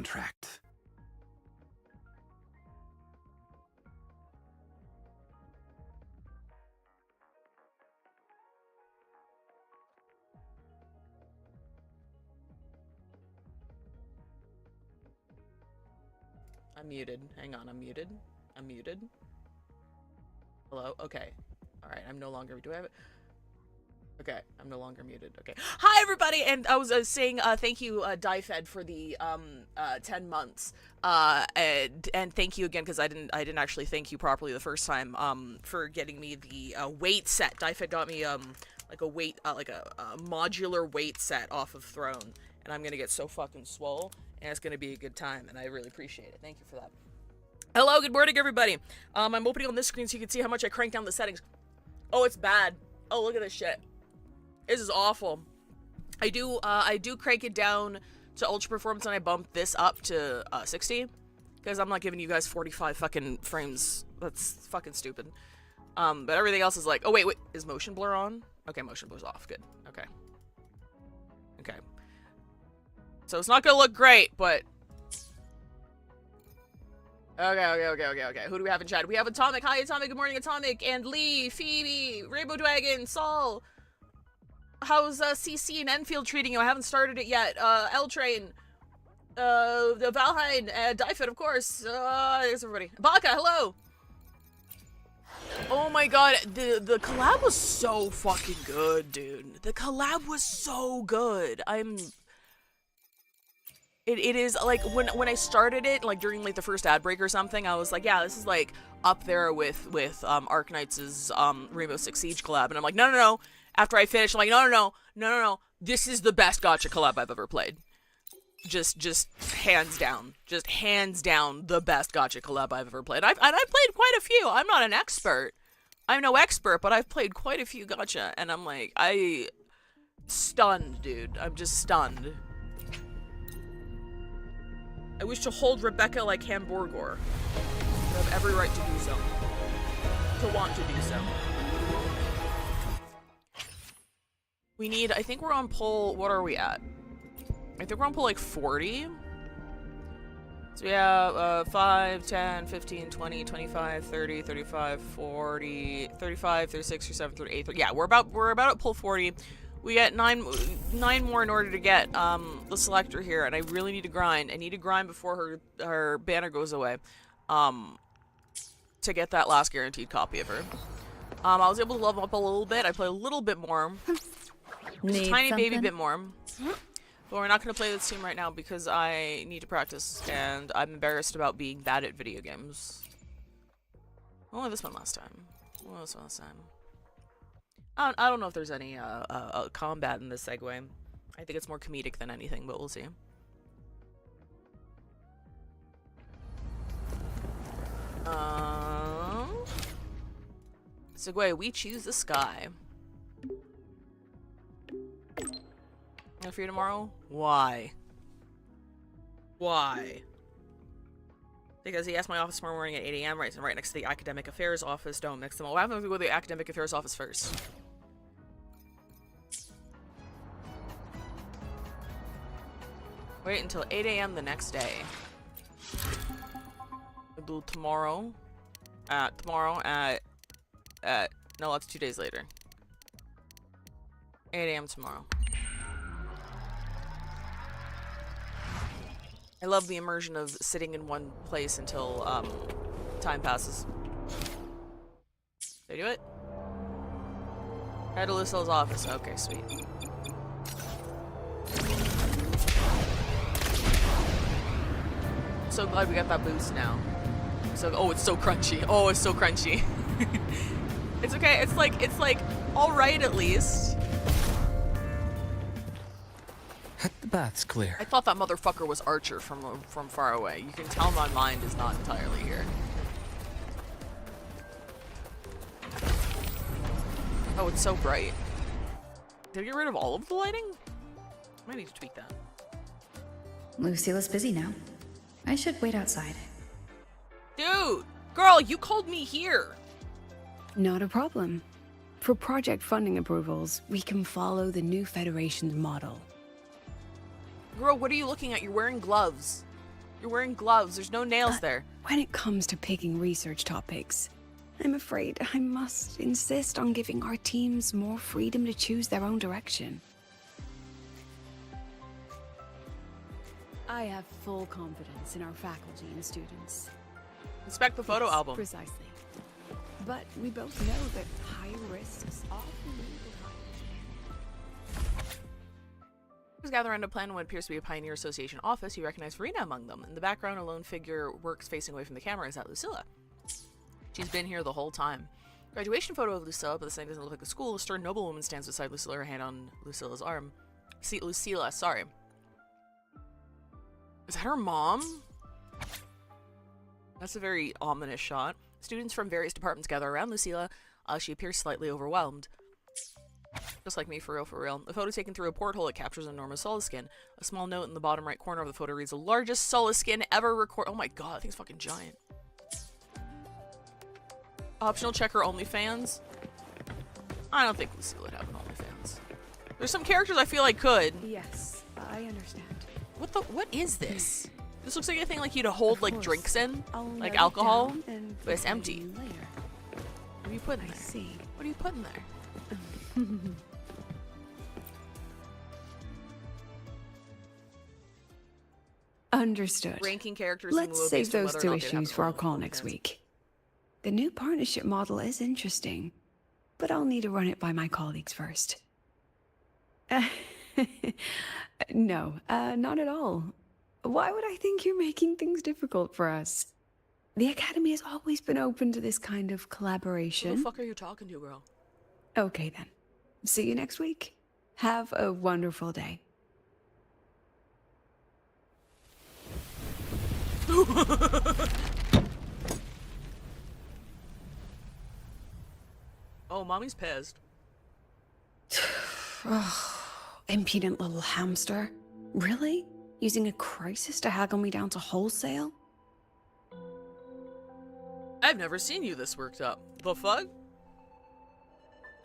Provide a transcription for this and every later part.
contract. I'm muted. Hang on, I'm muted. I'm muted. Hello? Okay. Alright, I'm no longer... Do I have it? Okay, I'm no longer muted. Okay. Hi, everybody! And I was saying thank you, DieFed, for the 10 months. And thank you again, because I didn't actually thank you properly the first time, for getting me the weight set. DieFed got me like a weight, like a modular weight set off of Throne. And I'm gonna get so fucking swole. And it's gonna be a good time, and I really appreciate it. Thank you for that. Hello, good morning, everybody. I'm opening on this screen so you can see how much I cranked down the settings. Oh, it's bad. Oh, look at this shit. This is awful. I do crank it down to ultra performance, and I bump this up to 60, because I'm not giving you guys 45 fucking frames. That's fucking stupid. But everything else is like, oh wait, is motion blur on? Okay, motion blur's off. Good. Okay. Okay. So it's not gonna look great, but... Okay. Who do we have in chat? We have Atomic. Hi, Atomic. Good morning, Atomic. And Lee, Phoebe, Rainbow Dragon, Saul. How's CC and Enfield treating you? I haven't started it yet. L-Train. The Valheim. DieFed, of course. There's everybody. Baka, hello. Oh my god, the collab was so fucking good, dude. The collab was so good. It is, like, when I started it, like, during, like, the first ad break or something, I was like, yeah, this is, like, up there with Arknight's, Rainbow Six Siege collab, and I'm like, no. After I finished, I'm like, no. This is the best gacha collab I've ever played. Just hands down. Just hands down the best gacha collab I've ever played. I've played quite a few. I'm not an expert. I'm no expert, but I've played quite a few gacha, and I'm like, stunned, dude. I'm just stunned. I wish to hold Rebecca like Hamburgor. I have every right to do so. To want to do so. We need, I think we're on pull, what are we at? I think we're on pull like 40. So yeah, 5, 10, 15, 20, 25, 30, 35, 40, 35, 36, 37, 38. Yeah, we're about at pull 40. We got nine more in order to get the selector here, and I really need to grind. I need to grind before her banner goes away, to get that last guaranteed copy of her. I was able to level up a little bit. I played a little bit more, just a tiny baby bit more. But we're not gonna play this team right now because I need to practice, and I'm embarrassed about being bad at video games. Only this one last time. I don't know if there's any combat in this segue. I think it's more comedic than anything, but we'll see. Segue, we choose the sky. No for you tomorrow? Why? Why? Because he asked my office tomorrow morning at 8 a.m. right next to the academic affairs office. Don't mix them all. What happens if we go to the academic affairs office first? Wait until 8 a.m. the next day. We'll do tomorrow at no, that's 2 days later. 8 a.m. tomorrow. I love the immersion of sitting in one place until time passes. Did I do it? Head to Lucilla's office. Okay, sweet. So glad we got that boost now. So it's so crunchy. Oh, it's so crunchy. It's okay. It's like all right at least. The bath's clear. I thought that motherfucker was Archer from far away. You can tell my mind is not entirely here. Oh, it's so bright. Did I get rid of all of the lighting? I might need to tweak that. Lucilla's busy now. I should wait outside. Dude! Girl, you called me here! Not a problem. For project funding approvals, we can follow the new Federation's model. Girl, what are you looking at? You're wearing gloves. You're wearing gloves. There's no nails there. When it comes to picking research topics, I'm afraid I must insist on giving our teams more freedom to choose their own direction. I have full confidence in our faculty and students. Inspect the photo album. Precisely. But we both know that high risks often lead to high gain. Who's gathered around a plan in what appears to be a Pioneer Association office. You recognize Verena among them. In the background, a lone figure works facing away from the camera. Is that Lucilla? She's been here the whole time. Graduation photo of Lucilla, but the sign doesn't look like a school. A stern noblewoman stands beside Lucilla, her hand on Lucilla's arm. See, Lucilla, sorry. Is that her mom? That's a very ominous shot. Students from various departments gather around Lucilla. She appears slightly overwhelmed. Just like me, for real, for real. A photo taken through a porthole, it captures an enormous Solaskin. A small note in the bottom right corner of the photo reads, the largest Solaskin ever recorded. Oh my god, that thing's fucking giant. Optional checker OnlyFans? I don't think Lucilla would have an OnlyFans. There's some characters I feel like could. Yes, I understand. What is this? This looks like anything like you'd hold like drinks in, I'll like note it alcohol, down and but it's provide empty. you later. What are you putting I there? see. What are you putting there? Understood. Ranking characters. Let's in WuWa save based on those whether or two not they have issues for our OnlyFans. call next week. The new partnership model is interesting, but I'll need to run it by my colleagues first. No, not at all. Why would I think you're making things difficult for us? The Academy has always been open to this kind of Who collaboration. the fuck are you talking to, girl? Okay then. See you next week. Have a wonderful day. Oh, mommy's pissed. Impudent little hamster. Really? Using a crisis to haggle me down to wholesale? I've never seen you this worked up. The fuck?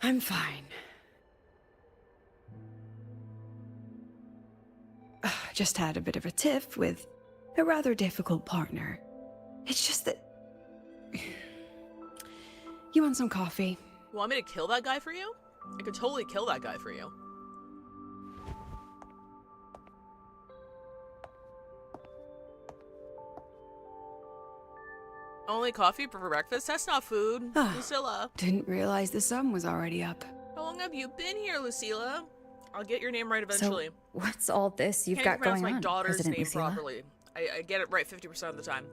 I'm fine. Just had a bit of a tiff with a rather difficult partner. It's just that... You want some coffee? You want me to kill that guy for you? I could totally kill that guy for you. Only coffee for breakfast? That's not food. Lucilla. Didn't realize the sun was already up. How long have you been here, Lucilla? I'll get your name right eventually. So, what's all this you've Can't got even pronounce going my on, daughter's President name Lucilla? properly. I get it right 50% of the time.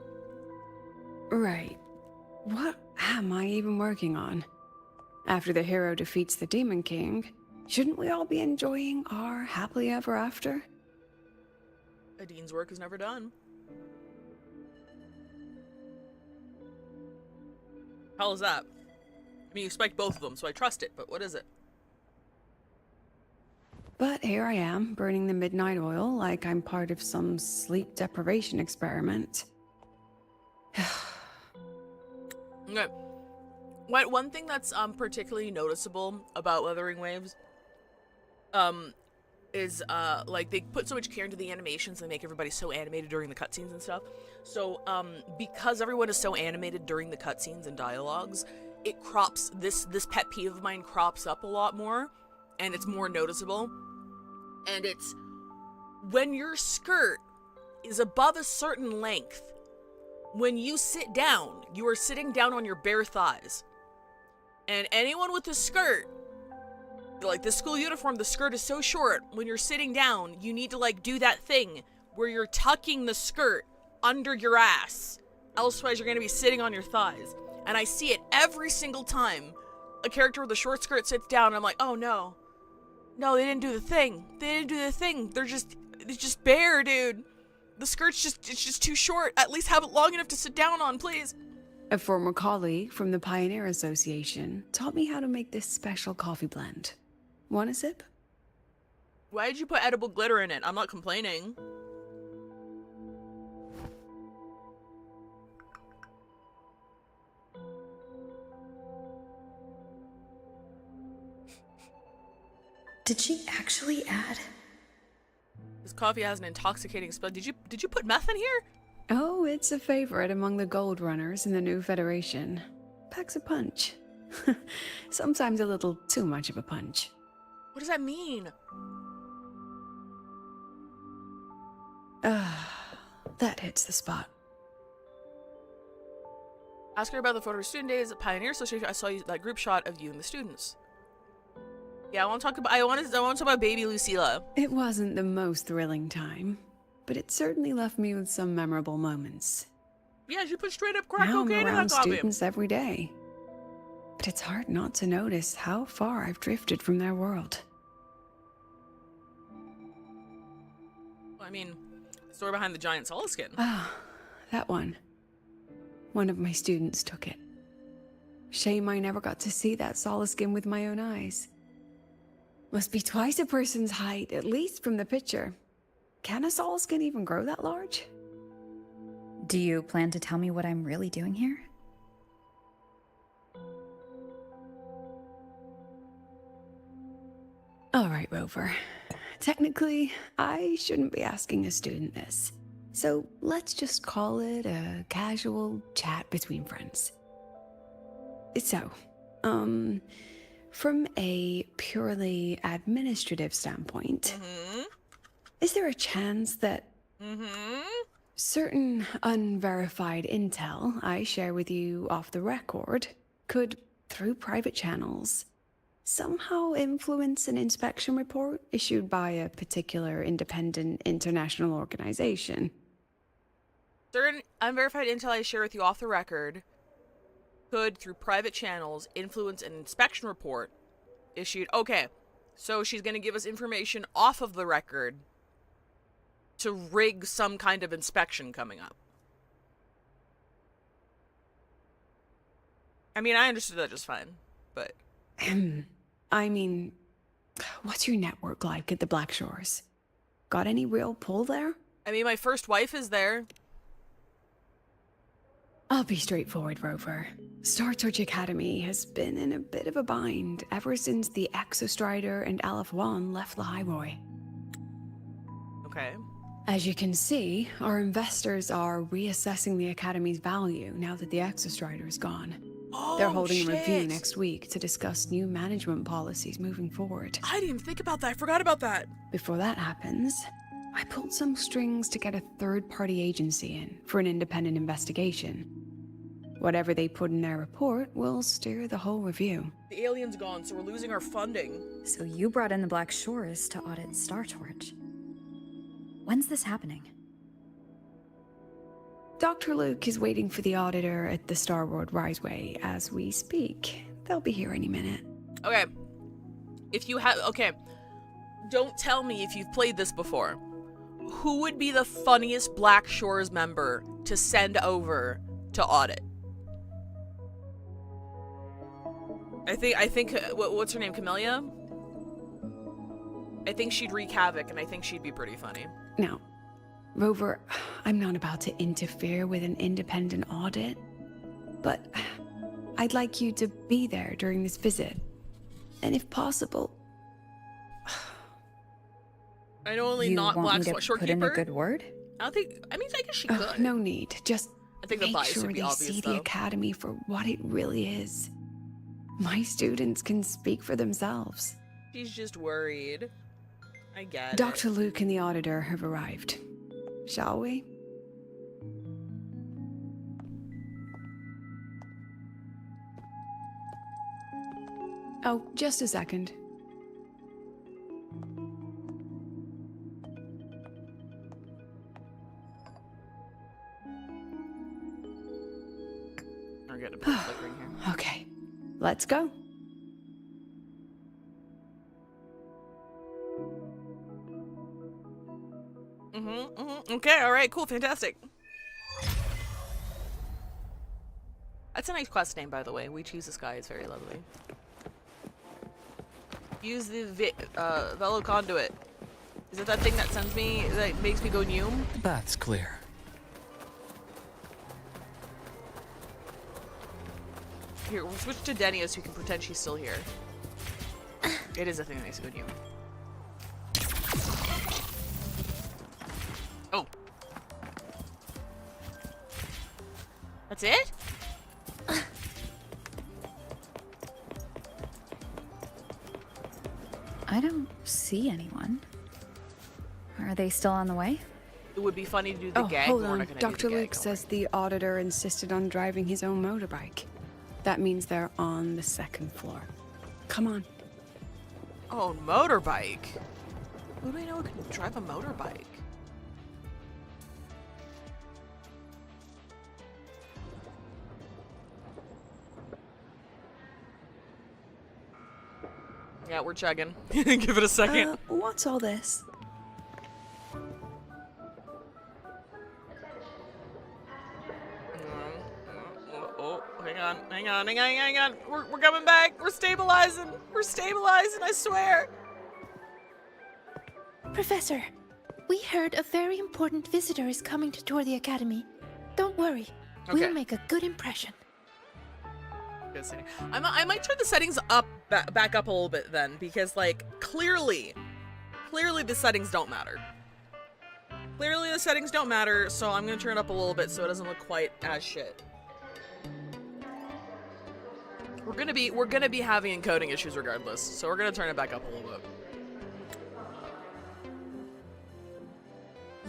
Right. What am I even working on? After the hero defeats the Demon King, shouldn't we all be enjoying our happily ever after? A dean's work is never done. How is that? I mean, you spiked both of them, so I trust it, but what is it? But here I am, burning the midnight oil like I'm part of some sleep deprivation experiment. Okay. One thing that's particularly noticeable about Wuthering Waves is like they put so much care into the animations. They make everybody so animated during the cutscenes and stuff. So because everyone is so animated during the cutscenes and dialogues, it crops this pet peeve of mine crops up a lot more, and it's more noticeable. And it's when your skirt is above a certain length. When you sit down, you are sitting down on your bare thighs. And anyone with a skirt, like the school uniform, the skirt is so short, when you're sitting down, you need to like do that thing where you're tucking the skirt under your ass. Elsewise, you're going to be sitting on your thighs. And I see it every single time a character with a short skirt sits down, and I'm like, oh no. No, they didn't do the thing. They didn't do the thing. It's just bare, dude. The skirt's it's just too short. At least have it long enough to sit down on, please. A former colleague from the Pioneer Association taught me how to make this special coffee blend. Want a sip? Why did you put edible glitter in it? I'm not complaining. Did she actually add? This coffee has an intoxicating smell. Did you put meth in here? Oh, it's a favorite among the Gold Runners in the new Federation. Packs a punch. Sometimes a little too much of a punch. What does that mean? That hits the spot. Ask her about the photo of student days at Pioneer Association. I saw that group shot of you and the students. Yeah, I want to talk about. I want to talk about baby Lucilla. It wasn't the most thrilling time, but it certainly left me with some memorable moments. Yeah, she put straight up crack Now I'm cocaine in around that coffee. students every day, but it's hard not to notice how far I've drifted from their world. I mean, the story behind the giant solid skin. Ah, that one. One of my students took it. Shame I never got to see that Solaskin with my own eyes. Must be twice a person's height, at least from the picture. Can a Solaskin even grow that large? Do you plan to tell me what I'm really doing here? All right, Rover. Technically, I shouldn't be asking a student this. So let's just call it a casual chat between friends. So, from a purely administrative standpoint, is there a chance that certain unverified intel I share with you off the record could, through private channels, somehow influence an inspection report issued by a particular independent international organization? Certain unverified intel I share with you off the record could, through private channels, influence an inspection report issued. Okay, so she's going to give us information off of the record to rig some kind of inspection coming up. I mean, I understood that just fine, but... I mean, what's your network like at the Black Shores? Got any real pull there? I mean, my first wife is there. I'll be straightforward, Rover. Star Torch Academy has been in a bit of a bind ever since the Exostrider and Aleph One left the Highroy. Okay. As you can see, our investors are reassessing the Academy's value now that the Exostrider is gone. Oh, They're holding a review shit. next week to discuss new management policies moving forward. I didn't even think about that. I forgot about that. Before that happens, I pulled some strings to get a third-party agency in for an independent investigation. Whatever they put in their report will steer the whole review. The alien's gone, so we're losing our funding. So you brought in the Black Shores to audit Star Torch. When's this happening? Dr. Luke is waiting for the auditor at the Starboard Riseway as we speak. They'll be here any minute. Okay. If you have... Okay. Don't tell me if you've played this before. Who would be the funniest Black Shores member to send over to audit? I think what's her name? Camellia? I think she'd wreak havoc, and I think she'd be pretty funny. Now, Rover, I'm not about to interfere with an independent audit, but I'd like you to be there during this visit. And if possible... I know only You not want Black me to Shore put in a Keeper. good word? I don't think... I mean, I guess she could. no need. Just I think the make bias sure would be they obvious, see though. the Academy for what it really is. My students can speak for themselves. She's just worried. I get it. Dr. Luke and the auditor have arrived. Shall we? Oh, just a second. I'm getting a bit flickering here. Okay, let's go. Okay, alright, cool, fantastic. That's a nice quest name, by the way. We choose the sky, it's very lovely. Use the Velo Conduit. Is it that thing that sends me, that makes me go Noom? The bath's clear. Here, we'll switch to Denia so we can pretend she's still here. It is a thing that makes me go Noom. Oh. That's it? I don't see anyone. Are they still on the way? It would be funny to do the gag. Hold but we're on. not gonna do Dr. the gag, Luke don't says worry. the auditor insisted on driving his own motorbike. That means they're on the 2nd floor. Come on. Oh, motorbike. Who do I know who can drive a motorbike? Yeah, we're chugging. Give it a second. What's all this? Oh, hang on. We're coming back. We're stabilizing. I swear. Professor, we heard a very important visitor is coming to tour the academy. Don't worry, Okay. we'll make a good impression. Good setting. I might turn the settings up back up a little bit then, because like clearly the settings don't matter. Clearly the settings don't matter, so I'm gonna turn it up a little bit so it doesn't look quite as shit. We're gonna be having encoding issues regardless, so we're gonna turn it back up a little bit.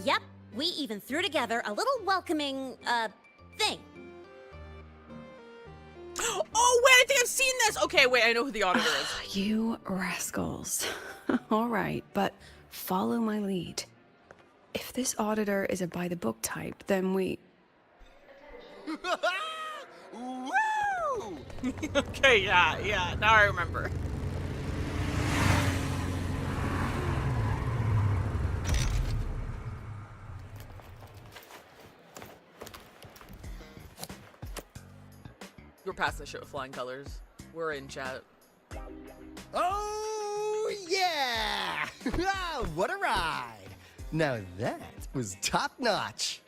Yep, we even threw together a little welcoming, thing. Oh wait, I think I've seen this! Okay, wait, I know who the auditor is. You rascals. All right, but follow my lead. If this auditor is a by-the-book type, then we... Woo! Okay, yeah, now I remember. We're past the shit with flying colors. We're in chat. Oh, yeah! What a ride! Now that was top notch.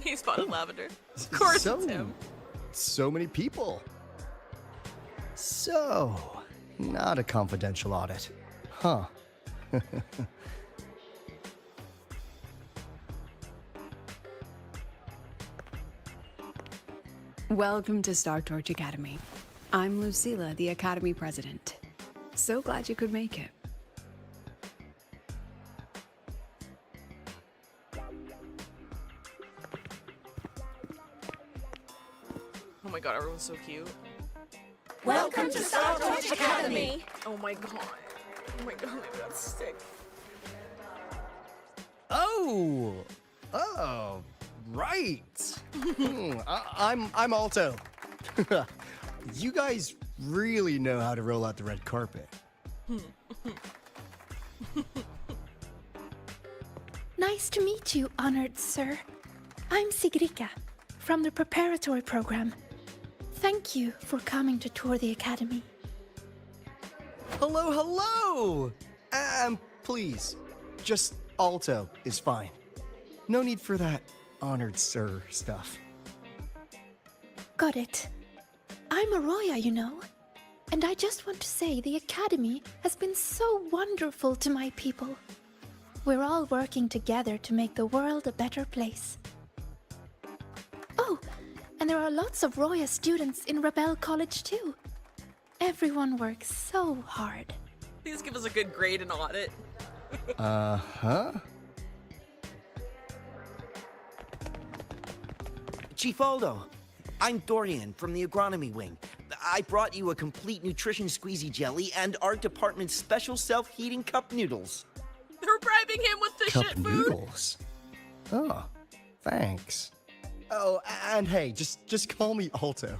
He spotted lavender. Of course it's him. So many people. So, not a confidential audit. Huh. Welcome to Star Torch Academy. I'm Lucilla, the Academy President. So glad you could make it. Oh my god, everyone's so cute. Welcome to Star Torch Academy! Oh my god. Oh my god, that's sick. Oh! Oh, right. I'm Alto. You guys really know how to roll out the red carpet. Nice to meet you, honored sir. I'm Sigrika, from the preparatory program. Thank you for coming to tour the academy. Hello, hello! Please, just Alto is fine. No need for that honored sir stuff. Got it. I'm a Roya, you know. And I just want to say the academy has been so wonderful to my people. We're all working together to make the world a better place. Oh, and there are lots of Roya students in Rebel College too. Everyone works so hard. Please give us a good grade and audit. Uh-huh. Chief Aldo, I'm Dorian from the agronomy wing. I brought you a complete nutrition squeezy jelly and our department's special self-heating cup noodles. They're bribing him with the Cup shit food. noodles. Oh, thanks. Oh, and hey, just call me Alto.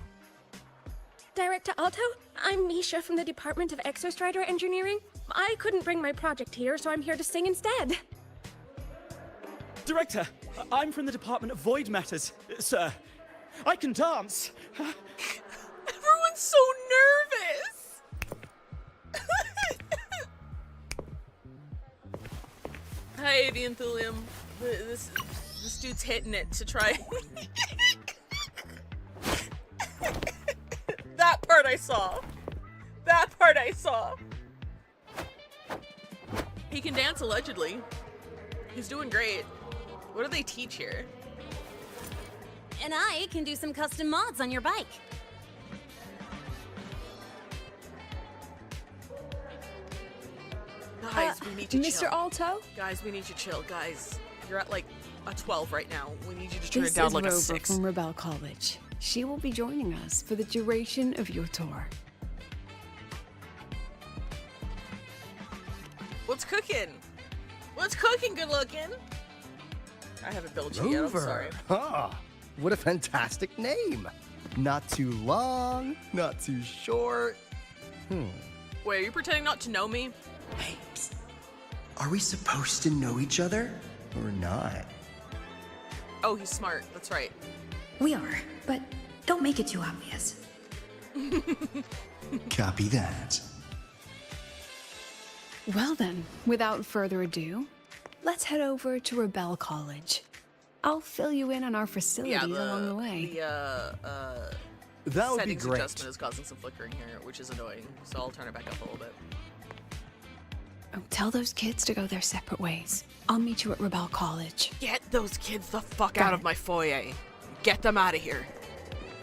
Director Alto, I'm Misha from the Department of Exostrider Engineering. I couldn't bring my project here, so I'm here to sing instead. Director, I'm from the Department of Void Matters, sir. I can dance. Everyone's so nervous. Hi, Avian Thulium. This dude's hitting it to try. That part I saw. That part I saw. He can dance allegedly. He's doing great. What do they teach here? And I can do some custom mods on your bike. Guys, we need to Mr. chill. Alto? Guys, we need to chill. Guys, you're at like a 12 right now. We need you to turn This it down is like Rover a 6. from Rebel College. She will be joining us for the duration of your tour. What's cooking? What's cooking, good looking? I haven't built you yet, I'm sorry. Huh. What a fantastic name. Not too long, not too short. Wait, are you pretending not to know me? Hey, psst. Are we supposed to know each other or not? Oh, he's smart. That's right. We are, but don't make it too obvious. Copy that. Well then, without further ado, let's head over to Rebel College. I'll fill you in on our facilities along the way. That would be settings great. adjustment is causing some flickering here, which is annoying. So I'll turn it back up a little bit. Oh, tell those kids to go their separate ways. I'll meet you at Rebel College. Get those kids the fuck Got out it. of my foyer. Get them out of here.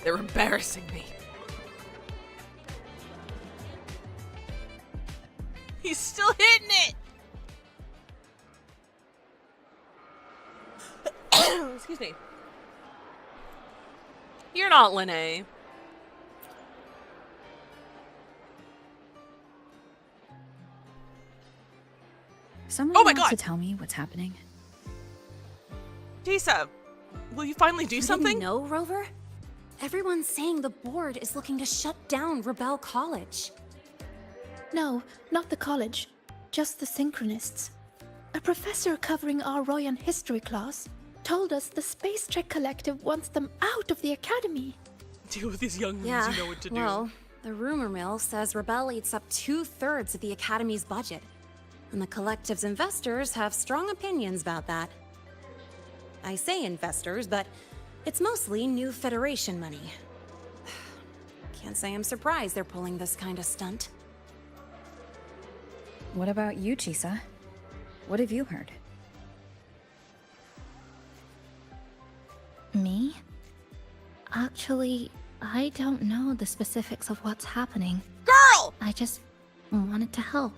They're embarrassing me. He's still hitting it! Excuse me. You're not Lene. Someone Oh my wants God! to tell me what's happening? Tisa, will you finally do You something? didn't know, Rover? Everyone's saying the board is looking to shut down Rebel College. No, not the college. Just the Synchronists. A professor covering our Royan history class told us the Space Trek Collective wants them out of the academy. Deal with these young ones Yeah, who know what to do. well, the rumor mill says Rebel eats up 2/3 of the Academy's budget. And the Collective's investors have strong opinions about that. I say investors, but it's mostly new Federation money. Can't say I'm surprised they're pulling this kind of stunt. What about you, Chisa? What have you heard? Me? Actually, I don't know the specifics of what's happening. Girl! I just wanted to help.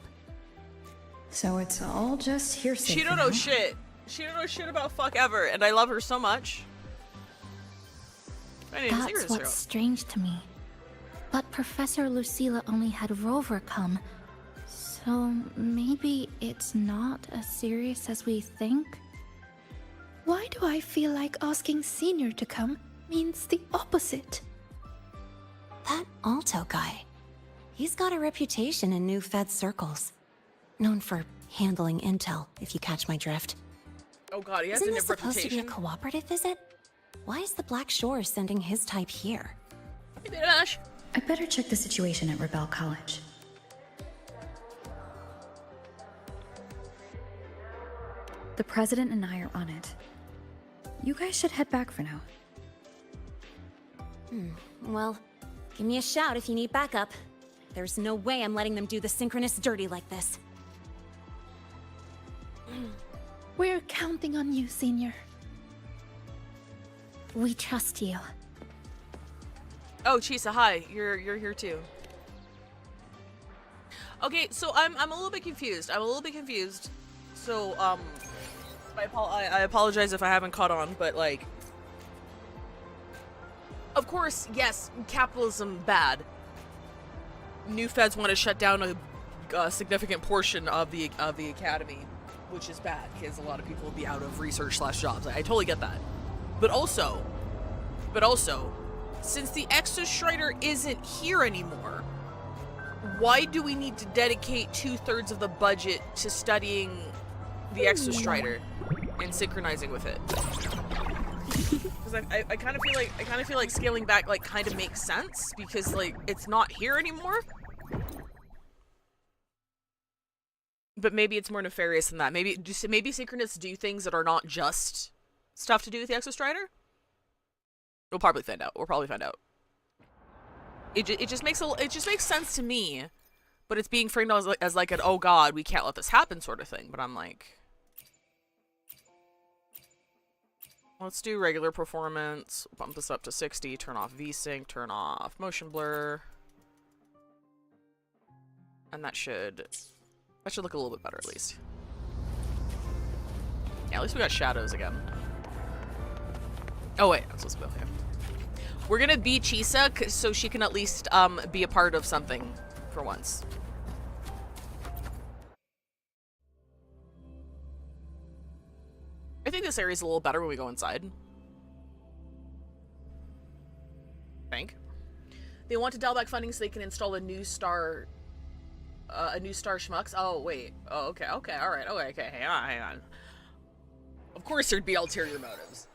So it's all just hearsay. She for don't know now? shit. She don't know shit about fuck ever, and I love her so much. I need to see That's her what's strange to me. But Professor Lucilla only had Rover come, so maybe it's not as serious as we think? Why do I feel like asking Senior to come means the opposite? That Alto guy. He's got a reputation in new Fed circles. Known for handling intel, if you catch my drift. Oh god, he has Isn't a this supposed to be a reputation. cooperative visit? Why is the Black Shore sending his type here? Hey, Dash. I'd better check the situation at Rebel College. The president and I are on it. You guys should head back for now. Well, give me a shout if you need backup. There's no way I'm letting them do the Synchronists dirty like this. We're counting on you, Senior. We trust you. Oh, Chisa, hi. You're here too. Okay, so I'm a little bit confused. So I apologize if I haven't caught on, but like, of course, yes, capitalism bad. New feds want to shut down a significant portion of the academy, which is bad because a lot of people will be out of research / jobs. I totally get that. But also, since the Exo Strider isn't here anymore, why do we need to dedicate 2/3 of the budget to studying the Exo Strider and synchronizing with it? Because I kind of feel like scaling back like kind of makes sense because like it's not here anymore. But maybe it's more nefarious than that. Maybe Synchronists do things that are not just stuff to do with the Exo Strider. We'll probably find out. It just makes sense to me, but it's being framed as like an oh god, we can't let this happen sort of thing. But I'm like, Let's do regular performance. Bump this up to 60. Turn off VSync. Turn off motion blur. And that should look a little bit better at least. Yeah, at least we got shadows again. Oh wait, I'm supposed to go here. We're gonna beat Chisa so she can at least be a part of something for once. I think this area's a little better when we go inside. Think. They want to dial back funding so they can install a new star schmucks. Oh wait. Oh okay. All right. Okay. Hang on. Of course there'd be ulterior motives.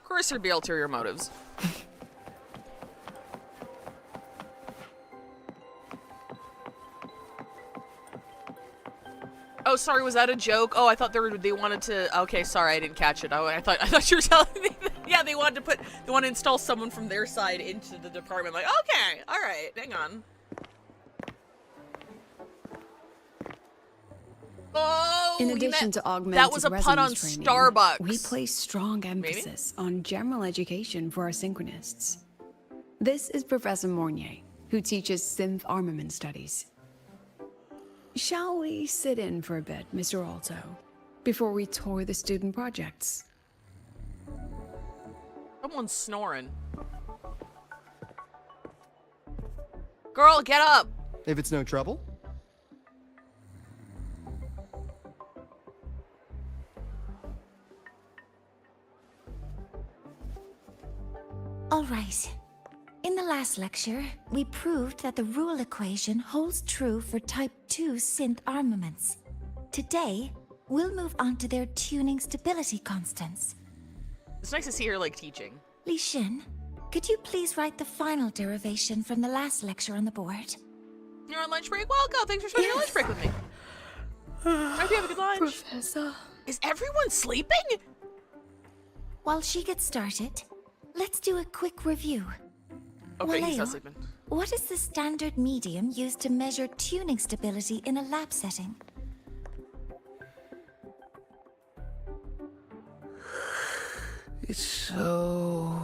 Oh, sorry, was that a joke? Oh, I thought they wanted to. Okay, sorry, I didn't catch it. I thought you were telling me that, yeah, they want to install someone from their side into the department. Like, okay, all right, hang on. Oh, In addition to augmented that was a pun on resonance training, Starbucks. we place strong emphasis on general education for our synchronists. This is Professor Mornier, who teaches synth armament studies. Shall we sit in for a bit, Mr. Alto, before we tour the student projects? Someone's snoring. Girl, get up! If it's no trouble. All right. In the last lecture, we proved that the rule equation holds true for Type 2 synth armaments. Today, we'll move on to their tuning stability constants. It's nice to see her, like, teaching. Li Xin, could you please write the final derivation from the last lecture on the board? You're on lunch break? Well, go. Thanks for spending your lunch break with me. I hope you have a good lunch. Professor. Is everyone sleeping? While she gets started, let's do a quick review. Okay, he's not Waleo, sleeping. what is the standard medium used to measure tuning stability in a lab setting? It's so...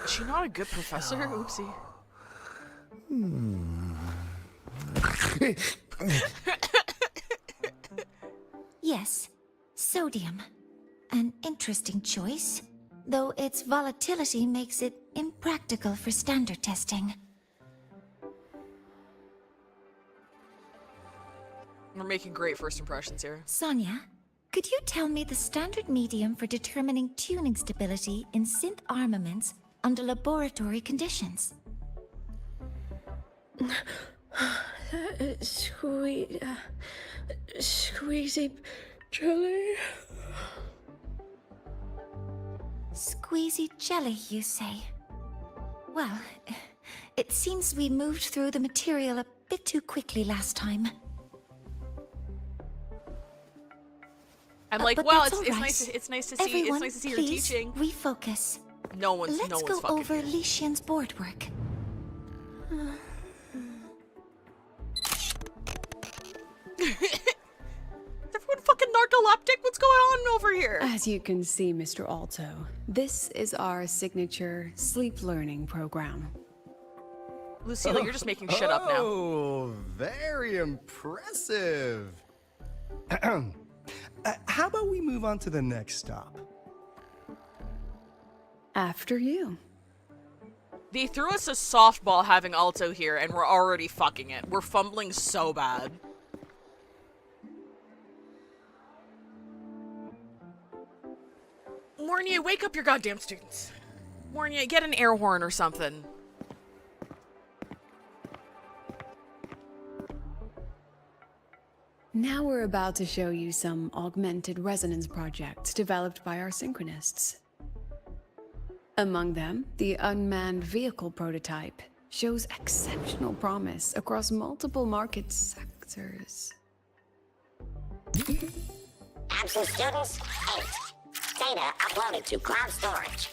Is she not a good professor? Oopsie. Yes, sodium. An interesting choice, though its volatility makes it impractical for standard testing. We're making great first impressions here. Sonia, could you tell me the standard medium for determining tuning stability in synth armaments under laboratory conditions? Squeezy jelly. Squeezy jelly, you say? Well, it seems we moved through the material a bit too quickly last time. I'm like, but well, that's it's all right. nice. It's nice to see. Everyone, It's nice to see her please teaching. refocus. No one's Let's go fucking over here. Li Xian's board work. Is everyone fucking narcoleptic? What's going on over here? As you can see, Mr. Alto, this is our signature sleep learning program. Lucilla, you're just making shit up now. Oh, very impressive. How about we move on to the next stop? After you. They threw us a softball having Alto here, and we're already fucking it. We're fumbling so bad. Mornia, wake up your goddamn students. Mornia, get an air horn or something. Now we're about to show you some augmented resonance projects developed by our synchronists. Among them, the unmanned vehicle prototype shows exceptional promise across multiple market sectors. Absent students, 8. Data uploaded to cloud storage.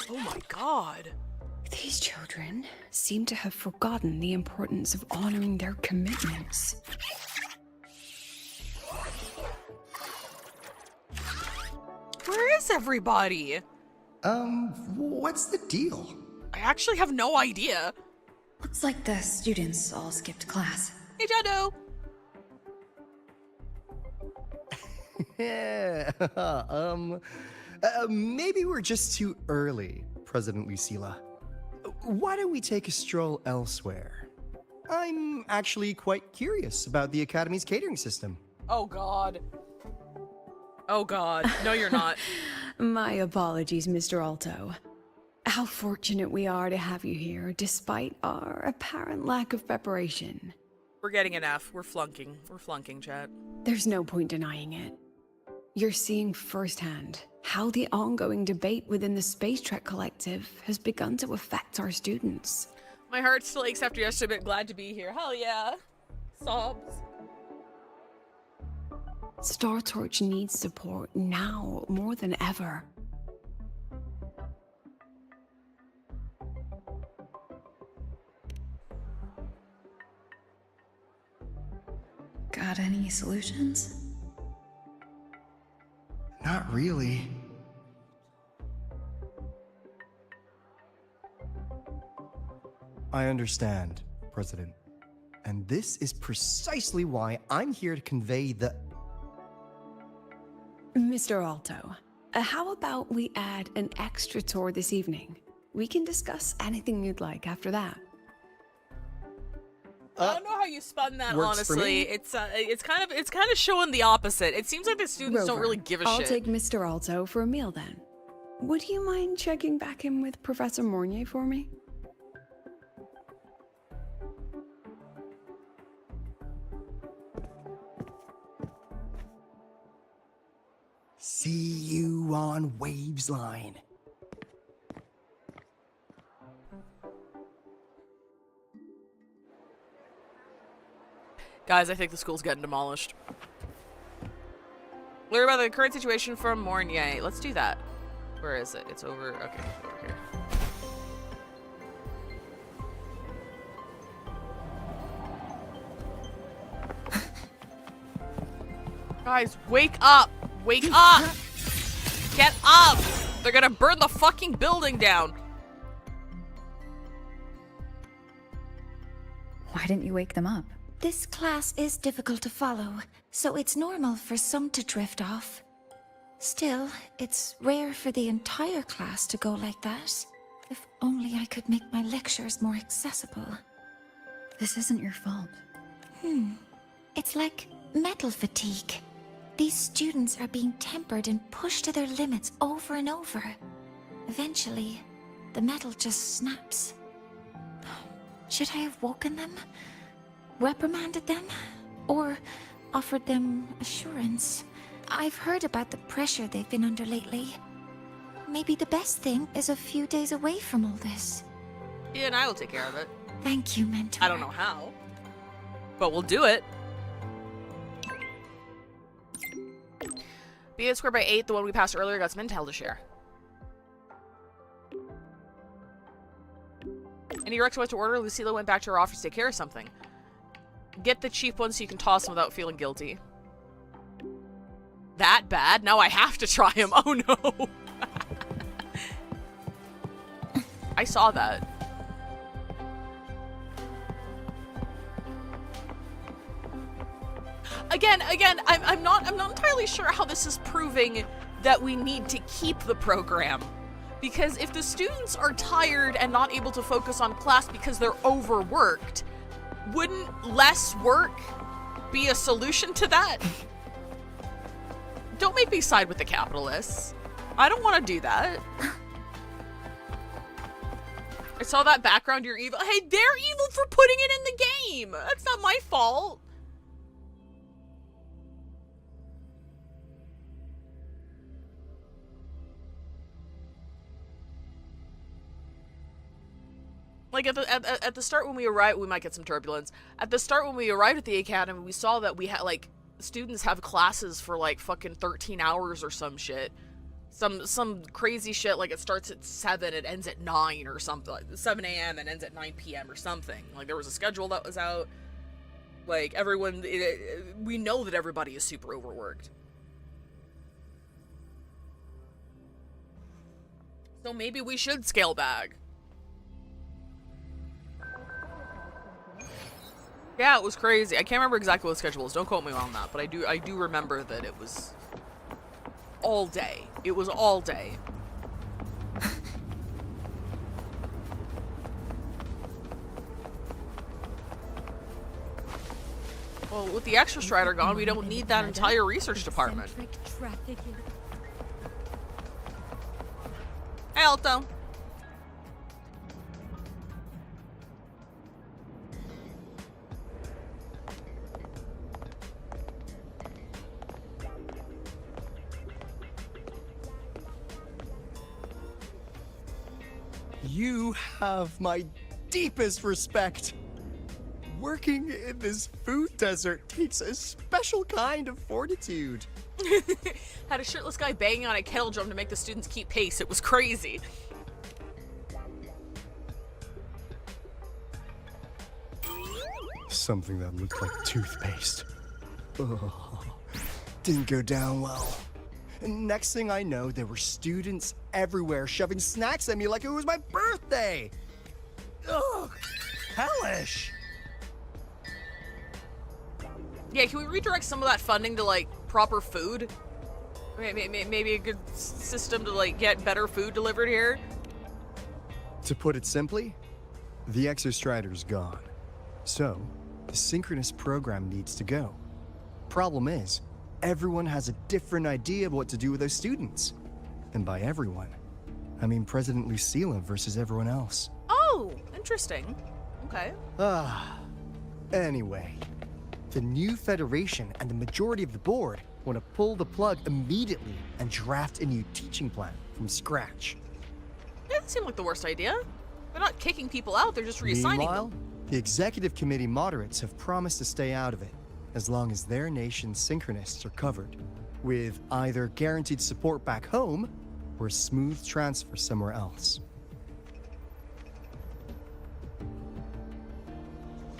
Oh my god. These children seem to have forgotten the importance of honoring their commitments. Where is everybody? What's the deal? I actually have no idea. Looks like the students all skipped class. Hey, Jado. Yeah, maybe we're just too early, President Lucilla. Why don't we take a stroll elsewhere? I'm actually quite curious about the Academy's catering system. Oh, God. Oh, God. No, you're not. My apologies, Mr. Alto. How fortunate we are to have you here, despite our apparent lack of preparation. We're getting an F. We're flunking. We're flunking, chat. There's no point denying it. You're seeing firsthand how the ongoing debate within the Space Trek Collective has begun to affect our students. My heart still aches after yesterday, but glad to be here. Hell yeah. Sobs. Star Torch needs support now more than ever. Got any solutions? Not really. I understand, President. And this is precisely why I'm here to convey the... Mr. Alto, how about we add an extra tour this evening? We can discuss anything you'd like after that. I don't know how you spun that, works for me. honestly. It's kind of showing the opposite. It seems like the students don't Rover, really give a I'll shit. take Mr. Alto for a meal then. Would you mind checking back in with Professor Mornier for me? See you on Waves Line. Guys, I think the school's getting demolished. Learn about the current situation from Mornier. Let's do that. Where is it? It's over. Okay, over here. Guys, wake up! Wake up! Get up! They're gonna burn the fucking building down. Why didn't you wake them up? This class is difficult to follow, so it's normal for some to drift off. Still, it's rare for the entire class to go like that. If only I could make my lectures more accessible. This isn't your fault. It's like metal fatigue. These students are being tempered and pushed to their limits over and over. Eventually, the metal just snaps. Should I have woken them? Reprimanded them? Or offered them assurance? I've heard about the pressure they've been under lately. Maybe the best thing is a few days away from all this. Yeah, and I will take care of it. Thank you, Mentor. I don't know how, but we'll do it. B squared by 8, the one we passed earlier, got some intel to share. Any Rex went to order, Lucilla went back to her office to take care of something. Get the cheap one so you can toss them without feeling guilty. That bad? Now I have to try him. Oh no. I saw that. Again, I'm not entirely sure how this is proving that we need to keep the program. Because if the students are tired and not able to focus on class because they're overworked, wouldn't less work be a solution to that? Don't make me side with the capitalists. I don't want to do that. I saw that background, you're evil. Hey, they're evil for putting it in the game. That's not my fault. Like at the start when we arrived, we might get some turbulence. At the start when we arrived at the academy, we saw that we had like students have classes for like fucking 13 hours or some shit. Some crazy shit, like it starts at 7, it ends at 9 or something. Like 7 a.m. and ends at 9 p.m. or something. Like there was a schedule that was out. Like everyone, we know that everybody is super overworked. So maybe we should scale back. Yeah, it was crazy. I can't remember exactly what the schedule was. Don't quote me on that, but I do remember that it was all day. It was all day. Well, with the extra strider gone, we don't need that entire research department. Hey, Alto. You have my deepest respect. Working in this food desert takes a special kind of fortitude. Had a shirtless guy banging on a kettle drum to make the students keep pace. It was crazy. Something that looked like toothpaste. Oh, didn't go down well. And next thing I know, there were students everywhere shoving snacks at me like it was my birthday. Ugh, hellish. Yeah, can we redirect some of that funding to, like, proper food? Maybe a good system to, like, get better food delivered here? To put it simply, the Exostrider's gone. So, the synchronous program needs to go. Problem is, everyone has a different idea of what to do with those students. And by everyone, I mean President Lucilla versus everyone else. Oh, interesting. Okay. Anyway, the new Federation and the majority of the board want to pull the plug immediately and draft a new teaching plan from scratch. It doesn't seem like the worst idea. They're not kicking people out, they're just reassigning Meanwhile, them. the executive committee moderates have promised to stay out of it, as long as their nation's synchronists are covered, with either guaranteed support back home or a smooth transfer somewhere else.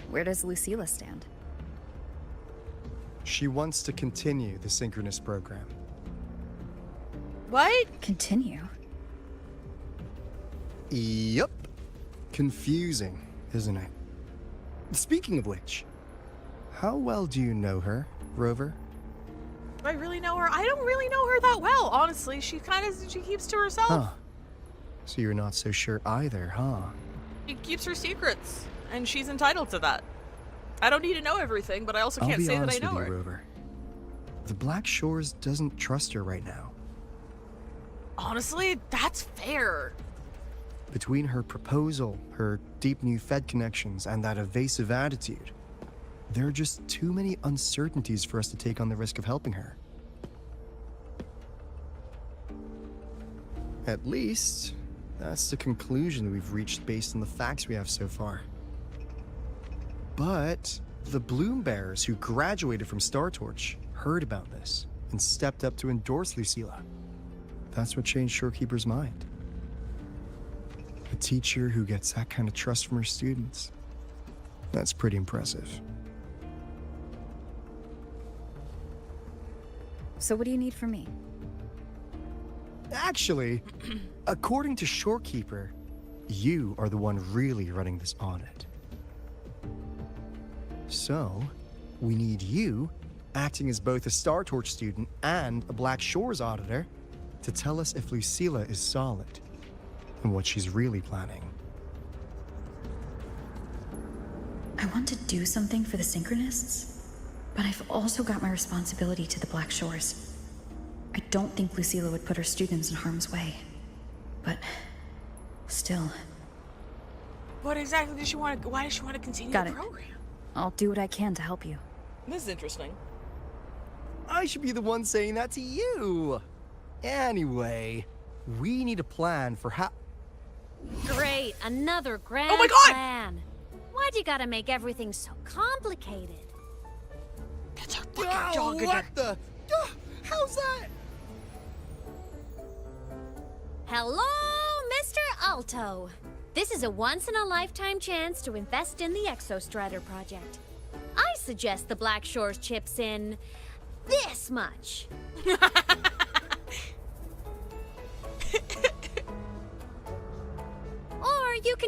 Where does Lucilla stand? She wants to continue the synchronous program. What? Continue? Yup. Confusing, isn't it? Speaking of which, how well do you know her, Rover? Do I really know her? I don't really know her that well, honestly. She keeps to herself. Huh. So you're not so sure either, huh? She keeps her secrets, and she's entitled to that. I don't need to know everything, but I also I'll can't be say that I honest know with you, her. Rover. The Black Shores doesn't trust her right now. Honestly, that's fair. Between her proposal, her deep new Fed connections, and that evasive attitude, there are just too many uncertainties for us to take on the risk of helping her. At least, that's the conclusion we've reached based on the facts we have so far. But the Bloom Bearers who graduated from Star Torch heard about this and stepped up to endorse Lucilla. That's what changed Shorekeeper's mind. A teacher who gets that kind of trust from her students. That's pretty impressive. So what do you need from me? Actually, according to Shorekeeper, you are the one really running this audit. So, we need you, acting as both a Star Torch student and a Black Shores auditor, to tell us if Lucilla is solid and what she's really planning. I want to do something for the Synchronists, but I've also got my responsibility to the Black Shores. I don't think Lucilla would put her students in harm's way, but still. What exactly does she want to? Why does she want to continue Got the it. program? I'll do what I can to help you. This is interesting. I should be the one saying that to you. Anyway, we need a plan for how... Great, another grand Oh my God! plan. Why'd you gotta make everything so complicated? That's our fucking dog again. What the... How's that? Hello, Mr. Alto. This is a once-in-a-lifetime chance to invest in the Exostrider project. I suggest the Black Shores chips in this much.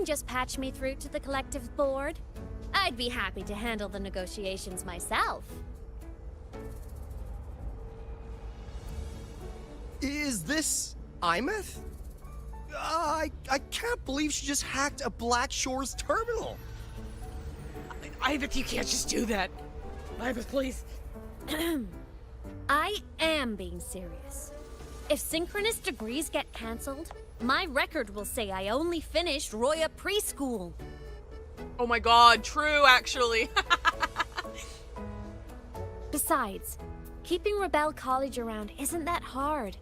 just patch me through to the collective's board? I'd be happy to handle the negotiations myself. Is this Imeth? I can't believe she just hacked a Black Shore's terminal. Iveth, you can't just do that. Iveth, please. I am being serious. If synchronous degrees get cancelled, my record will say I only finished Roya preschool. Oh my god, true, actually. Besides, keeping Rebel College around isn't that hard.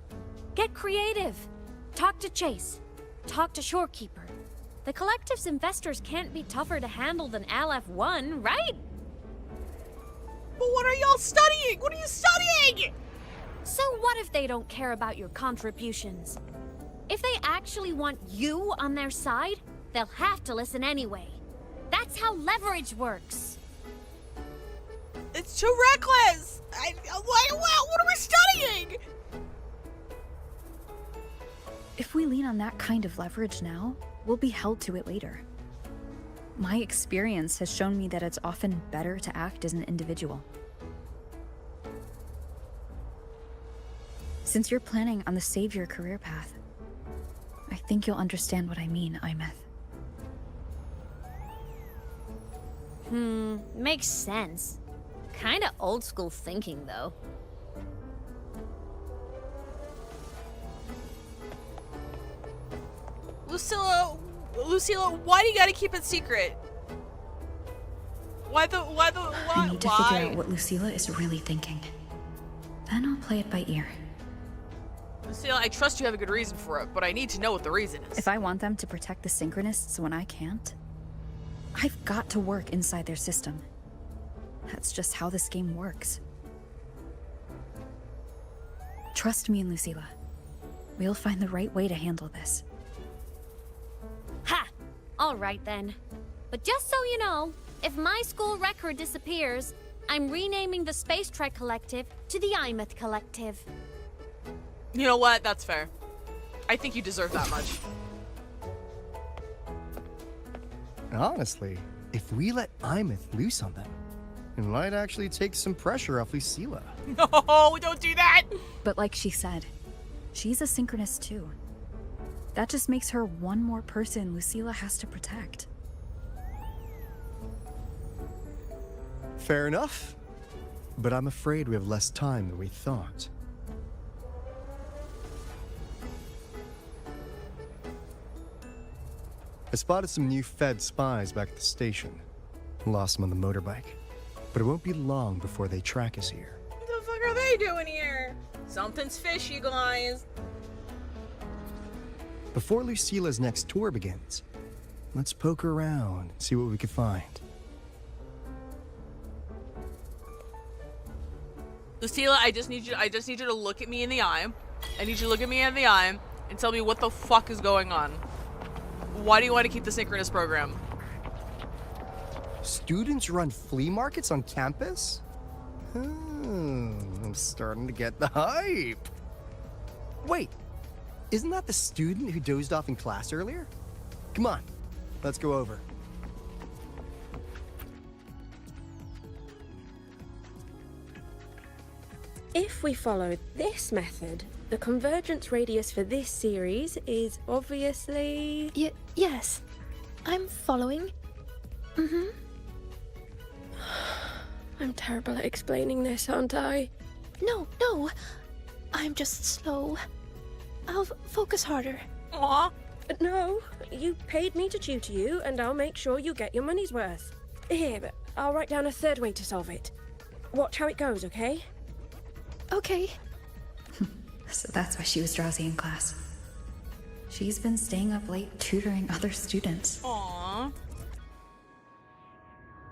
Get creative. Talk to Chase. Talk to Shorekeeper. The collective's investors can't be tougher to handle than LF1, right? But what are y'all studying? What are you studying? So what if they don't care about your contributions? If they actually want you on their side, they'll have to listen anyway. That's how leverage works. It's too reckless. What are we studying? If we lean on that kind of leverage now, we'll be held to it later. My experience has shown me that it's often better to act as an individual. Since you're planning on the savior career path, I think you'll understand what I mean, Imeth. Makes sense. Kinda old school thinking, though. Lucilla, why do you gotta keep it secret? Why? I need to figure out what Lucilla is really thinking. Then I'll play it by ear. Lucilla, I trust you have a good reason for it, but I need to know what the reason is. If I want them to protect the Synchronists when I can't, I've got to work inside their system. That's just how this game works. Trust me and Lucilla. We'll find the right way to handle this. Ha! Alright then. But just so you know, if my school record disappears, I'm renaming the Space Trek Collective to the Imeth Collective. You know what? That's fair. I think you deserve that much. Honestly, if we let Imeth loose on them, it might actually take some pressure off Lucilla. No, don't do that! But like she said, she's a Synchronist too. That just makes her one more person Lucilla has to protect. Fair enough. But I'm afraid we have less time than we thought. I spotted some new Fed spies back at the station. Lost them on the motorbike. But it won't be long before they track us here. What the fuck are they doing here? Something's fishy, guys. Before Lucilla's next tour begins, let's poke around and see what we can find. Lucilla, I just need you to look at me in the eye. I need you to look at me in the eye and tell me what the fuck is going on. Why do you want to keep the synchronous program? Students run flea markets on campus? I'm starting to get the hype. Wait, isn't that the student who dozed off in class earlier? Come on, let's go over. If we follow this method, the convergence radius for this series is obviously... Yes. I'm following. I'm terrible at explaining this, aren't I? No. I'm just slow. I'll focus harder. Aw. No, you paid me to tutor you, and I'll make sure you get your money's worth. Here, I'll write down a third way to solve it. Watch how it goes, okay? Okay. So that's why she was drowsy in class. She's been staying up late tutoring other students. Aww.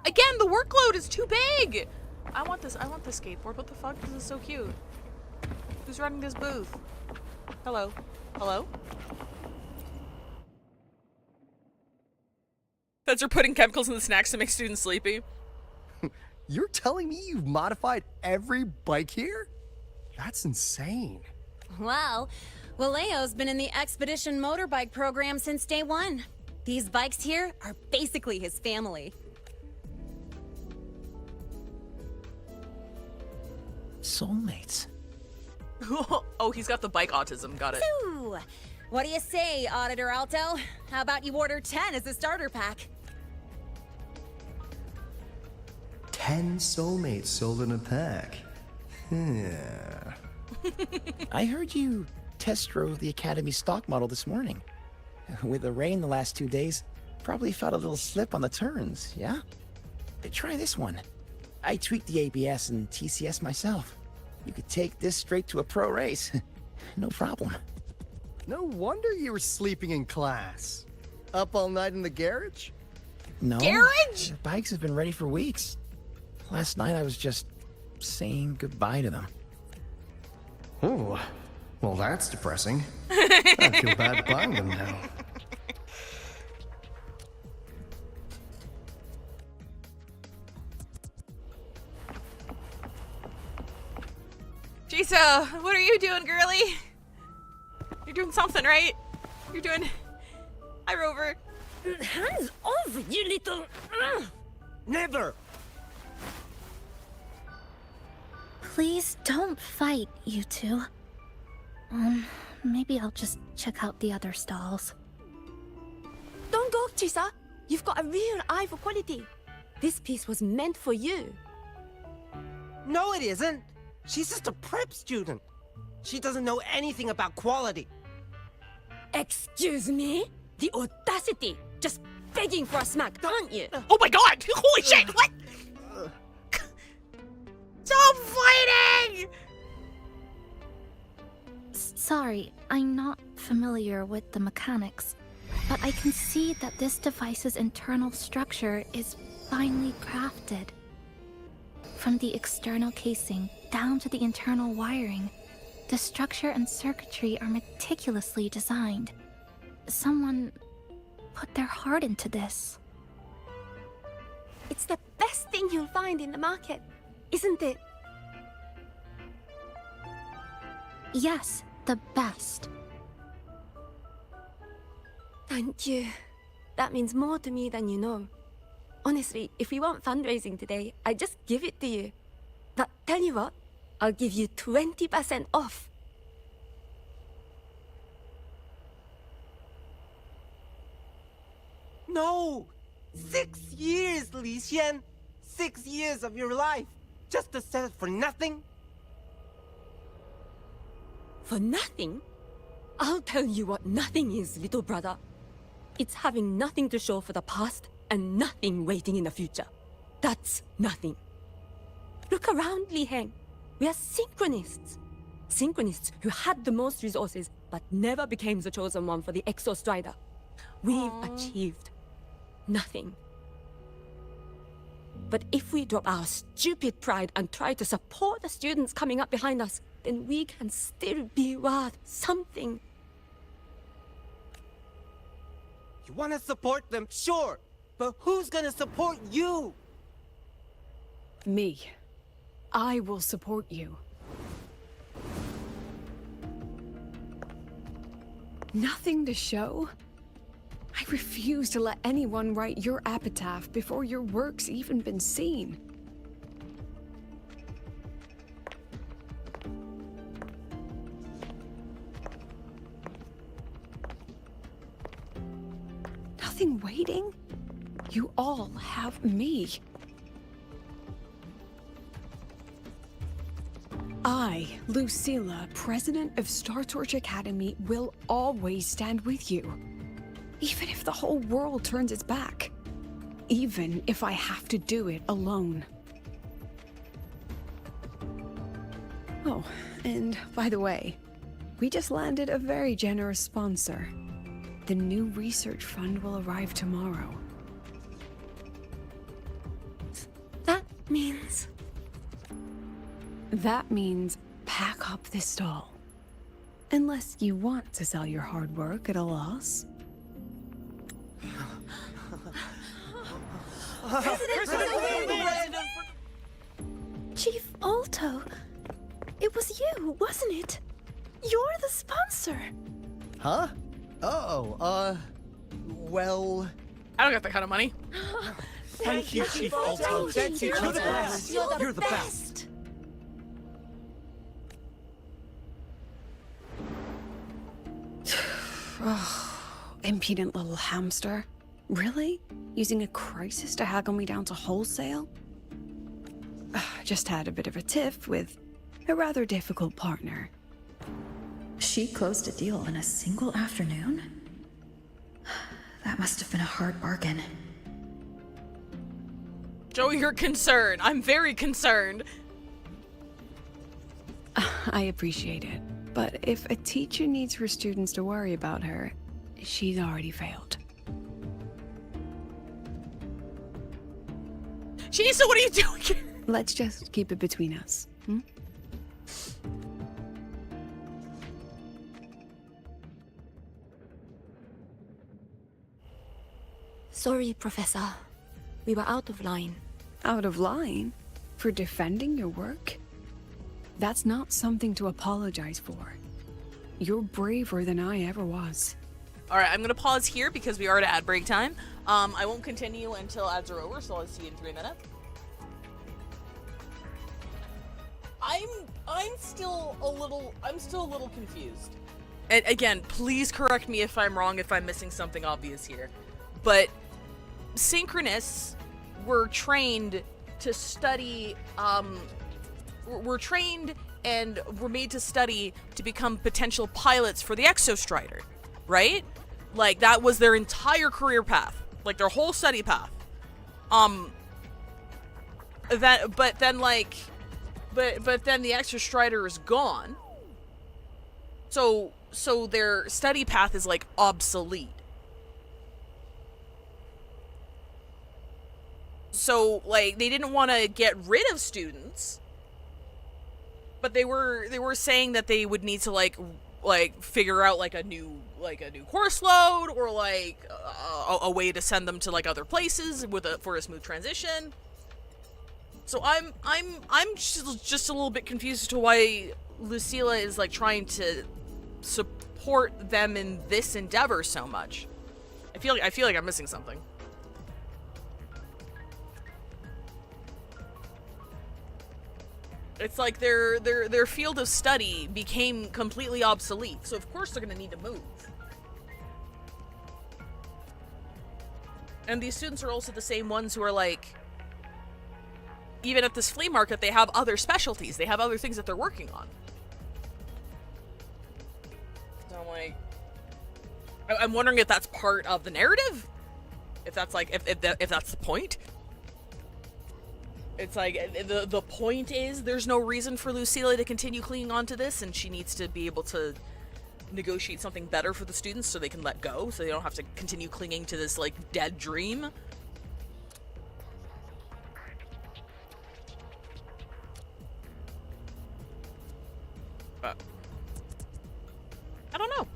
Again, the workload is too big! I want this skateboard. What the fuck? This is so cute. Who's running this booth? Hello? Hello? That's her putting chemicals in the snacks to make students sleepy. You're telling me you've modified every bike here? That's insane. Well, Waleo's been in the Expedition motorbike program since day one. These bikes here are basically his family. Soulmates. Oh, he's got the bike autism. Got it. Ooh, what do you say, Auditor Alto? How about you order 10 as a starter pack? 10 soulmates sold in a pack. I heard you test drove the Academy stock model this morning. With the rain the last 2 days, probably felt a little slip on the turns, yeah? Try this one. I tweaked the ABS and TCS myself. You could take this straight to a pro race. No problem. No wonder you were sleeping in class. Up all night in the garage? No. Garage? The bikes have been ready for weeks. Last night I was just saying goodbye to them. Oh, well that's depressing. I feel bad buying them now. Jisa, what are you doing, girly? You're doing something, right? You're doing... Hi, Rover. Hands off, you little... Never! Please don't fight, you two. Maybe I'll just check out the other stalls. Don't go, Chisa. You've got a real eye for quality. This piece was meant for you. No, it isn't. She's just a prep student. She doesn't know anything about quality. Excuse me? The audacity! Just begging for a smack, aren't you? Oh my god! Holy shit! What? Stop fighting! Sorry, I'm not familiar with the mechanics, but I can see that this device's internal structure is finely crafted. From the external casing down to the internal wiring, the structure and circuitry are meticulously designed. Someone put their heart into this. It's the best thing you'll find in the market, isn't it? Yes, the best. Thank you. That means more to me than you know. Honestly, if we want fundraising today, I'd just give it to you. But tell you what, I'll give you 20% off. No! 6 years, Li Xian! 6 years of your life! Just to sell it for nothing? For nothing? I'll tell you what nothing is, little brother. It's having nothing to show for the past and nothing waiting in the future. That's nothing. Look around, Li Heng. We are synchronists. Synchronists who had the most resources but never became the chosen one for the Exo Strider. We've achieved nothing. But if we drop our stupid pride and try to support the students coming up behind us, then we can still be worth something. You want to support them, sure. But who's gonna support you? Me. I will support you. Nothing to show? I refuse to let anyone write your epitaph before your work's even been seen. Nothing waiting? You all have me. I, Lucilla, president of Star Torch Academy, will always stand with you. Even if the whole world turns its back. Even if I have to do it alone. Oh, and by the way, we just landed a very generous sponsor. The new research fund will arrive tomorrow. That means... That means pack up this stall. Unless you want to sell your hard work at a loss. Chief Alto, it was you, wasn't it? You're the sponsor. Huh? Oh, Well, I don't got that kind of money. Thank you, Chief Alto. Thank you. You're the best. You're the best. Impudent little hamster. Really? Using a crisis to haggle me down to wholesale? Just had a bit of a tiff with a rather difficult partner. She closed a deal in a single afternoon? That must have been a hard bargain. Joey, you're concerned. I'm very concerned. I appreciate it, but if a teacher needs her students to worry about her, she's already failed. Shisa, what are you doing here? Let's just keep it between us. Hmm? Sorry, Professor. We were out of line. Out of line? For defending your work? That's not something to apologize for. You're braver than I ever was. All right, I'm gonna pause here because we are at ad break time. I won't continue until ads are over, so I'll see you in 3 minutes. I'm still a little confused. And again, please correct me if I'm wrong, if I'm missing something obvious here. But Synchronists were trained to study, were trained and were made to study to become potential pilots for the Exostrider, right? Like, that was their entire career path, like their whole study path. But then the Exostrider is gone. So their study path is like obsolete. So, like, they didn't want to get rid of students, but they were saying that they would need to like figure out like a new course load, or like a way to send them to like other places for a smooth transition. So I'm just a little bit confused as to why Lucilla is like trying to support them in this endeavor so much. I feel like I'm missing something. It's like their field of study became completely obsolete, so of course they're gonna need to move. And these students are also the same ones who are like, even at this flea market, they have other specialties. They have other things that they're working on. So I'm like, I'm wondering if that's part of the narrative. If that's like, if that's the point. It's like, the point is there's no reason for Lucilla to continue clinging on to this, and she needs to be able to negotiate something better for the students so they can let go, so they don't have to continue clinging to this, like, dead dream. I don't know.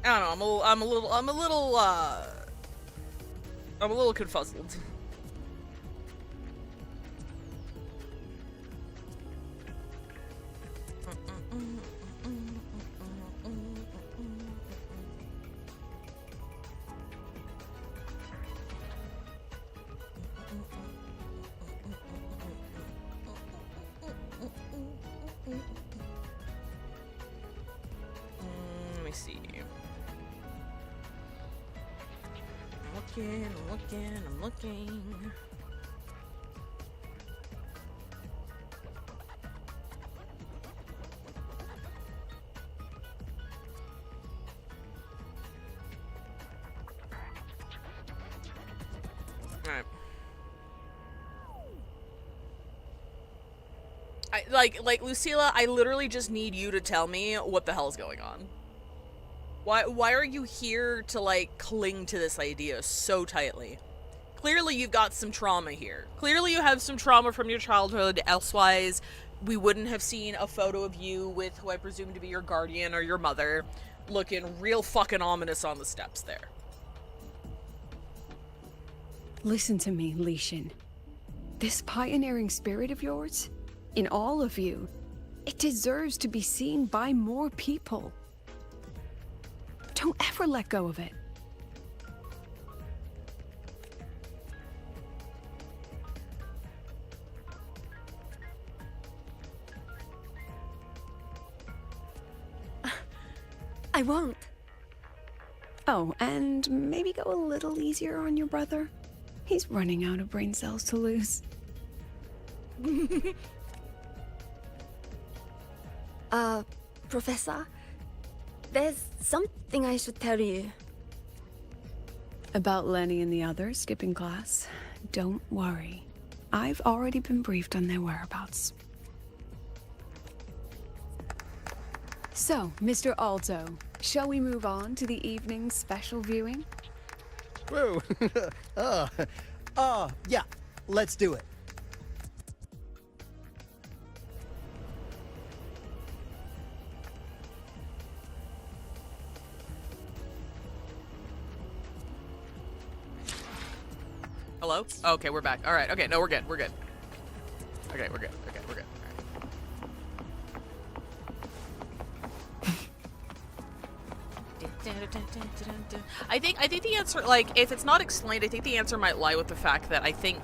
I don't know, I'm a little confuzzled. Let me see. I'm looking. Alright. Like Lucilla, I literally just need you to tell me what the hell's going on. Why are you here to, like, cling to this idea so tightly? Clearly you've got some trauma here. Clearly you have some trauma from your childhood, elsewise we wouldn't have seen a photo of you with who I presume to be your guardian or your mother looking real fucking ominous on the steps there. Listen to me, Lishan. This pioneering spirit of yours, in all of you, it deserves to be seen by more people. Don't ever let go of it. I won't. Oh, and maybe go a little easier on your brother. He's running out of brain cells to lose. Professor, there's something I should tell you. About Lenny and the others skipping class? Don't worry. I've already been briefed on their whereabouts. So, Mr. Alto, shall we move on to the evening's special viewing? Whoa. Yeah, let's do it. Hello? Okay, we're back. All right. Okay, no, we're good. We're good. Okay, we're good. Okay, we're good. I think the answer, like, if it's not explained, I think the answer might lie with the fact that I think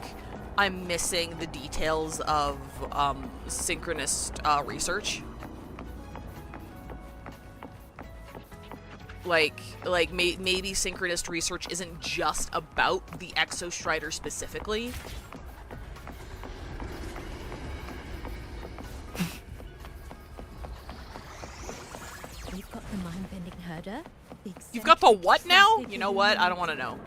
I'm missing the details of synchronist research. Like maybe synchronist research isn't just about the Exostrider specifically. You've got the mind-bending herder. You've got the what now? You know what? I don't want to know.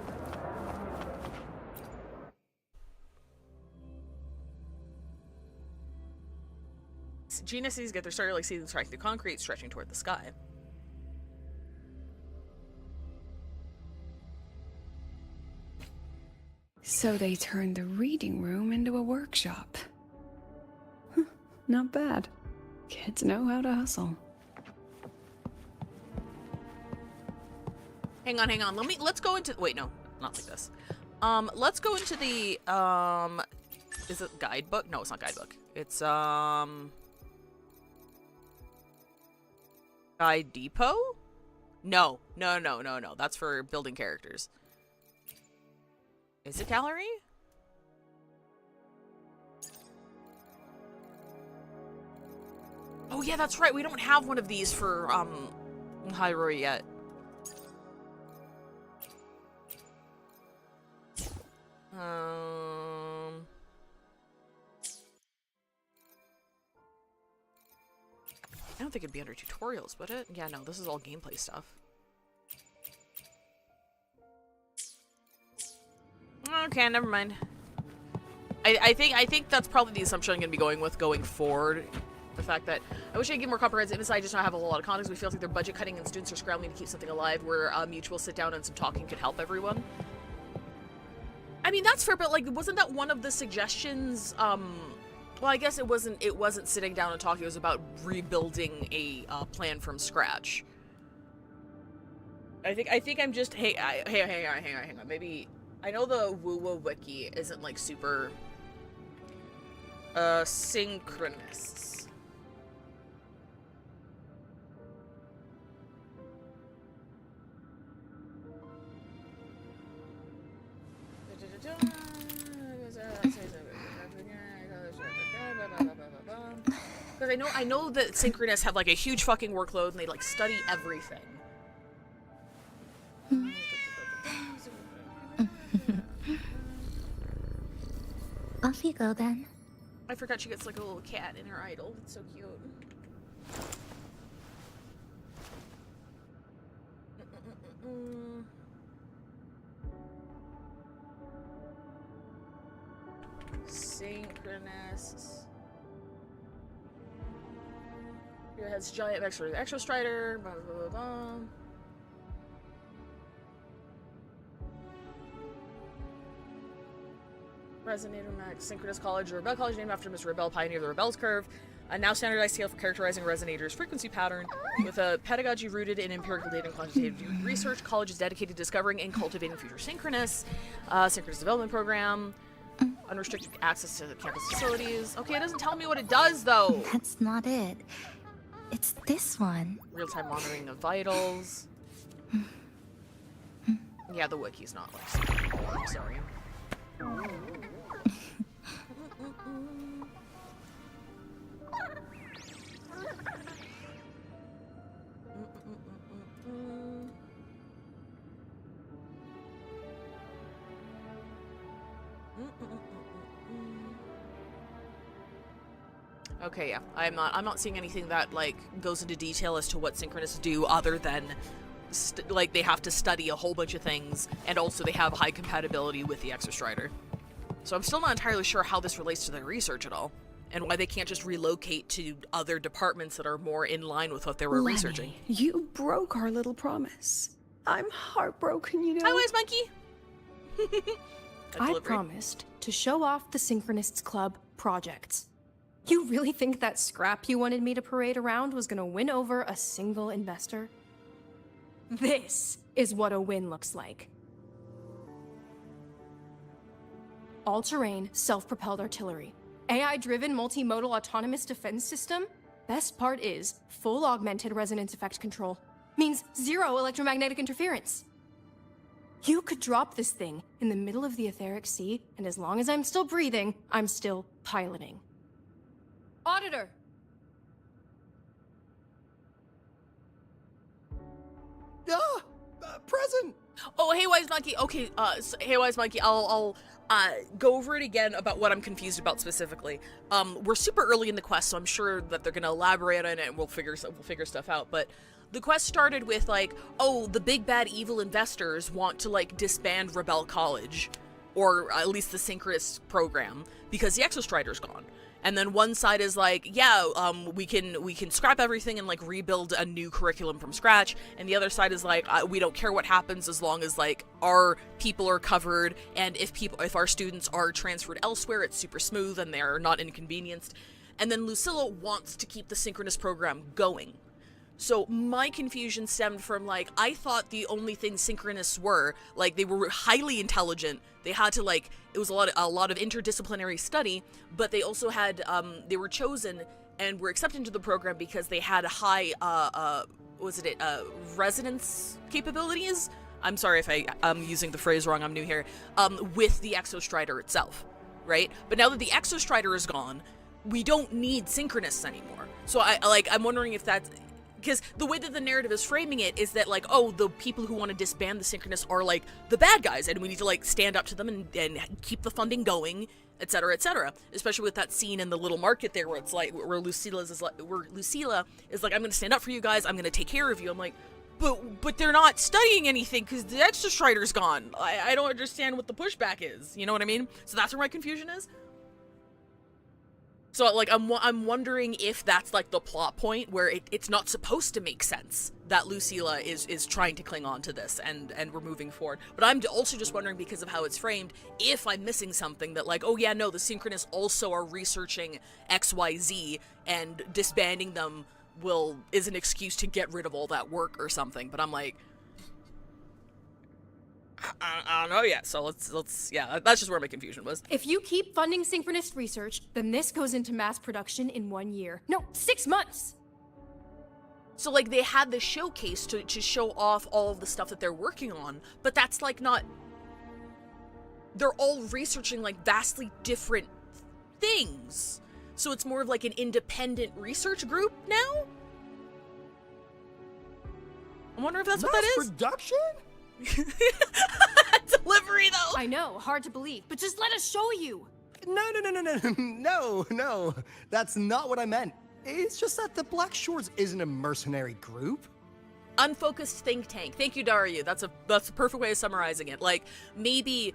Geniuses get their start like seeing them strike through concrete, stretching toward the sky. So they turned the reading room into a workshop. Not bad. Kids know how to hustle. Hang on. Let's go into, wait, no, not like this. Let's go into the, is it guidebook? No, it's not guidebook. It's, Guide Depot? No. That's for building characters. Is it gallery? Oh yeah, that's right. We don't have one of these for, Hyrule yet. I don't think it'd be under tutorials, would it? Yeah, no, this is all gameplay stuff. Okay, never mind. I think that's probably the assumption I'm gonna be going with going forward. The fact that I wish I could get more comprehensive insight. I just don't have a whole lot of context. We feel like they're budget cutting and students are scrambling to keep something alive where a mutual sit down and some talking could help everyone. I mean, that's fair, but like, wasn't that one of the suggestions? Well, I guess it wasn't sitting down and talking. It was about rebuilding a plan from scratch. I think I'm just hang on. Maybe I know the WuWa wiki isn't like super synchronists. Because I know that synchronists have like a huge fucking workload and they like study everything. Off you go then. I forgot she gets like a little cat in her idol. It's so cute. Synchronists. Here has giant Exostrider. Blah blah blah blah. Resonator Max, Synchronous College, or Rebel College, named after Mr. Rebel, pioneer of the Rebel's Curve. A now standardized scale for characterizing Resonator's frequency pattern. With a pedagogy rooted in empirical data and quantitative research, college is dedicated to discovering and cultivating future synchronists. Synchronous development program. Unrestricted access to the campus facilities. Okay, it doesn't tell me what it does, though. That's not it. It's this one. Real-time monitoring of vitals. Yeah, the wiki's not like super cool, I'm sorry. Okay, yeah. I'm not seeing anything that like goes into detail as to what Synchronous do other than like they have to study a whole bunch of things, and also they have high compatibility with the Exostrider. So I'm still not entirely sure how this relates to their research at all, and why they can't just relocate to other departments that are more in line with what they were researching. You broke our little promise. I'm heartbroken, you know. Hi, Wise Monkey! I promised to show off the Synchronists Club projects. You really think that scrap you wanted me to parade around was gonna win over a single investor? This is what a win looks like. All-terrain, self-propelled artillery. AI-driven multimodal autonomous defense system. Best part is full augmented resonance effect control. Means zero electromagnetic interference. You could drop this thing in the middle of the etheric sea, and as long as I'm still breathing, I'm still piloting. Auditor! Present! Oh, hey, Wise Monkey. Okay, hey, Wise Monkey, I'll go over it again about what I'm confused about specifically. We're super early in the quest, so I'm sure that they're gonna elaborate on it and we'll figure stuff out, but the quest started with, like, oh, the big bad evil investors want to, like, disband Rebel College, or at least the Synchronous program, because the Exostrider's gone. And then one side is like, yeah, we can scrap everything and like rebuild a new curriculum from scratch. And the other side is like, we don't care what happens as long as like our people are covered, and if our students are transferred elsewhere, it's super smooth and they're not inconvenienced. And then Lucilla wants to keep the Synchronous program going. So my confusion stemmed from, like, I thought the only thing Synchronous were, like, they were highly intelligent. They had to, like, it was a lot of interdisciplinary study, but they also had, they were chosen and were accepted into the program because they had high, resonance capabilities? I'm sorry if I'm using the phrase wrong, I'm new here, with the Exostrider itself, right? But now that the Exostrider is gone, we don't need Synchronous anymore. So I'm wondering if that's, because the way that the narrative is framing it is that, like, oh, the people who want to disband the Synchronous are, like, the bad guys, and we need to, like, stand up to them and keep the funding going, etc., etc. Especially with that scene in the little market there where it's like, where Lucilla is like, I'm gonna stand up for you guys, I'm gonna take care of you. I'm like, but they're not studying anything because the Exostrider's gone. I don't understand what the pushback is. You know what I mean? So that's where my confusion is. So, like, I'm wondering if that's, like, the plot point where it's not supposed to make sense that Lucilla is trying to cling on to this and we're moving forward. But I'm also just wondering, because of how it's framed, if I'm missing something that, like, oh yeah, no, the Synchronous also are researching XYZ and disbanding them is an excuse to get rid of all that work or something. But I'm like, I don't know yet, so let's yeah, that's just where my confusion was. If you keep funding Synchronous research, then this goes into mass production in 1 year. No, 6 months! So, like, they had the showcase to show off all of the stuff that they're working on, but that's, like, not... They're all researching, like, vastly different things. So it's more of, like, an independent research group now? I'm wondering if that's what that is. Mass production? Delivery, though. I know, hard to believe, but just let us show you. No, that's not what I meant. It's just that the Black Shores isn't a mercenary group. Unfocused think tank. Thank you, Daria. That's a perfect way of summarizing it. Like, maybe,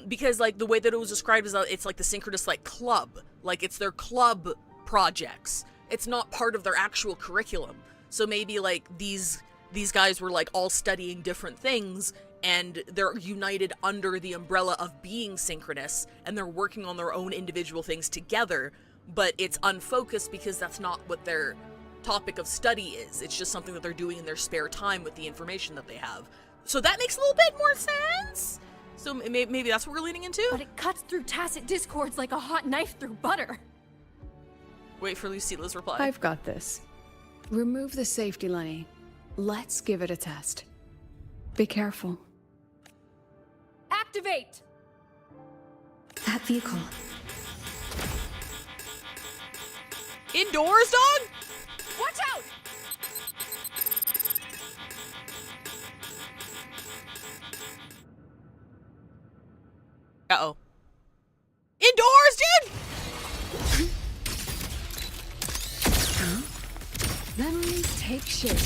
because, like, the way that it was described is it's like the Synchronous, like, club. Like, it's their club projects. It's not part of their actual curriculum. So maybe, like, these guys were, like, all studying different things, and they're united under the umbrella of being Synchronous, and they're working on their own individual things together, but it's unfocused because that's not what their topic of study is. It's just something that they're doing in their spare time with the information that they have. So that makes a little bit more sense? So maybe that's what we're leaning into? But it cuts through tacit discords like a hot knife through butter. Wait for Lucilla's reply. I've got this. Remove the safety, Lenny. Let's give it a test. Be careful. Activate! That vehicle. Indoors, dog? Watch out! Uh-oh. Indoors, dude! Memories take shape.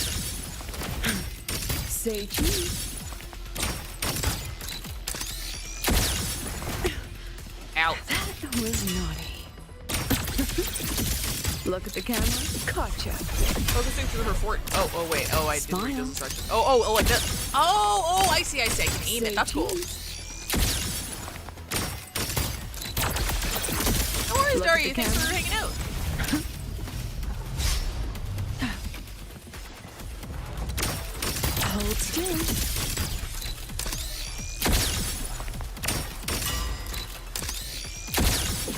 Say cheese. Ow. That was naughty. Look at the camera. Gotcha. Focusing through her fort. Oh, wait. Oh, I didn't read those Smile. instructions. Oh, like this. Oh, I see. I can aim it. That's cool. No worries, Look at Daria. the Thanks for camera. hanging out. Hold still.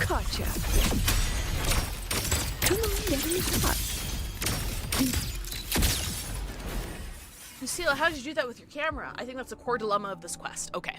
Gotcha. Come on, get in the shot. Lucilla, how did you do that with your camera? I think that's a core dilemma of this quest. Okay.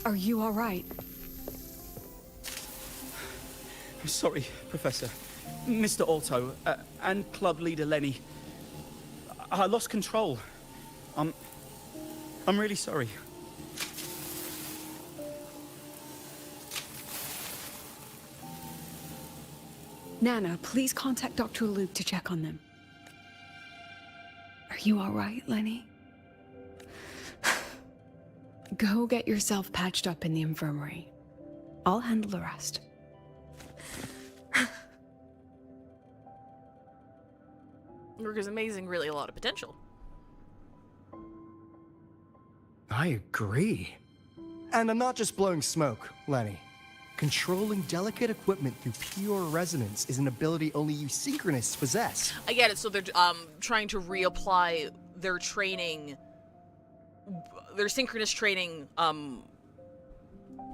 Are you all right? Sorry, Professor. Mr. Alto, and club leader Lenny. I lost control. I'm really sorry. Nana, please contact Dr. Luke to check on them. Are you all right, Lenny? Go get yourself patched up in the infirmary. I'll handle the rest. Work is amazing, really a lot of potential. I agree. And I'm not just blowing smoke, Lenny. Controlling delicate equipment through pure resonance is an ability only you synchronists possess. I get it, so they're trying to reapply their training, their synchronous training,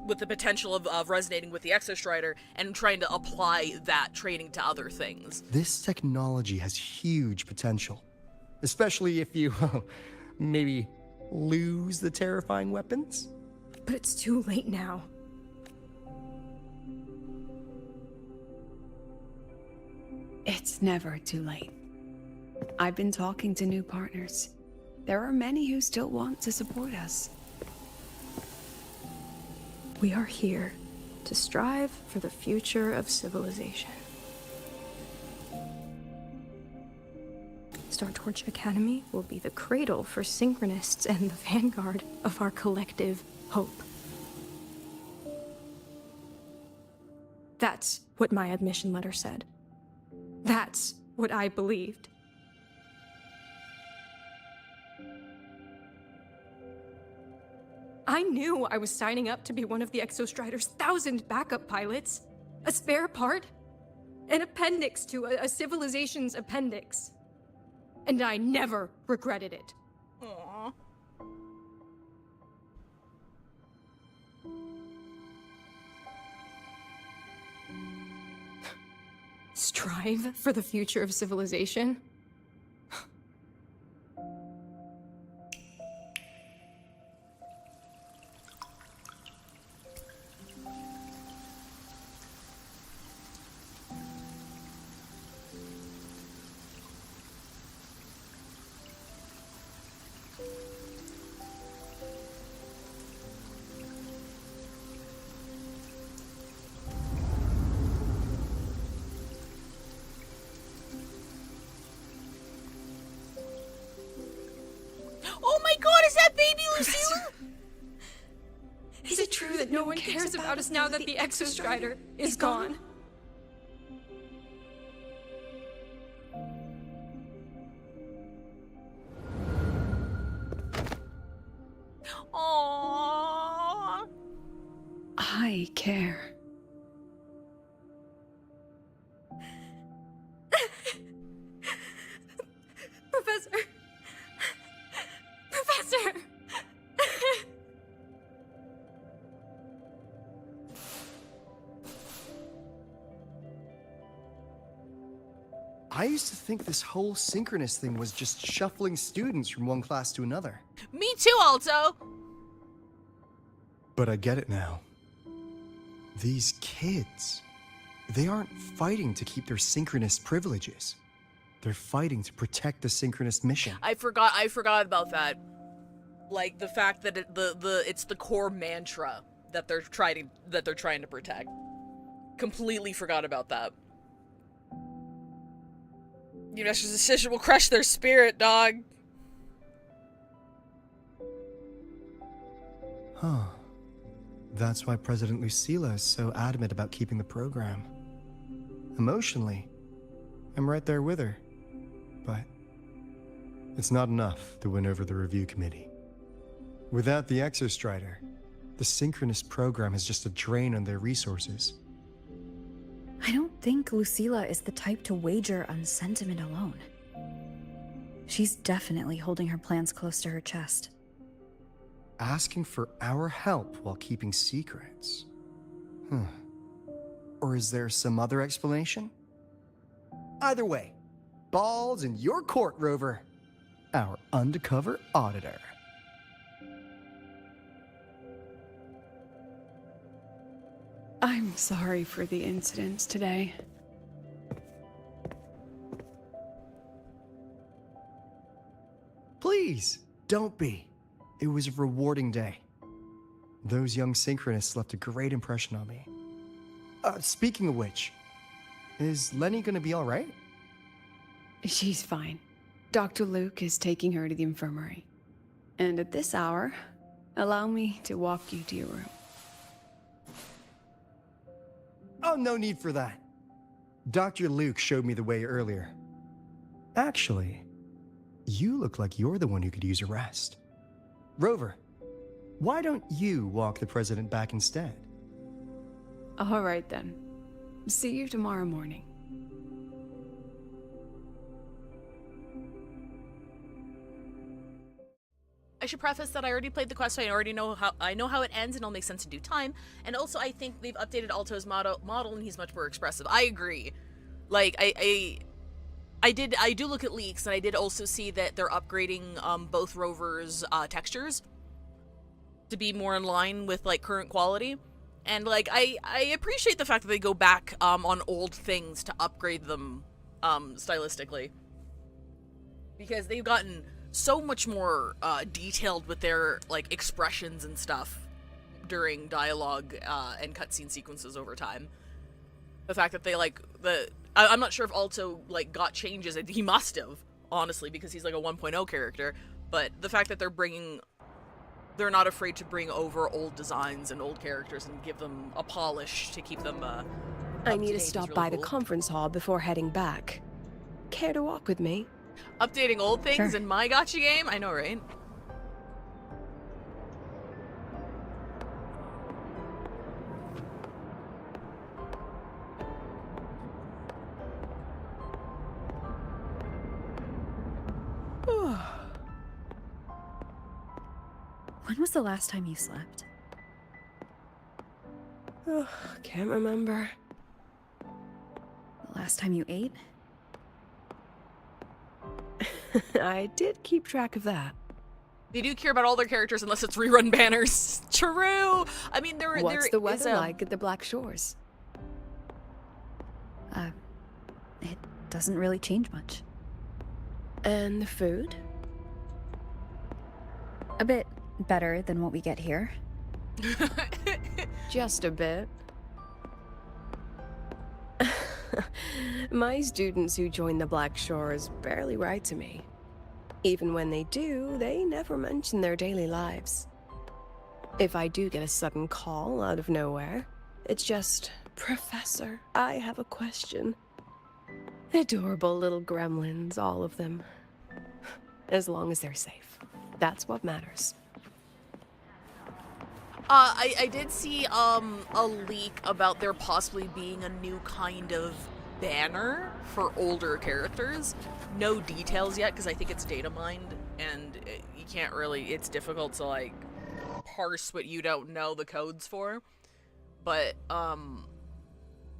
with the potential of resonating with the Exostrider and trying to apply that training to other things. This technology has huge potential. Especially if you, maybe, lose the terrifying weapons? But it's too late now. It's never too late. I've been talking to new partners. There are many who still want to support us. We are here to strive for the future of civilization. Startorch Academy will be the cradle for synchronists and the vanguard of our collective hope. That's what my admission letter said. That's what I believed. I knew I was signing up to be one of the Exostrider's 1,000 backup pilots. A spare part. An appendix to a civilization's appendix. And I never regretted it. Aww. Strive for the future of civilization? Oh my god, is that baby Lucilla? Is it true that no one cares about us now that the Exostrider is gone? Aww. I care. I used to think this whole synchronous thing was just shuffling students from one class to another. Me too, Alto. But I get it now. These kids, they aren't fighting to keep their synchronous privileges. They're fighting to protect the synchronous mission. I forgot about that. Like the fact that it's the core mantra that they're trying to protect. Completely forgot about that. Unesh's decision will crush their spirit, dog. Huh. That's why President Lucilla is so adamant about keeping the program. Emotionally, I'm right there with her. But it's not enough to win over the review committee. Without the Exostrider, the synchronous program is just a drain on their resources. I don't think Lucilla is the type to wager on sentiment alone. She's definitely holding her plans close to her chest. Asking for our help while keeping secrets? Or is there some other explanation? Either way, ball's in your court, Rover. Our undercover auditor. I'm sorry for the incidents today. Please, don't be. It was a rewarding day. Those young synchronists left a great impression on me. Speaking of which, is Lenny gonna be all right? She's fine. Dr. Luke is taking her to the infirmary. And at this hour, allow me to walk you to your room. Oh, no need for that. Dr. Luke showed me the way earlier. Actually, you look like you're the one who could use a rest. Rover, why don't you walk the president back instead? All right then. See you tomorrow morning. I should preface that I already played the quest, so I already know how it ends, and it'll make sense in due time. And also, I think they've updated Alto's model, and he's much more expressive. I agree. Like, I do look at leaks, and I did also see that they're upgrading both Rover's textures to be more in line with like current quality. And like, I appreciate the fact that they go back on old things to upgrade them stylistically, because they've gotten so much more detailed with their like expressions and stuff during dialogue and cutscene sequences over time. The fact that they like I'm not sure if Alto like got changes. He must have, honestly, because he's like a 1.0 character. But the fact that they're not afraid to bring over old designs and old characters and give them a polish to keep them I need to stop really by cool. the conference hall before heading back. Care to walk with me? Updating old things Sure. in my gacha game? I know, right? When was the last time you slept? Oh, can't remember. The last time you ate? I did keep track of that. They do care about all their characters unless it's rerun banners. True! I mean, What's the weather is, like at the Black Shores? It doesn't really change much. And the food? A bit better than what we get here. Just a bit. My students who join the Black Shores barely write to me. Even when they do, they never mention their daily lives. If I do get a sudden call out of nowhere, it's just, Professor, I have a question. Adorable little gremlins, all of them. As long as they're safe. That's what matters. I did see a leak about there possibly being a new kind of banner for older characters. No details yet, because I think it's data mined, and you can't really, it's difficult to like parse what you don't know the codes for. But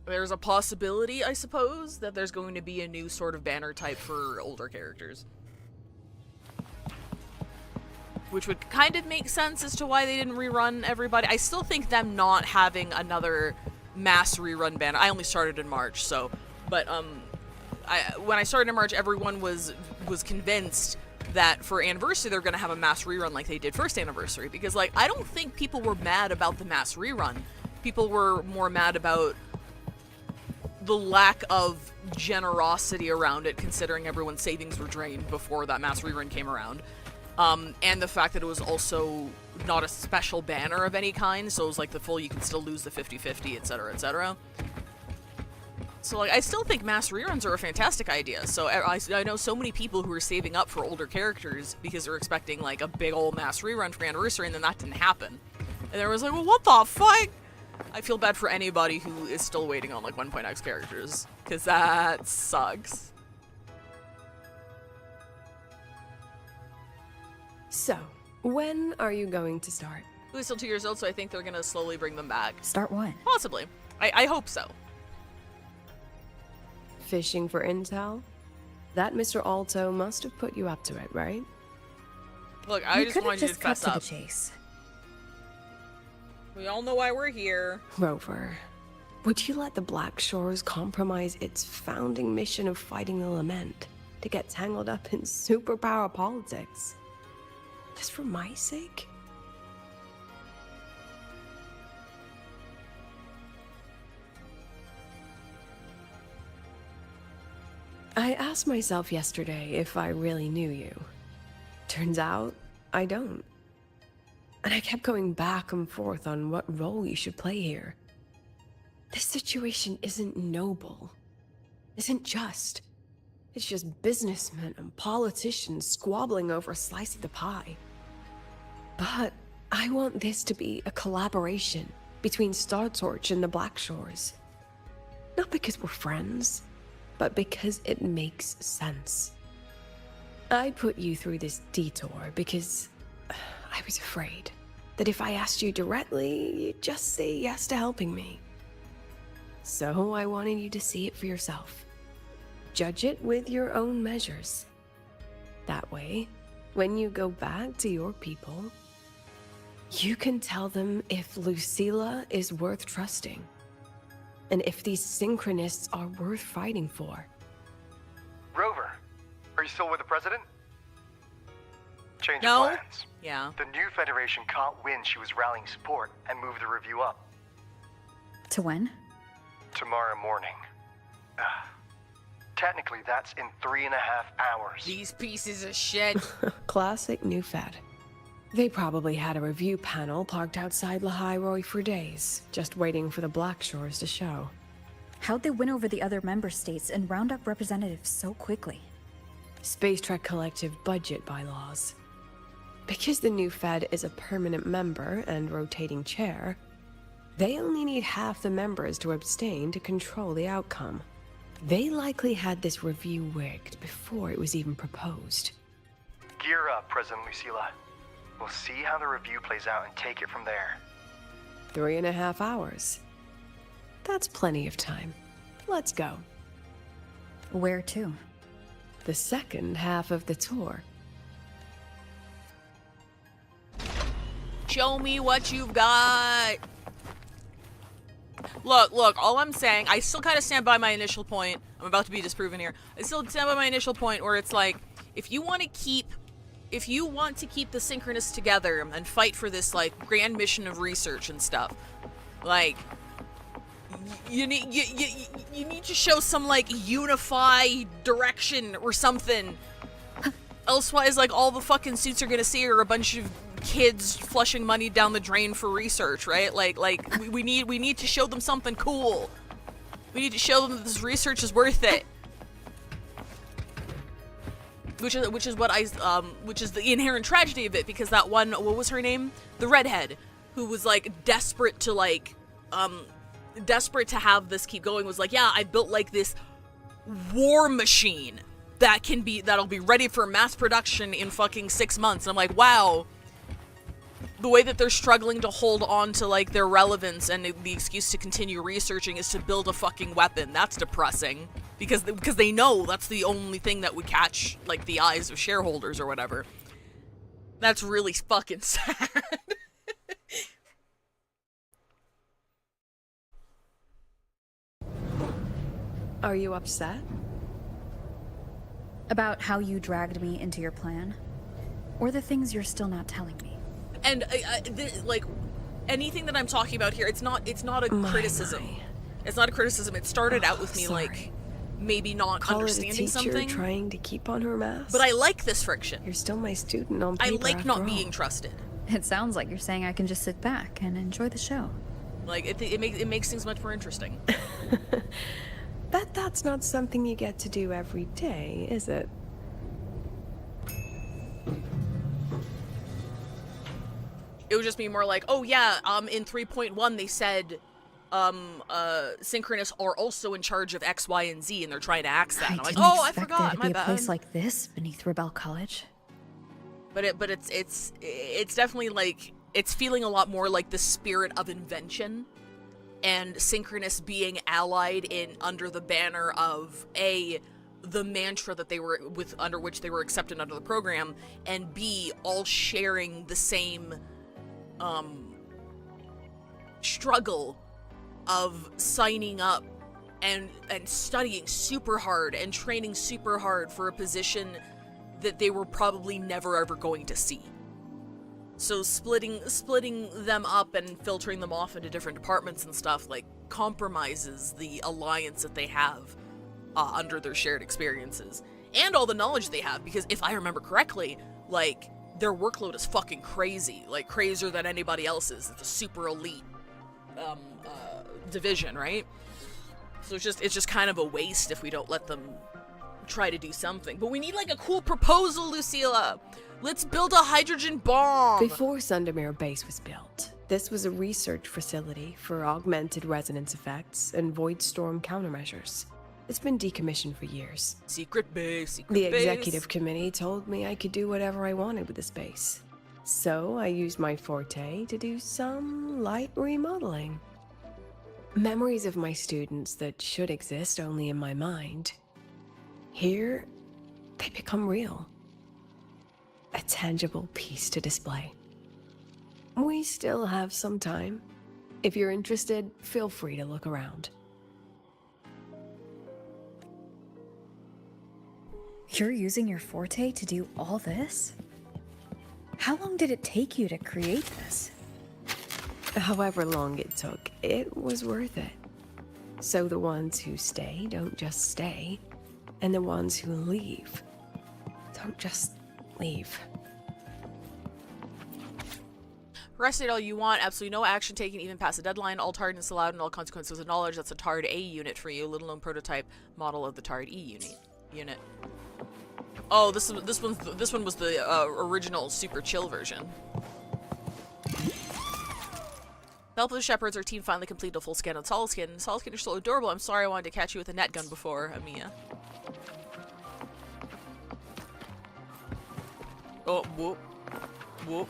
there's a possibility, I suppose, that there's going to be a new sort of banner type for older characters. Which would kind of make sense as to why they didn't rerun everybody. I still think them not having another mass rerun banner. I only started in March, so, but when I started in March, everyone was convinced that for Anniversary they're gonna have a mass rerun like they did first Anniversary, because like I don't think people were mad about the mass rerun. People were more mad about the lack of generosity around it, considering everyone's savings were drained before that mass rerun came around. And the fact that it was also not a special banner of any kind, so it was like the full, you can still lose the 50-50, etc., etc. So like, I still think mass reruns are a fantastic idea. So I know so many people who are saving up for older characters because they're expecting like a big old mass rerun for Anniversary, and then that didn't happen. And there was like, well, what the fuck? I feel bad for anybody who is still waiting on like 1.x characters, because that sucks. So, when are you going to start? Who's still 2 years old, so I think they're gonna slowly bring them back. Start what? Possibly. I hope so. Fishing for intel? That Mr. Alto must have put you up to it, right? Look, I just wanted you to cut fess to up. the chase. We all know why we're here. Rover, would you let the Black Shores compromise its founding mission of fighting the Lament to get tangled up in superpower politics? Just for my sake? I asked myself yesterday if I really knew you. Turns out, I don't. And I kept going back and forth on what role you should play here. This situation isn't noble, isn't just. It's just businessmen and politicians squabbling over a slice of the pie. But I want this to be a collaboration between Star Torch and the Black Shores. Not because we're friends, but because it makes sense. I put you through this detour because I was afraid that if I asked you directly, you'd just say yes to helping me. So I wanted you to see it for yourself. Judge it with your own measures. That way, when you go back to your people, you can tell them if Lucilla is worth trusting, and if these synchronists are worth fighting for. Rover, are you still with the president? Change No. of plans. Yeah. The new Federation caught wind she was rallying support and moved the review up. To when? Tomorrow morning. Technically, that's in 3.5 hours. These pieces of shit. Classic New Fed. They probably had a review panel parked outside Lahai for days, just waiting for the Black Shores to show. How'd they win over the other member states and round up representatives so quickly? Space Trek Collective budget bylaws. Because the new Fed is a permanent member and rotating chair, they only need half the members to abstain to control the outcome. They likely had this review rigged before it was even proposed. Gear up, President Lucilla. We'll see how the review plays out and take it from there. 3.5 hours. That's plenty of time. Let's go. Where to? The second half of the tour. Show me what you've got. Look, all I'm saying, I still kind of stand by my initial point. I'm about to be disproven here. I still stand by my initial point where it's like, if you want to keep the Synchronists together and fight for this, like, grand mission of research and stuff, like, you need to show some, like, unified direction or something. Elsewise, like, all the fucking suits are gonna see are a bunch of kids flushing money down the drain for research, right? Like we need to show them something cool. We need to show them that this research is worth it. Which is the inherent tragedy of it, because that one, what was her name? The redhead, who was like desperate to have this keep going, was like, yeah, I built like this war machine that'll be ready for mass production in fucking 6 months. And I'm like, wow. the way that they're struggling to hold on to, like, their relevance, and the excuse to continue researching is to build a fucking weapon. That's depressing. Because they know that's the only thing that would catch, like, the eyes of shareholders or whatever. That's really fucking sad. Are you upset? About how you dragged me into your plan? Or the things you're still not telling me? And, like, anything that I'm talking about here, it's not a criticism. It's not a criticism. It started out with me, like, maybe not Call understanding it a teacher something. trying to keep on her mask. But I like this friction. You're still my student on I paper, like after not all. being trusted. It sounds like you're saying I can just sit back and enjoy the show. Like, it makes things much more interesting. Bet that's not something you get to do every day, is it? It would just be more like, oh yeah, in 3.1 they said, Synchronous are also in charge of X, Y, and Z, and they're trying to axe that. And I'm like, oh, I forgot, there to my be bad. a place like this beneath Rebel College. But it's definitely like, it's feeling a lot more like the spirit of invention, and Synchronous being allied in under the banner of the mantra that they were under which they were accepted under the program, and B, all sharing the same struggle of signing up and studying super hard and training super hard for a position that they were probably never ever going to see. So splitting them up and filtering them off into different departments and stuff, like, compromises the alliance that they have under their shared experiences. And all the knowledge they have, because if I remember correctly, like, their workload is fucking crazy. Like, crazier than anybody else's. It's a super elite division, right? So it's just kind of a waste if we don't let them try to do something. But we need, like, a cool proposal, Lucilla! Let's build a hydrogen bomb! Before Sundermere Base was built, this was a research facility for augmented resonance effects and void storm countermeasures. It's been decommissioned for years. Secret base, The executive committee told me I could do whatever I wanted with the space. So I used my forte to do some light remodeling. Memories of my students that should exist only in my mind. Here, they become real. A tangible piece to display. We still have some time. If you're interested, feel free to look around. You're using your forte to do all this? How long did it take you to create this? However long it took, it was worth it. So the ones who stay don't just stay, and the ones who leave don't just leave. Rest it all you want, absolutely no action taken even past the deadline, all tardiness allowed and all consequences acknowledged. That's a Tard A unit for you, little known prototype model of the Tard E unit. Oh, this one was the original super chill version. The help of the shepherds, our team finally completed a full scan on Solskin. Solskin, you're so adorable. I'm sorry I wanted to catch you with a net gun before, Amiya. Oh, whoop. Whoop.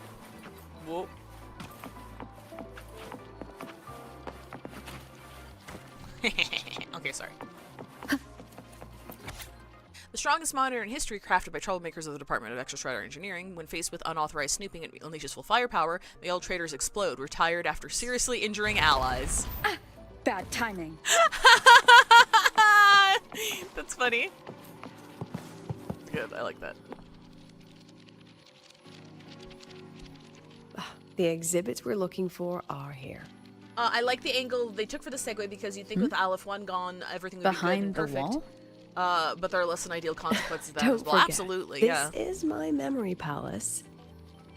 Whoop. Okay, sorry. The strongest monitor in history, crafted by troublemakers of the Department of Exostrider Engineering. When faced with unauthorized snooping, it unleashes full firepower. Male traitors explode, retired after seriously injuring allies. Bad timing. That's funny. Good, I like that. The exhibits we're looking for are here. I like the angle they took for the segue, because you'd think with Aleph 1 gone, everything would be good and perfect. Behind the wall? But there are less than ideal consequences of that Don't as well. forget, Absolutely, this yeah. is my memory palace.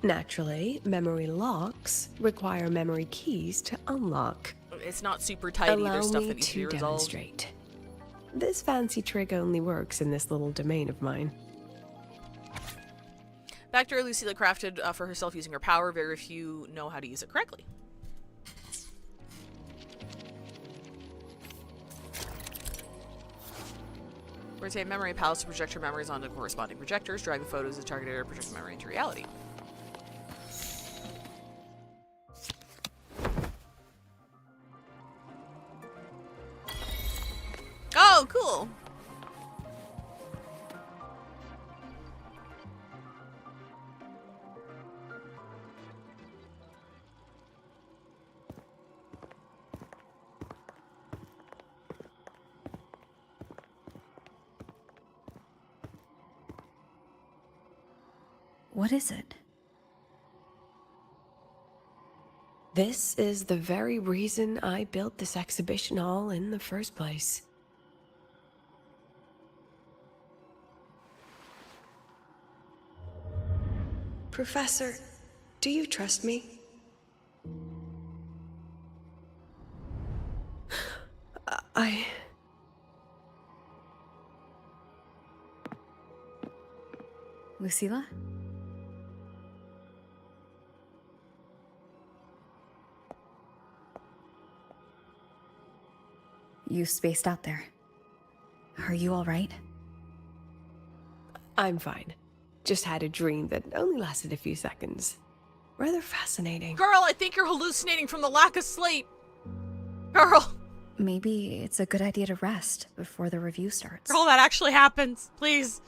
Naturally, memory locks require memory keys to unlock. It's not super tidy. Allow There's stuff me that needs to be to resolved. demonstrate. This fancy trick only works in this little domain of mine. Back to her, Lucilla crafted for herself using her power. Very few know how to use it correctly. Rotate memory palace to project your memories onto corresponding projectors. Drag the photos of the target area, project the memory into reality. What is it? This is the very reason I built this exhibition hall in the first place. Professor, do you trust me? I... Lucilla? You spaced out there. Are you all right? I'm fine. Just had a dream that only lasted a few seconds. Rather fascinating. Girl, I think you're hallucinating from the lack of sleep. Girl. Maybe it's a good idea to rest before the review starts. Girl, that actually happens. Please.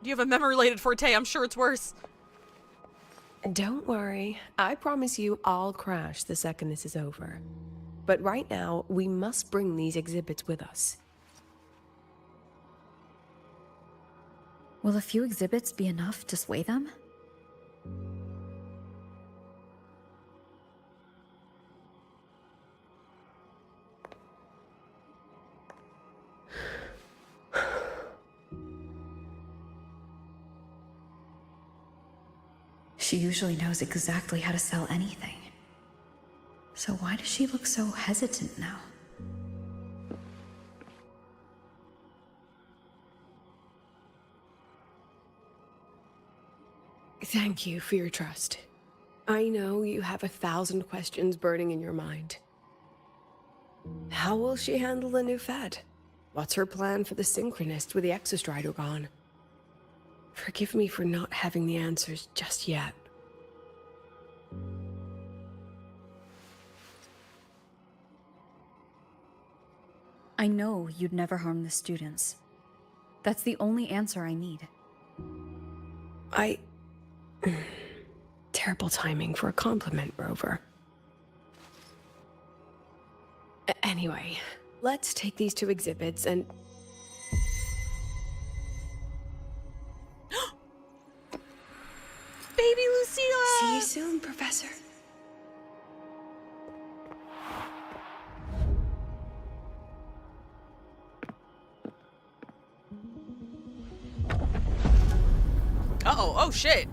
Do you have a memory-related forte? I'm sure it's worse. Don't worry. I promise you I'll crash the second this is over. But right now, we must bring these exhibits with us. Will a few exhibits be enough to sway them? She usually knows exactly how to sell anything. So why does she look so hesitant now? Thank you for your trust. I know you have 1,000 questions burning in your mind. How will she handle the new fed? What's her plan for the synchronist with the exostrider gone? Forgive me for not having the answers just yet. I know you'd never harm the students. That's the only answer I need. Terrible timing for a compliment, Rover. Anyway, let's take these 2 exhibits and... Baby Lucilla! See you soon, Professor. Uh-oh, oh shit.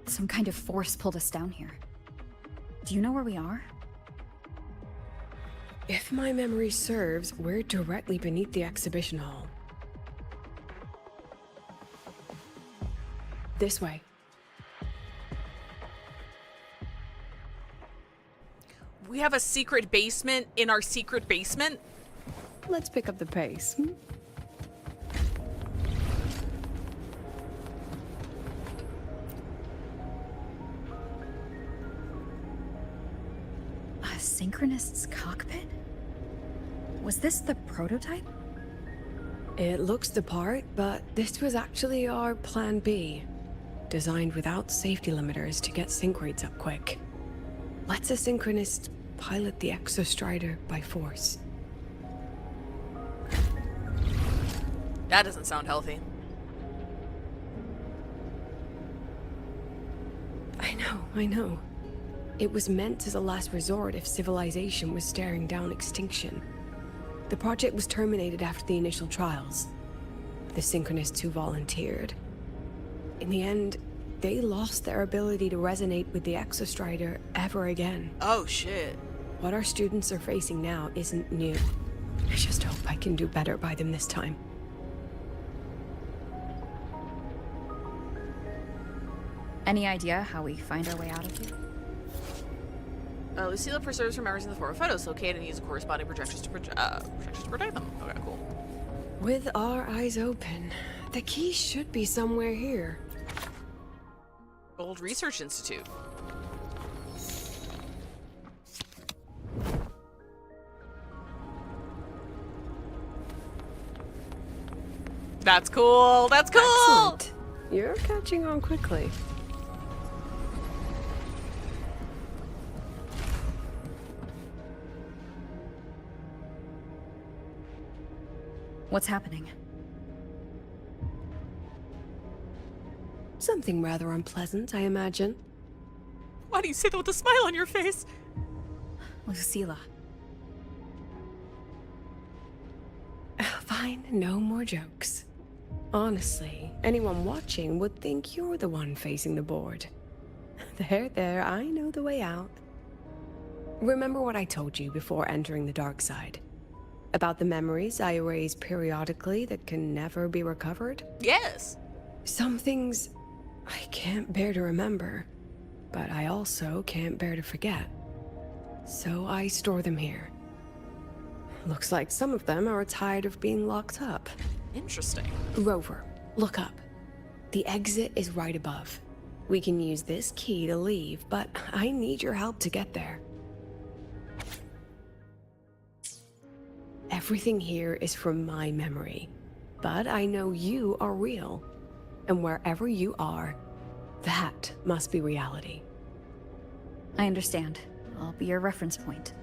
Some kind of force pulled us down here. Do you know where we are? If my memory serves, we're directly beneath the exhibition hall. This way. We have a secret basement in our secret basement? Let's pick up the pace. A synchronist's cockpit? Was this the prototype? It looks the part, but this was actually our plan B. Designed without safety limiters to get sync rates up quick. Let's a synchronist pilot the exostrider by force. That doesn't sound healthy. I know. It was meant as a last resort if civilization was staring down extinction. The project was terminated after the initial trials. The synchronists who volunteered. In the end, they lost their ability to resonate with the exostrider ever again. Oh shit. What our students are facing now isn't new. I just hope I can do better by them this time. Any idea how we find our way out of here? Lucilla preserves her memories in the form of photos. Locate and use corresponding projectors to protect them. Okay, cool. With our eyes open, the key should be somewhere here. Old Research Institute. That's cool. That's cool. Excellent. You're catching on quickly. What's happening? Something rather unpleasant, I imagine. Why do you say that with a smile on your face? Lucilla. Fine, no more jokes. Honestly, anyone watching would think you're the one facing the board. There, I know the way out. Remember what I told you before entering the dark side? About the memories I erase periodically that can never be recovered? Yes. Some things I can't bear to remember, but I also can't bear to forget. So I store them here. Looks like some of them are tired of being locked up. Interesting. Rover, look up. The exit is right above. We can use this key to leave, but I need your help to get there. Everything here is from my memory, but I know you are real. And wherever you are, that must be reality. I understand. I'll be your reference point.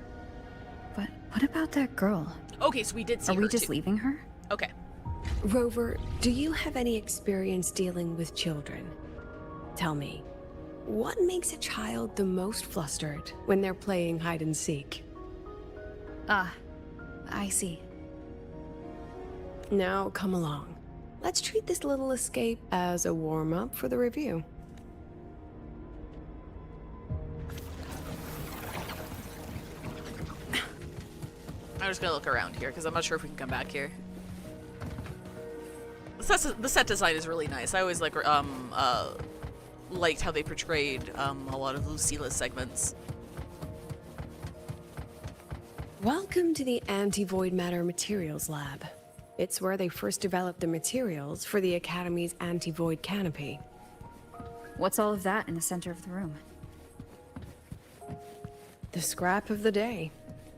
But what about that girl? Okay, so we did see her Are we just too. leaving her? Okay. Rover, do you have any experience dealing with children? Tell me, what makes a child the most flustered when they're playing hide and seek? Ah, I see. Now come along. Let's treat this little escape as a warm-up for the review. I'm just gonna look around here because I'm not sure if we can come back here. The set design is really nice. I always liked how they portrayed a lot of Lucilla's segments. Welcome to the Anti-Void Matter Materials Lab. It's where they first developed the materials for the Academy's anti-void canopy. What's all of that in the center of the room? The scrap of the day.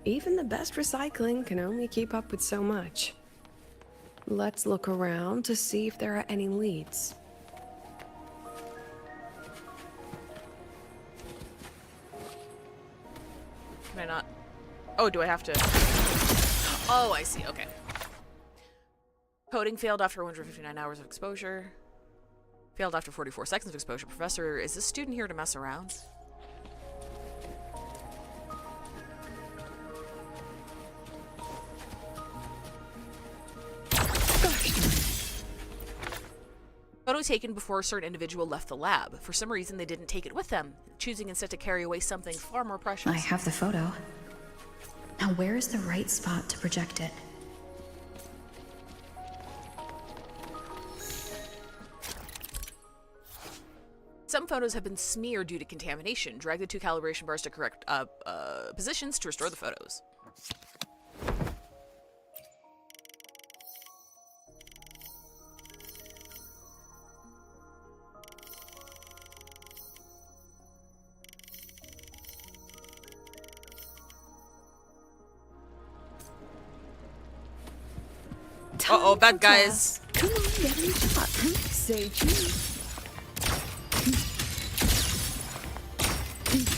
Even the best recycling can only keep up with so much. Let's look around to see if there are any leads. Can I not? Oh, do I have to? Oh, I see. Okay. Coding failed after 159 hours of exposure. Failed after 44 seconds of exposure. Professor, is this student here to mess around? Photo taken before a certain individual left the lab. For some reason, they didn't take it with them, choosing instead to carry away something far more precious. I have the photo. Now where is the right spot to project it? Some photos have been smeared due to contamination. Drag the two calibration bars to correct positions to restore the photos. Uh-oh, bad guys. Come on, get in the shot. Say cheese.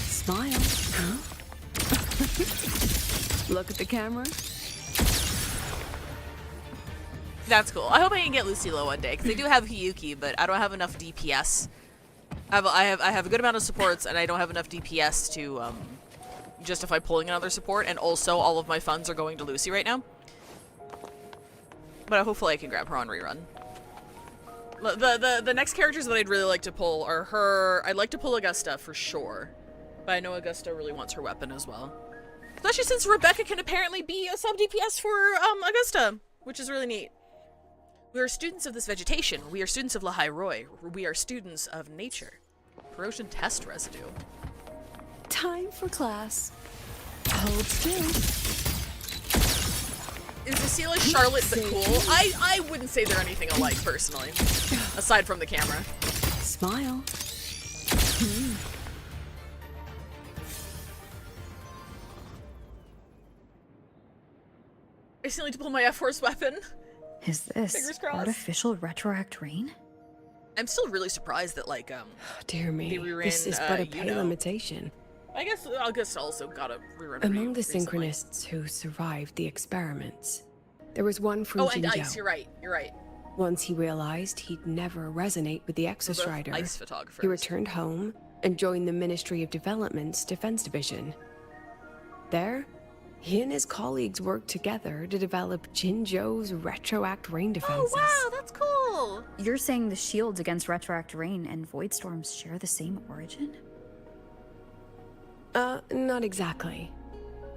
Smile. Huh? Look at the camera. That's cool. I hope I can get Lucilla one day, because I do have Hiyuki, but I don't have enough DPS. I have a good amount of supports, and I don't have enough DPS to justify pulling another support, and also all of my funds are going to Lucy right now. But hopefully I can grab her on rerun. The next characters that I'd really like to pull are her. I'd like to pull Augusta for sure. But I know Augusta really wants her weapon as well. Especially since Rebecca can apparently be a sub DPS for Augusta, which is really neat. We are students of this vegetation. We are students of Lahai Roy. We are students of nature. Corrosion test residue. Time for class. Hold still. Is Lucilla Charlotte but cool? I wouldn't say they're anything alike, personally. Aside from the camera. Smile. I still need to pull my F-Force weapon. Is this Fingers crossed. artificial retroact rain? I'm still really surprised that like Dear me, they rerun, this is but a you pale know. imitation. I guess also got a rerun. Among the recently. synchronists who survived the experiments, there was one from Oh, and Jinzhou. Ice. You're right. You're right. Once he realized he'd never resonate with the We're both Exostrider, ice photographers. he returned home and joined the Ministry of Development's Defense Division. There, he and his colleagues worked together to develop Jinzhou's retroact rain defenses. Oh wow, that's cool. You're saying the shields against retroact rain and void storms share the same origin? Not exactly.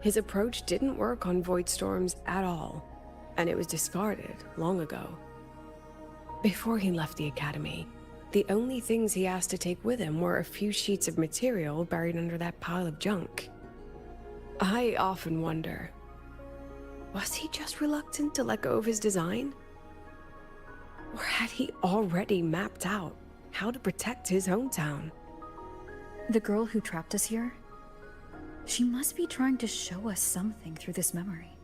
His approach didn't work on void storms at all, and it was discarded long ago. Before he left the academy, the only things he asked to take with him were a few sheets of material buried under that pile of junk. I often wonder, was he just reluctant to let go of his design? Or had he already mapped out how to protect his hometown? The girl who trapped us here? She must be trying to show us something through this memory.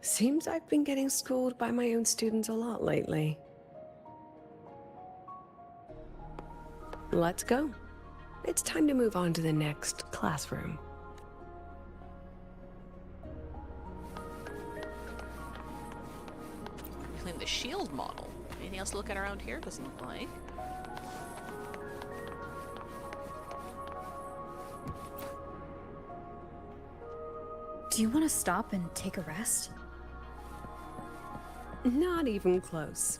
Seems I've been getting schooled by my own students a lot lately. Let's go. It's time to move on to the next classroom. Claim the shield model. Anything else to look at around here? Doesn't look like. Do you want to stop and take a rest? Not even close.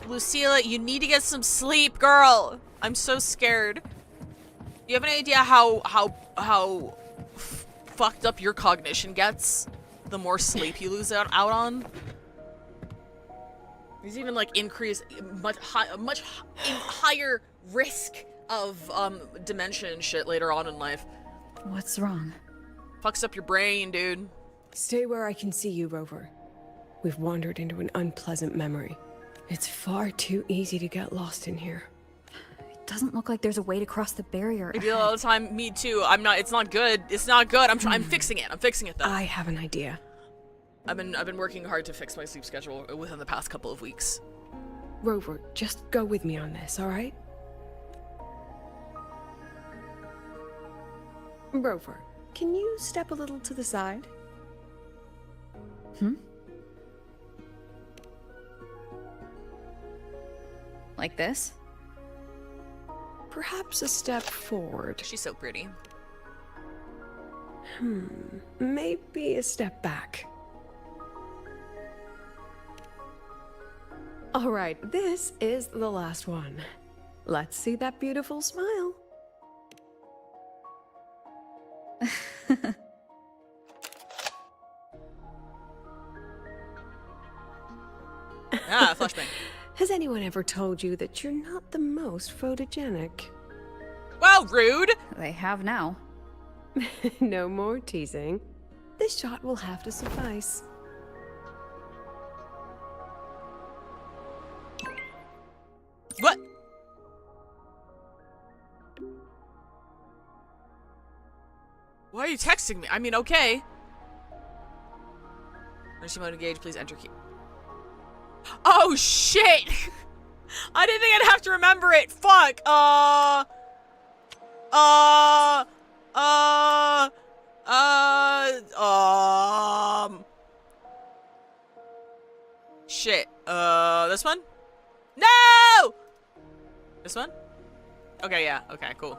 Lucilla, you need to get some sleep, girl. I'm so scared. You have any idea how fucked up your cognition gets the more sleep you lose out on? There's even like increased much higher risk of dementia and shit later on in life. What's wrong? Fucks up your brain, dude. Stay where I can see you, Rover. We've wandered into an unpleasant memory. It's far too easy to get lost in here. It doesn't look like there's a way to cross the barrier. I do all the time. Me too. It's not good. It's not good. I'm fixing it. I'm fixing it though. I have an idea. I've been working hard to fix my sleep schedule within the past couple of weeks. Rover, just go with me on this, all right? Rover, can you step a little to the side? Like this? Perhaps a step forward. She's so pretty. Maybe a step back. All right, this is the last one. Let's see that beautiful smile. Flashbang. Has anyone ever told you that you're not the most photogenic? Well, rude. They have now. No more teasing. This shot will have to suffice. What? Why are you texting me? I mean, okay. Emergency mode engaged. Please enter key. Oh shit! I didn't think I'd have to remember it. Fuck. Shit. This one? No! This one? Okay, yeah. Okay, cool.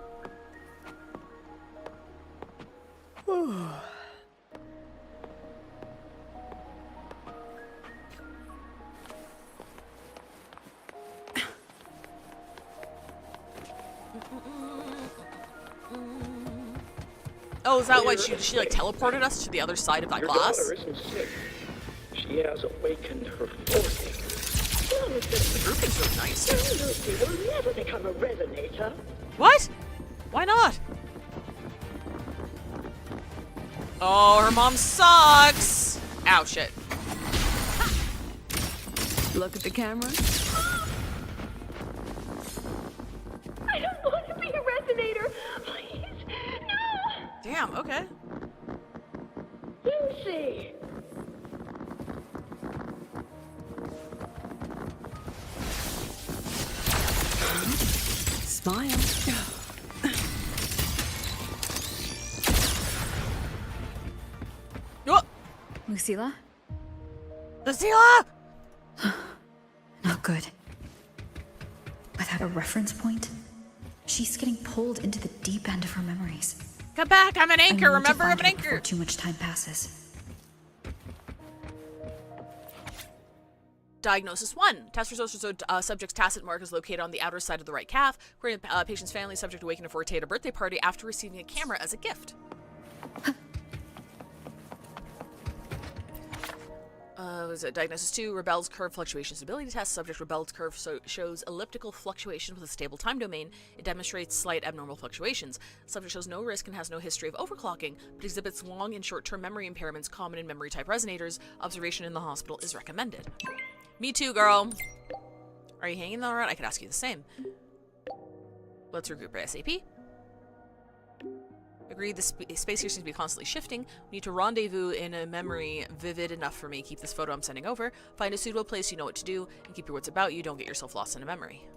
Oh, is that why she like teleported us to the other side of that glass? Your daughter isn't sick. She has awakened her forces. The grouping's really nice. Lucy will never become a resonator. What? Why not? Oh, her mom sucks. Ow, shit. Look at the camera. I don't want to be a resonator. Please, no. Damn, okay. Lucy! Smile. Oh! Lucilla? Lucilla! Not good. Without a reference point, she's getting pulled into the deep end of her memories. Come back, I'm an anchor, remember I'm an anchor! Before too much time passes. Diagnosis 1. Test results show subject's tacit mark is located on the outer side of the right calf. According to patient's family, subject awakened to foretay at a birthday party after receiving a camera as a gift. Was it Diagnosis 2? Rebel's curve fluctuation stability test. Subject Rebel's curve shows elliptical fluctuations with a stable time domain. It demonstrates slight abnormal fluctuations. Subject shows no risk and has no history of overclocking, but exhibits long and short-term memory impairments common in memory-type resonators. Observation in the hospital is recommended. Me too, girl. Are you hanging on? I could ask you the same. Let's regroup ASAP. Agree, the space here seems to be constantly shifting. We need to rendezvous in a memory vivid enough for me. Keep this photo I'm sending over. Find a suitable place you know what to do, and keep your wits about you. Don't get yourself lost in a memory.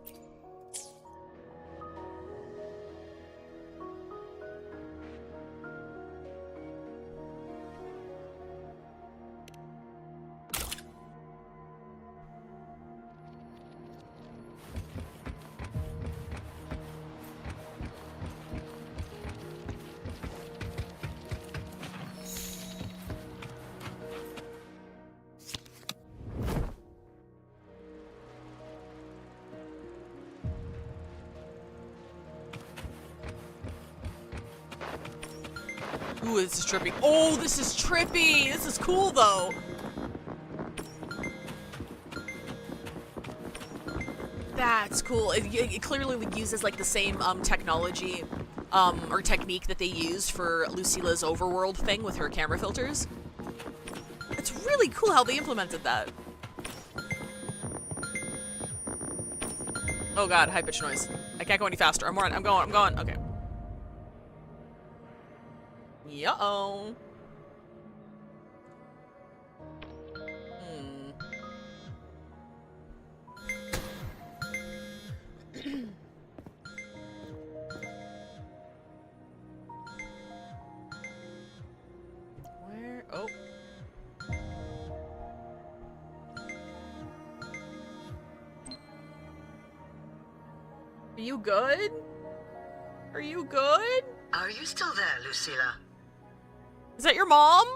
Ooh, this is trippy. Oh, this is trippy. This is cool, though. That's cool. It clearly uses like the same technology or technique that they used for Lucilla's overworld thing with her camera filters. It's really cool how they implemented that. Oh god, high pitch noise. I can't go any faster. I'm going. Okay. Uh-oh. Where? Oh. Are you good? Are you good? Are you still there, Lucilla? Is that your mom?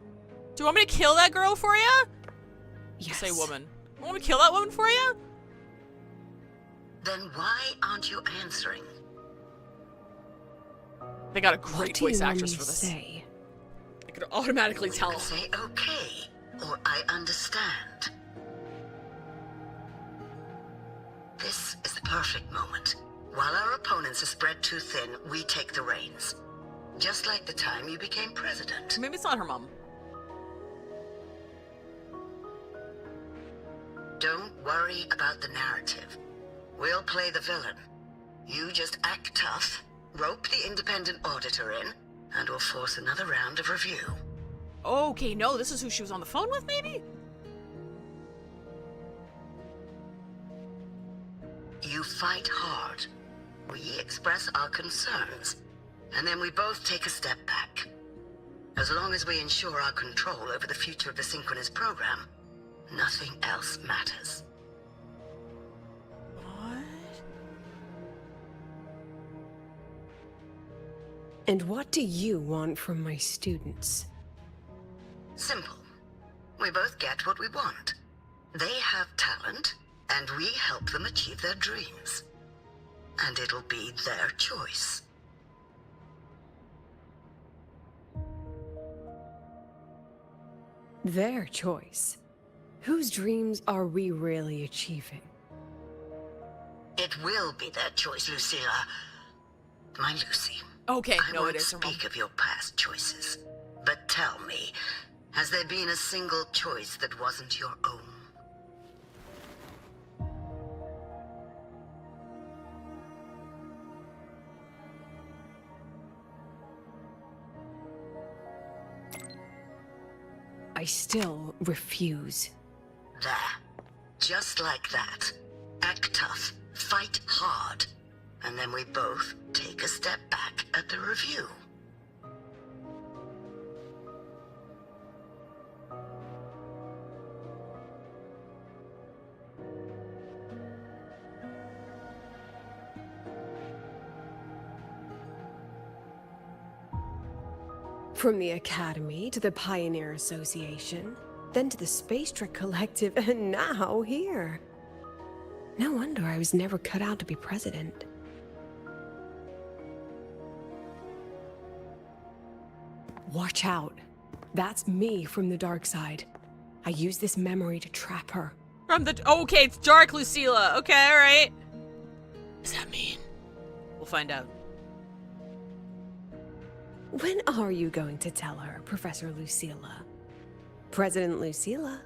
Do you want me to kill that girl for you? Yes. Say woman. You want me to kill that woman for you? Then why aren't you answering? They got a great voice actress for this. Say? I could automatically You tell. can say okay, or I understand. This is the perfect moment. While our opponents are spread too thin, we take the reins. Just like the time you became president. Maybe it's not her mom. Don't worry about the narrative. We'll play the villain. You just act tough, rope the independent auditor in, and we'll force another round of review. Okay, no, this is who she was on the phone with, maybe? You fight hard. We express our concerns. And then we both take a step back. As long as we ensure our control over the future of the synchronous program, nothing else matters. What? And what do you want from my students? Simple. We both get what we want. They have talent, and we help them achieve their dreams. And it'll be their choice. Their choice. Whose dreams are we really achieving? It will be their choice, Lucilla. My Lucy. Okay, I no, won't it is her mom. speak of your past choices. But tell me, has there been a single choice that wasn't your own? I still refuse. There. Just like that. Act tough. Fight hard. And then we both take a step back at the review. From the Academy to the Pioneer Association, then to the Space Trek Collective, and now here. No wonder I was never cut out to be president. Watch out. That's me from the dark side. I use this memory to trap her. From the... Okay, it's dark, Lucilla. Okay, alright. What does that mean? We'll find out. When are you going to tell her, Professor Lucilla? President Lucilla?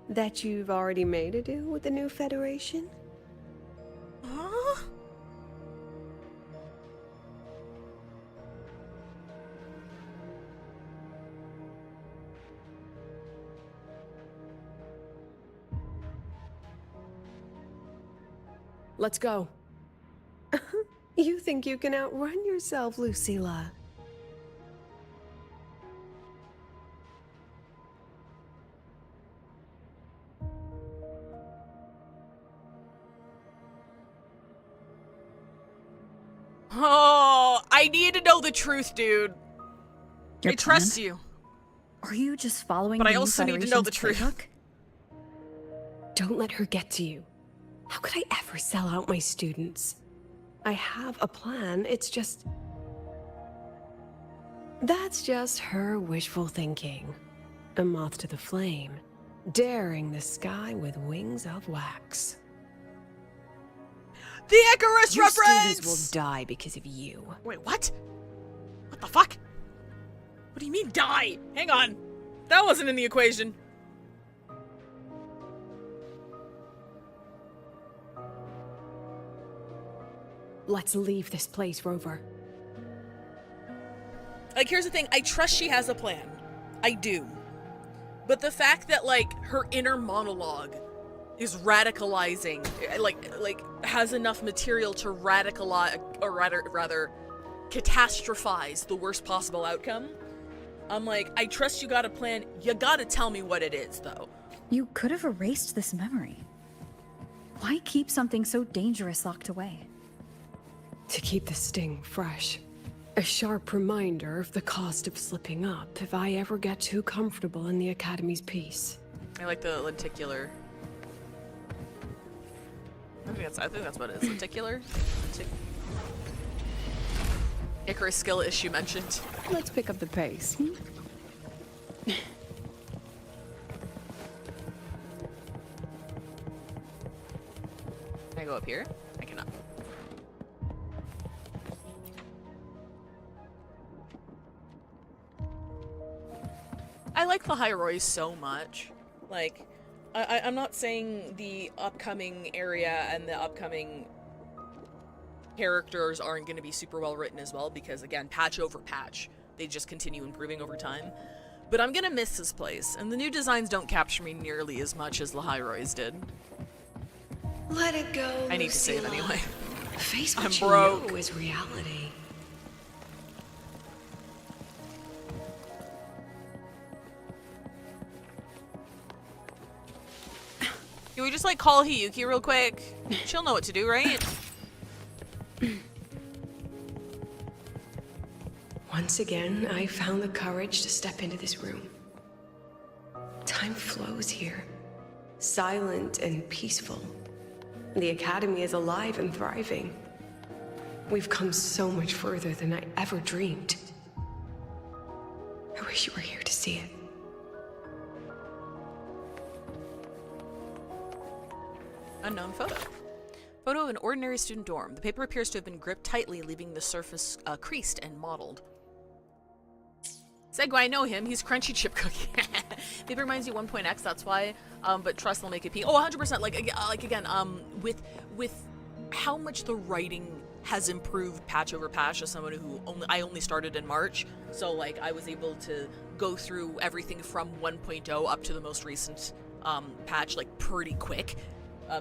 That you've already made a deal with the new Federation? Huh? Let's go. You think you can outrun yourself, Lucilla? Oh, I need to know the truth, dude. Your I trust plan? you. Are you just following But the I new also need to know the Federation's truth. playbook? Don't let her get to you. How could I ever sell out my students? I have a plan, it's just... That's just her wishful thinking. A moth to the flame, daring the sky with wings of wax. The Icarus Your reference! students will die because of you. Wait, what? What the fuck? What do you mean, die? Hang on. That wasn't in the equation. Let's leave this place, Rover. Like, here's the thing. I trust she has a plan. I do. But the fact that, like, her inner monologue is radicalizing, like has enough material to radicalize, or rather catastrophize the worst possible outcome. I'm like, I trust you got a plan. You gotta tell me what it is, though. You could have erased this memory. Why keep something so dangerous locked away? To keep the sting fresh. A sharp reminder of the cost of slipping up if I ever get too comfortable in the Academy's peace. I like the lenticular. I think that's what it is. Lenticular? Icarus skill issue mentioned. Let's pick up the pace. Hmm? Can I go up here? I cannot. I like the Hyroi so much. Like, I'm not saying the upcoming area and the upcoming characters aren't going to be super well written as well, because again, patch over patch, they just continue improving over time. But I'm going to miss this place, and the new designs don't capture me nearly as much as the Hyroi's did. Let it go, I need to save Lucilla. anyway. Face I'm what you broke. know is reality. Can we just like call Hiyuki real quick? She'll know what to do, right? Once again, I found the courage to step into this room. Time flows here. Silent and peaceful. The Academy is alive and thriving. We've come so much further than I ever dreamed. I wish you were here to see it. Unknown photo. Photo of an ordinary student dorm. The paper appears to have been gripped tightly, leaving the surface creased and mottled. Segue, I know him. He's Crunchy Chip Cookie. Maybe reminds you 1.x, that's why. But trust they'll make it peak. Oh, 100%. Like again, with how much the writing has improved patch over patch as someone who I only started in March. So like I was able to go through everything from 1.0 up to the most recent patch like pretty quick,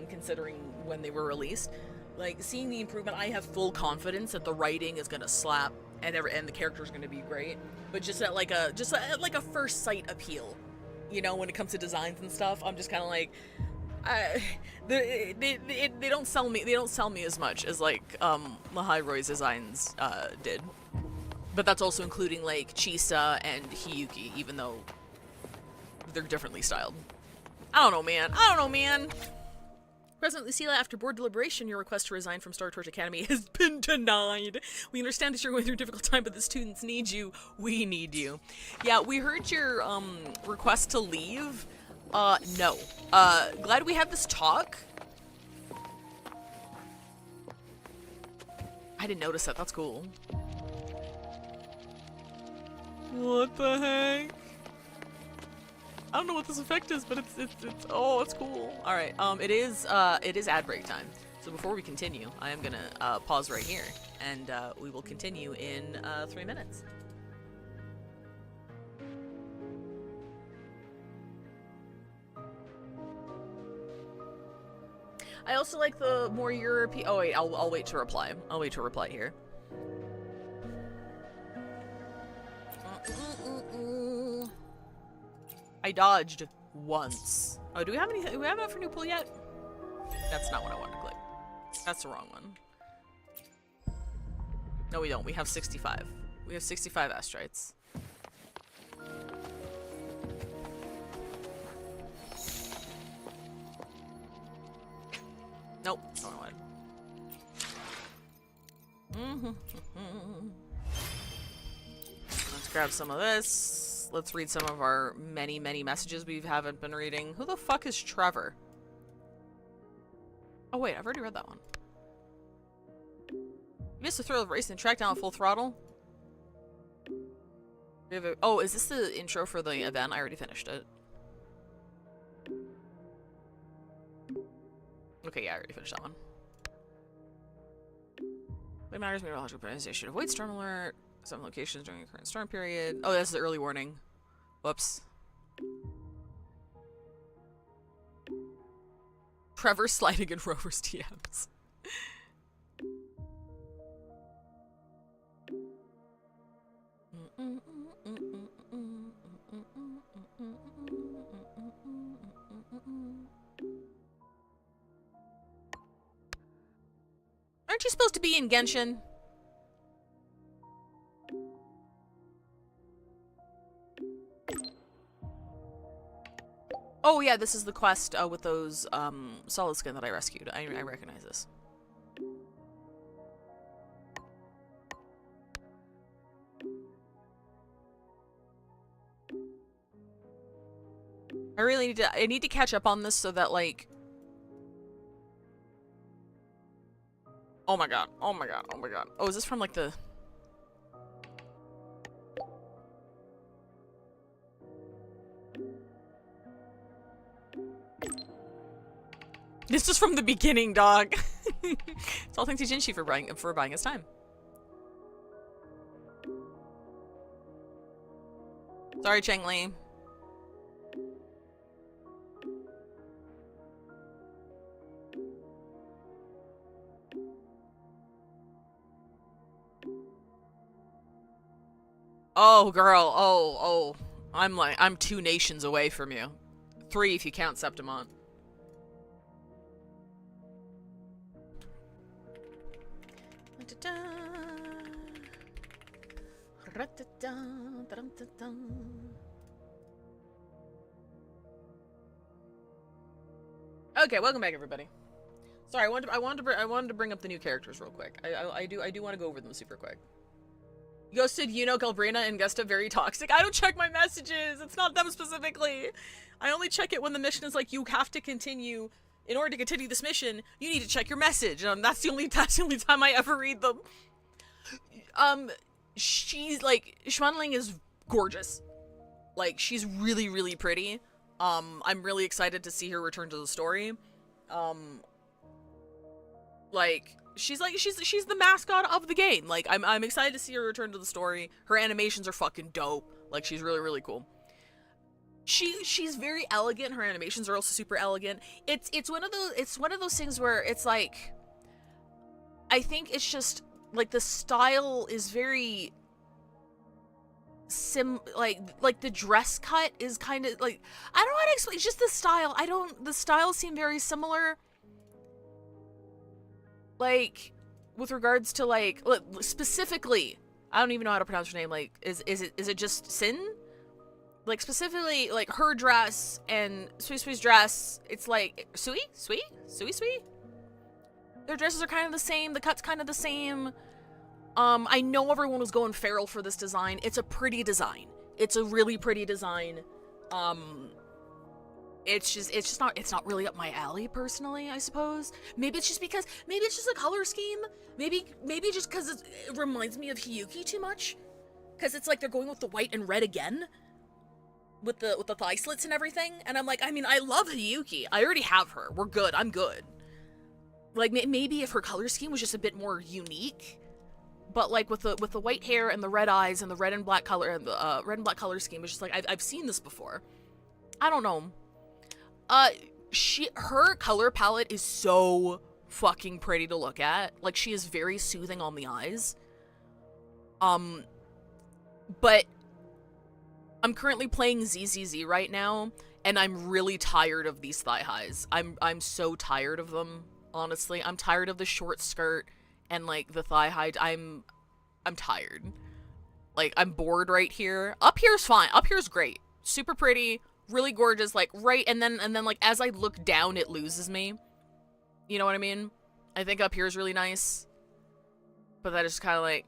considering when they were released. Like seeing the improvement, I have full confidence that the writing is gonna slap and the character's gonna be great. But just at like a first sight appeal, you know, when it comes to designs and stuff, I'm just kind of like, they don't sell me. They don't sell me as much as like Lahai Roy's designs did. But that's also including like Chisa and Hiyuki, even though they're differently styled. I don't know, man. President Lucilla, after board deliberation, your request to resign from Star Torch Academy has been denied. We understand that you're going through a difficult time, but the students need you. We need you. Yeah, we heard your request to leave. No. Glad we had this talk. I didn't notice that. That's cool. What the heck? I don't know what this effect is, but it's cool. All right. It is ad break time. So before we continue, I am gonna pause right here, and we will continue in 3 minutes. I also like the more European. Oh wait, I'll wait to reply. I'll wait to reply here. I dodged once. Oh, do we have anything? Do we have enough for new pool yet? That's not what I wanted to click. That's the wrong one. No, we don't. We have 65. We have 65 astrites. Nope. Don't know what. Let's grab some of this. Let's read some of our many, many messages we haven't been reading. Who the fuck is Trevor? Oh wait, I've already read that one. You missed the thrill of racing the track down at full throttle? We have oh, is this the intro for the event? I already finished it. Okay, yeah, I already finished that one. What matters meteorological pronunciation. Avoid storm alert. Some locations during the current storm period. Oh, that's the early warning. Whoops. Trevor sliding in Rover's DMs. Aren't you supposed to be in Genshin? Oh yeah, this is the quest with those solid skin that I rescued. I recognize this. I really need to catch up on this so that like oh my god. Oh my god. Oh my god. Oh, is this from like the This is from the beginning, dog. It's all thanks to Jinshi for buying his time. Sorry, Cheng Li. Oh, girl. Oh. I'm 2 nations away from you. 3 if you count Septimont. Okay, welcome back, everybody. Sorry, I wanted to bring up the new characters real quick. I do want to go over them super quick. Ghosted, Yuno, Galbrina, and Gusta very toxic. I don't check my messages. It's not them specifically. I only check it when the mission is like, you have to continue. In order to continue this mission, you need to check your message. That's the only time I ever read them. She's like, Schwanling is gorgeous. Like, she's really, really pretty. I'm really excited to see her return to the story. Like, she's the mascot of the game. Like, I'm excited to see her return to the story. Her animations are fucking dope. Like, she's really, really cool. She's very elegant. Her animations are also super elegant. It's one of those things where it's like, I think it's just like the style is very like the dress cut is kind of like, I don't know how to explain. It's just the style. The styles seem very similar. Like, with regards to like specifically, I don't even know how to pronounce her name. Like, is it just Sin? Like, specifically, like, her dress and Sui's dress, it's like, Sui? Their dresses are kind of the same, the cut's kind of the same. I know everyone was going feral for this design. It's a pretty design. It's a really pretty design. It's not really up my alley, personally, I suppose. Maybe it's just a color scheme. Maybe just because it reminds me of Hiyuki too much. Because it's like they're going with the white and red again. With the thigh slits and everything, and I'm like, I mean, I love Hiyuki. I already have her. We're good. I'm good. Like, maybe if her color scheme was just a bit more unique, but like with the white hair and the red eyes and the red and black color and the red and black color scheme, it's just like I've seen this before. I don't know. Her color palette is so fucking pretty to look at. Like, she is very soothing on the eyes. But I'm currently playing ZZZ right now, and I'm really tired of these thigh highs. I'm so tired of them, honestly. I'm tired of the short skirt and like the thigh high. I'm tired. Like, I'm bored right here. Up here's fine. Up here's great. Super pretty, really gorgeous, like right, and then like as I look down it loses me. You know what I mean? I think up here is really nice. But that is kind of like,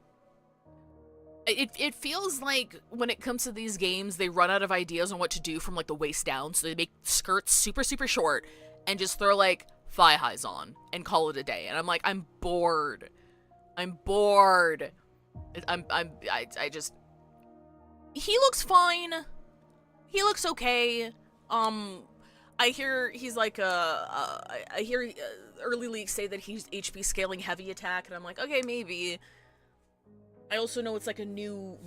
It feels like when it comes to these games, they run out of ideas on what to do from like the waist down, so they make skirts super, super short and just throw like thigh highs on and call it a day. And I'm like, I'm bored. I just, he looks fine. He looks okay. I hear he's like I hear early leaks say that he's HP scaling heavy attack, and I'm like, okay, maybe. I also know it's like a new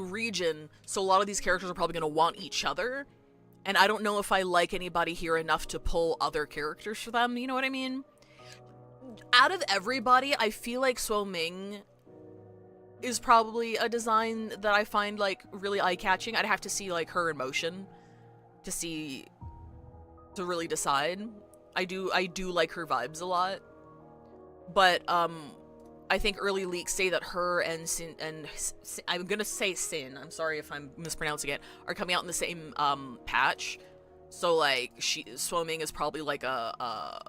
region, so a lot of these characters are probably going to want each other, and I don't know if I like anybody here enough to pull other characters for them, you know what I mean? Out of everybody, I feel like Suo Ming is probably a design that I find like really eye-catching. I'd have to see like her in motion to really decide. I do like her vibes a lot, but I think early leaks say that her and Sin, I'm gonna say Sin, I'm sorry if I'm mispronouncing it, are coming out in the same patch. So like Suo Ming is probably like a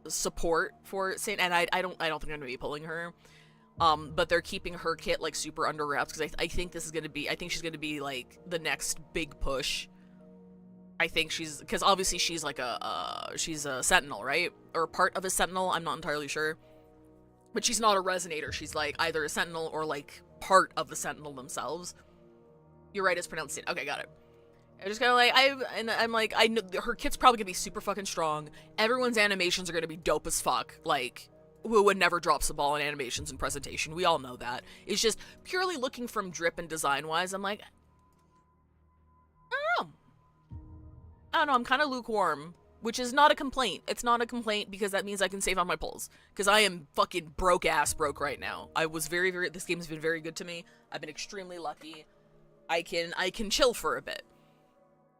support for Sin, and I don't think I'm gonna be pulling her. But they're keeping her kit like super under wraps because I think she's gonna be like the next big push. I think because obviously she's like she's a sentinel, right? Or part of a sentinel, I'm not entirely sure. But she's not a resonator. She's like either a sentinel or like part of the sentinel themselves. You're right, it's pronounced Sin. Okay, got it. I'm just kind of like, I'm like, I know her kit's probably gonna be super fucking strong. Everyone's animations are gonna be dope as fuck. Like, WuWa never drops the ball in animations and presentation. We all know that. It's just purely looking from drip and design wise. I'm like, I don't know. I'm kind of lukewarm. Which is not a complaint. It's not a complaint because that means I can save on my pulls. Because I am fucking broke right now. I was this game has been very good to me. I've been extremely lucky. I can chill for a bit.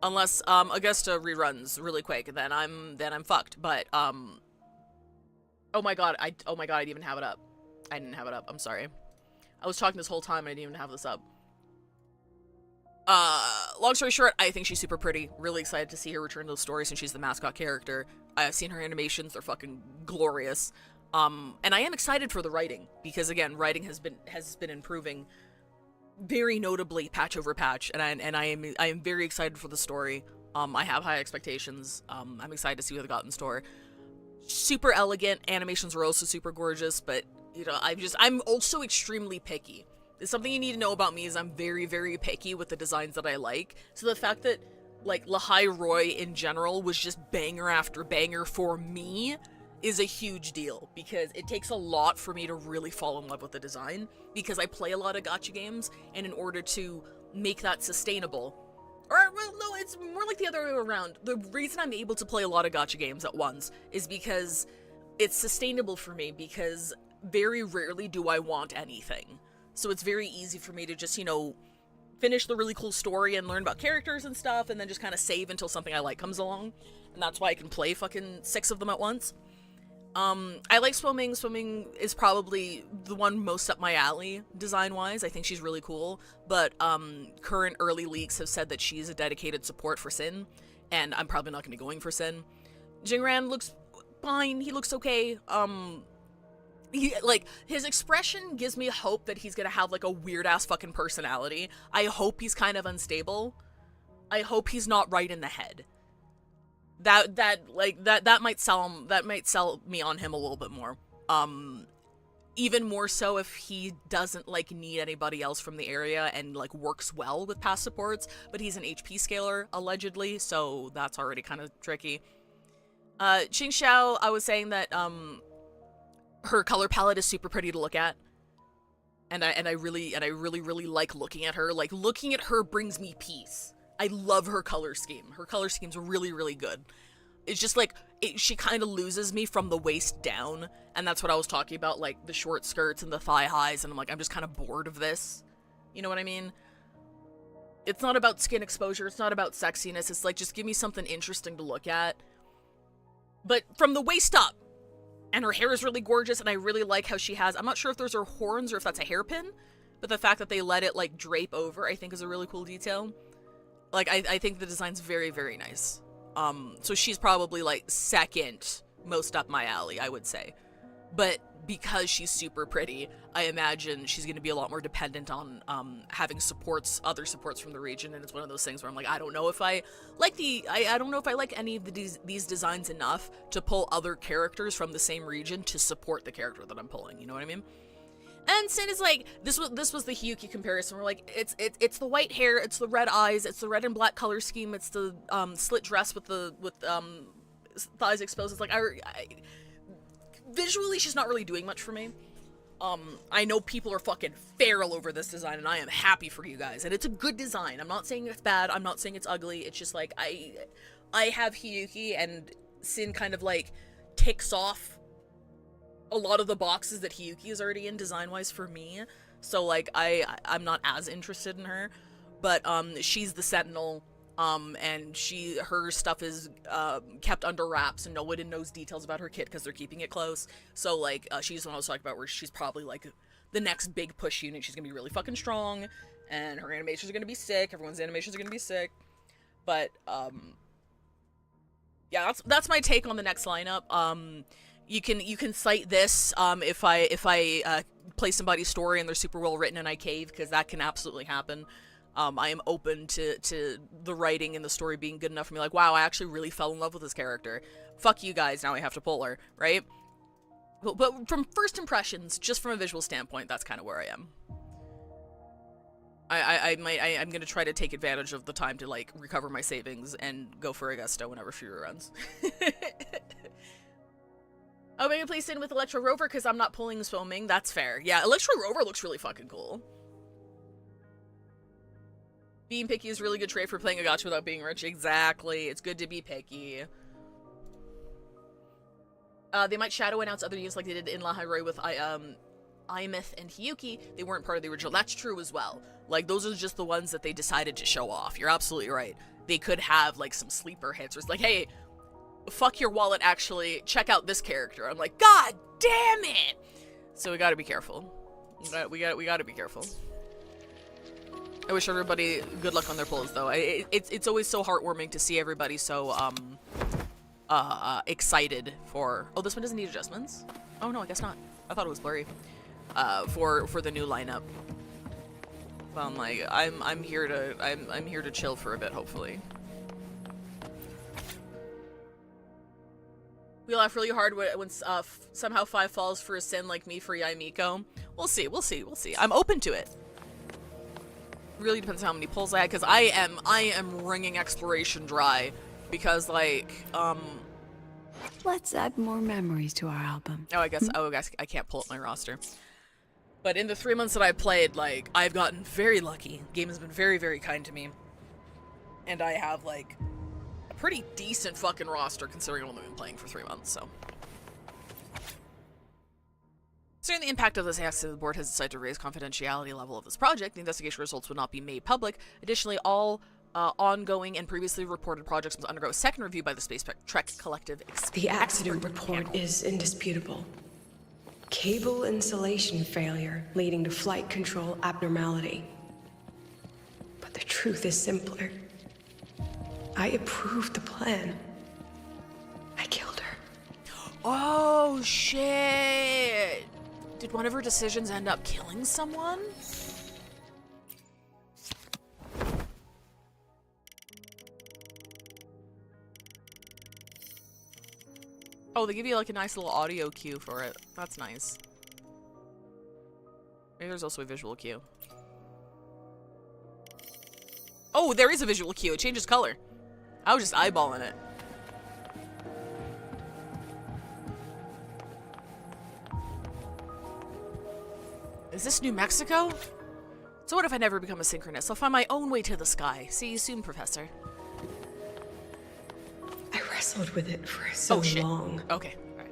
Unless Augusta reruns really quick, then I'm fucked. But oh my god, I didn't even have it up. I didn't have it up. I'm sorry. I was talking this whole time and I didn't even have this up. Long story short, I think she's super pretty. Really excited to see her return to the story since she's the mascot character. I've seen her animations, they're fucking glorious. And I am excited for the writing, because again, writing has been improving very notably patch over patch, and I am very excited for the story. I have high expectations. I'm excited to see what they got in store. Super elegant, animations are also super gorgeous, but you know, I'm also extremely picky. It's something you need to know about me is I'm very, very picky with the designs that I like. So the fact that, like, Lahai Roy in general was just banger after banger for me is a huge deal, because it takes a lot for me to really fall in love with the design, because I play a lot of gacha games, and in order to make that sustainable, or, well, no, it's more like the other way around. The reason I'm able to play a lot of gacha games at once is because it's sustainable for me, because very rarely do I want anything. So it's very easy for me to just, you know, finish the really cool story and learn about characters and stuff, and then just kind of save until something I like comes along. And that's why I can play fucking 6 of them at once. I like swimming. Swimming is probably the one most up my alley, design-wise. I think she's really cool. But current early leaks have said that she's a dedicated support for Sin, and I'm probably not going to be going for Sin. Jingran looks fine. He looks okay. His expression gives me hope that he's going to have, like, a weird-ass fucking personality. I hope he's kind of unstable. I hope he's not right in the head. That might sell me on him a little bit more. Even more so if he doesn't, like, need anybody else from the area and, like, works well with past supports, but he's an HP scaler, allegedly, so that's already kind of tricky. Qing Xiao, I was saying that, her color palette is super pretty to look at. And I really like looking at her. Like, looking at her brings me peace. I love her color scheme. Her color scheme's really, really good. It's just like, she kind of loses me from the waist down, and that's what I was talking about, like, the short skirts and the thigh highs, and I'm like, I'm just kind of bored of this. You know what I mean? It's not about skin exposure, it's not about sexiness, it's like, just give me something interesting to look at. But from the waist up, and her hair is really gorgeous, and I really like how she has, I'm not sure if those are horns or if that's a hairpin, but the fact that they let it, like, drape over, I think is a really cool detail. Like, I think the design's very, very nice. So she's probably, like, second most up my alley, I would say. But because she's super pretty, I imagine she's going to be a lot more dependent on having supports, other supports from the region, and it's one of those things where I'm like, I don't know if I like I don't know if I like any of these designs enough to pull other characters from the same region to support the character that I'm pulling, you know what I mean? And Sin is like, this was the Hiyuki comparison. We're like, it's the white hair, it's the red eyes, it's the red and black color scheme, it's the slit dress with thighs exposed. It's like, visually, she's not really doing much for me. I know people are fucking feral over this design, and I am happy for you guys. And it's a good design. I'm not saying it's bad. I'm not saying it's ugly. It's just like, I have Hiyuki, and Sin kind of, like, ticks off a lot of the boxes that Hiyuki is already in design-wise for me. So, like, I'm not as interested in her. But, she's the Sentinel. And her stuff is, kept under wraps, and nobody knows details about her kit because they're keeping it close. So, like, she's the one I was talking about where she's probably, like, the next big push unit. She's gonna be really fucking strong, and her animations are gonna be sick. Everyone's animations are gonna be sick. But, yeah, that's my take on the next lineup. You can cite this, if I play somebody's story and they're super well written and I cave, because that can absolutely happen. I am open to the writing and the story being good enough for me, like, wow, I actually really fell in love with this character. Fuck you guys, now I have to pull her, right? But from first impressions, just from a visual standpoint, that's kind of where I am. I'm gonna try to take advantage of the time to, like, recover my savings and go for Augusta whenever she runs. Oh, maybe play Sin with Electro Rover because I'm not pulling swimming. That's fair. Yeah, Electro Rover looks really fucking cool. Being picky is a really good trait for playing a gacha without being rich. Exactly. It's good to be picky. They might shadow announce other units like they did in La Hiroi with Imith and Hiyuki. They weren't part of the original. That's true as well. Like, those are just the ones that they decided to show off. You're absolutely right. They could have, like, some sleeper hits. Or it's like, hey, fuck your wallet, actually. Check out this character. I'm like, God damn it! So we gotta be careful. We gotta be careful. I wish everybody good luck on their pulls, though. It's always so heartwarming to see everybody so, excited for... Oh, this one doesn't need adjustments? Oh, no, I guess not. I thought it was blurry. For the new lineup. Well, I'm like, I'm here to chill for a bit, hopefully. We laugh really hard when somehow 5 falls for a Sin like me for Yaimiko. We'll see. I'm open to it. Really depends on how many pulls I had, because I am wringing exploration dry, because, like, Let's add more memories to our album. Oh, I guess I can't pull up my roster. But in the 3 months that I've played, like, I've gotten very lucky. Game has been very, very kind to me. And I have, like, a pretty decent fucking roster considering I've only been playing for 3 months, so. Considering the impact of this accident, the board has decided to raise confidentiality level of this project. The investigation results would not be made public. Additionally, all ongoing and previously reported projects must undergo a second review by the Space Trek Collective. The accident report is indisputable. Cable insulation failure leading to flight control abnormality. But the truth is simpler. I approved the plan. I killed her. Oh, shit! Did one of her decisions end up killing someone? Oh, they give you like a nice little audio cue for it. That's nice. Maybe there's also a visual cue. Oh, there is a visual cue. It changes color. I was just eyeballing it. Is this New Mexico? So what if I never become a synchronist? I'll find my own way to the sky. See you soon, Professor. I wrestled with it for so long. Okay, alright.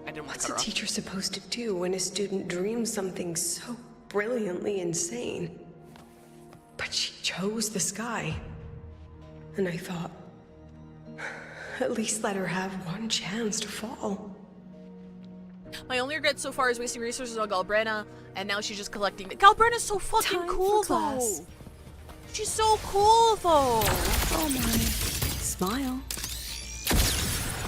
I didn't want What's to a cut her off. teacher supposed to do when a student dreams something so brilliantly insane? But she chose the sky. And I thought, at least let her have one chance to fall. My only regret so far is wasting resources on Galbrena, and now she's just collecting. Galbrena's so fucking cool, though. She's so cool, though. Oh my. Smile.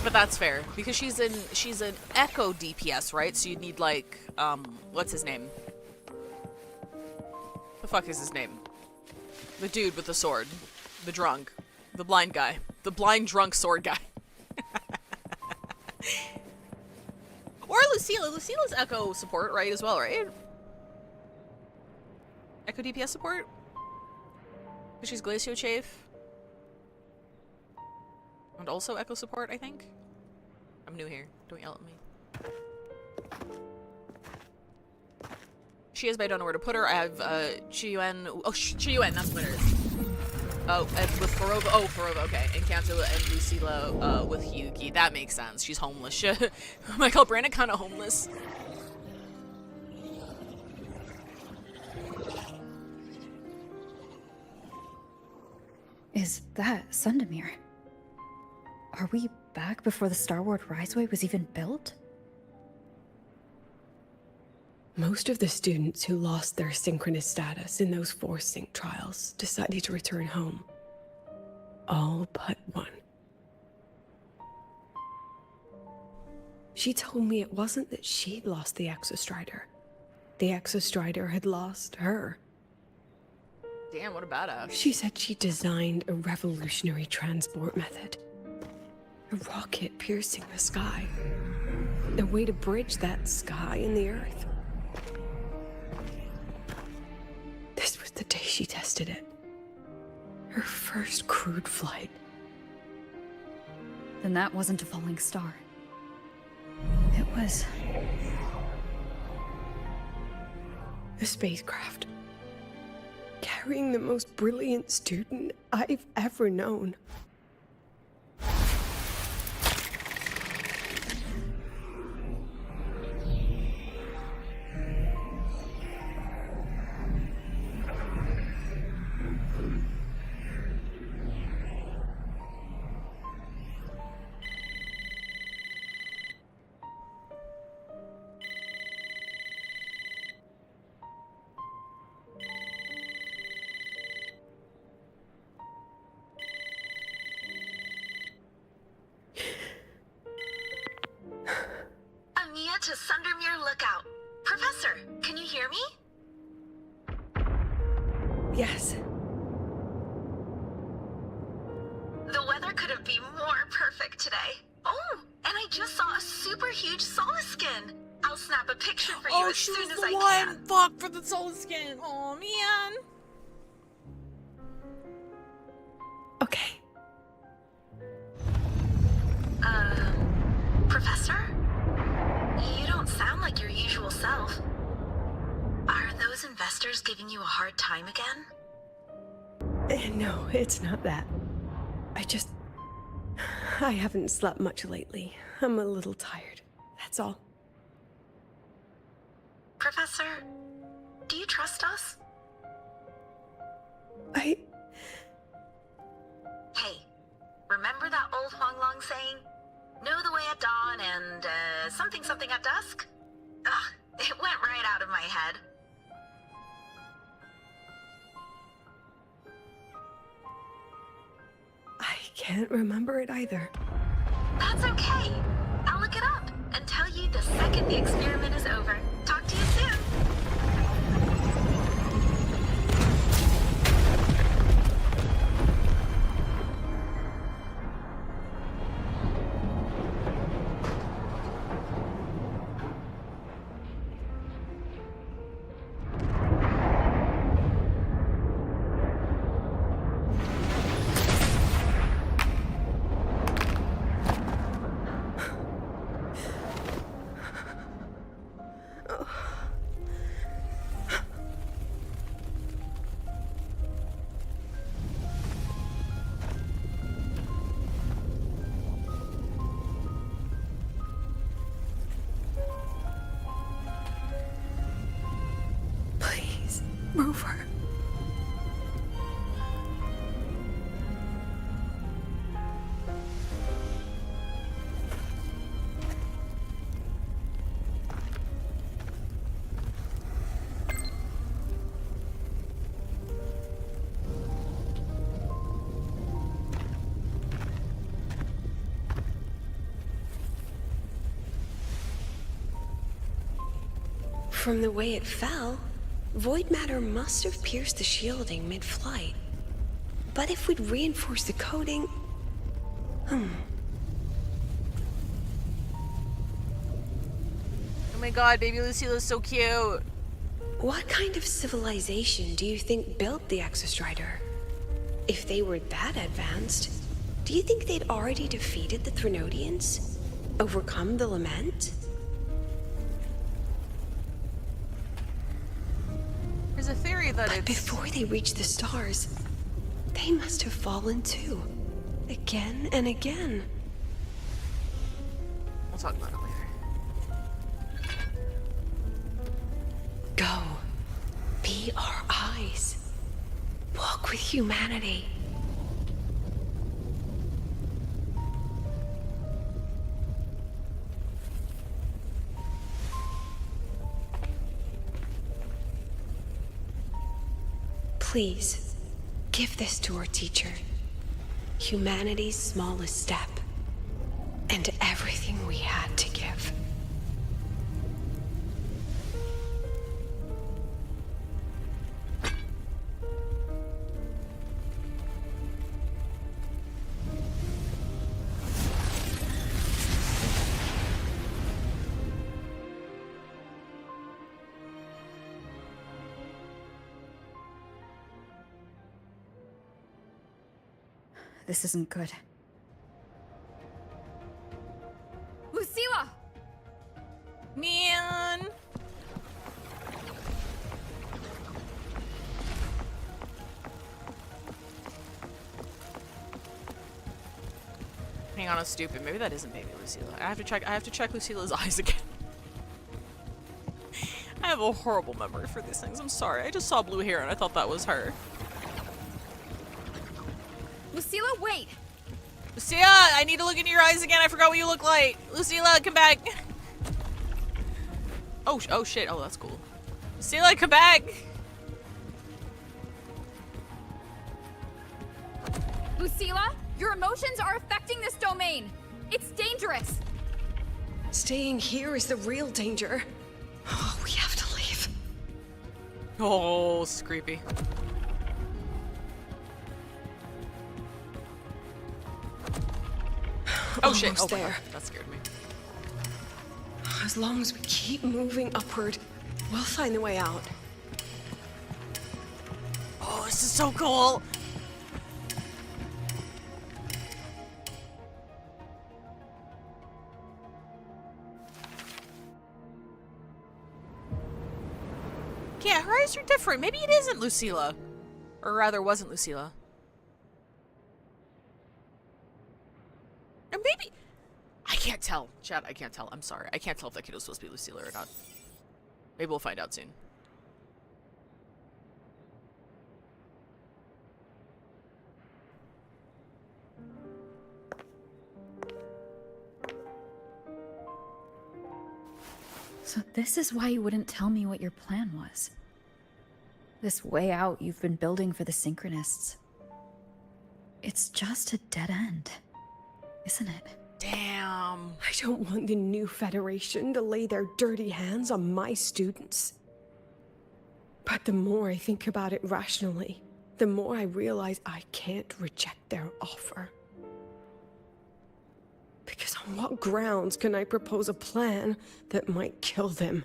But that's fair because she's an Echo DPS, right? So you'd need like what's his name? The fuck is his name? The dude with the sword, the drunk, the blind guy, the blind drunk sword guy. Or Lucilla. Lucilla's Echo support, right, as well, right? Echo DPS support? Because she's Glacio Chafe. And also Echo support, I think? I'm new here. Don't yell at me. She is, but I don't know where to put her. I have, Chiyuan. Oh, Chiyuan, that's what it is. Oh, and with Farova. Oh, Farova, okay. And Kanto and Lucilla with Hyuki. That makes sense. She's homeless. Michael Brandon kind of homeless. Is that Sundamir? Are we back before the Star Wars Riseway was even built? Most of the students who lost their synchronous status in those force sync trials decided to return home. All but one. She told me it wasn't that she'd lost the Exostrider. The Exostrider had lost her. Damn, what a badass. She said she designed a revolutionary transport method. A rocket piercing the sky. A way to bridge that sky and the earth. This was the day she tested it. Her first crewed flight. Then that wasn't a falling star. It was... a spacecraft. Carrying the most brilliant student I've ever known. To Sundermere Lookout. Professor, can you hear me? Yes. The weather couldn't be more perfect today. Oh, and I just saw a super huge Solaskin. I'll snap a picture for you as soon as I can. Fuck for the Solaskin. Oh man. Okay. investors giving you a hard time again? No, it's not that. I haven't slept much lately. I'm a little tired. That's all. Professor, do you trust us? I... Hey, remember that old Huanglong saying? Know the way at dawn and, something something at dusk? Ugh, it went right out of my head. I can't remember it either. That's okay. I'll look it up and tell you the second the experiment is over. Talk to you soon. Move her. From the way it fell, void matter must have pierced the shielding mid-flight. But if we'd reinforced the coating... Oh my god, baby Lucilla's so cute. What kind of civilization do you think built the Exostrider? If they were that advanced, do you think they'd already defeated the Threnodians? Overcome the Lament? There's a theory that But before they reached the stars, they must have fallen too. Again and again. We'll talk about it later. Go. Be our eyes. Walk with humanity. Please, give this to our teacher. Humanity's smallest step. And everything we had to give. This isn't good. Lucilla! Man! Hang on, I'm stupid. Maybe that isn't baby Lucilla. I have to check Lucilla's eyes again. I have a horrible memory for these things. I'm sorry. I just saw blue hair and I thought that was her. Lucilla, wait! Lucilla, I need to look into your eyes again. I forgot what you look like. Lucilla, come back. Oh shit. Oh, that's cool. Lucilla, come back. Lucilla, your emotions are affecting this domain. It's dangerous. Staying here is the real danger. Oh, we have to leave. Oh, this is creepy. Oh shit, oh there. God. That scared me. As long as we keep moving upward, we'll find the way out. Oh, this is so cool. Yeah, her eyes are different. Maybe it isn't Lucilla. Or rather, wasn't Lucilla. Or maybe... I can't tell. Chad, I can't tell. I'm sorry. I can't tell if that kid was supposed to be Lucilla or not. Maybe we'll find out soon. So this is why you wouldn't tell me what your plan was. This way out you've been building for the Synchronists. It's just a dead end, isn't it? Damn. I don't want the new Federation to lay their dirty hands on my students. But the more I think about it rationally, the more I realize I can't reject their offer. Because on what grounds can I propose a plan that might kill them?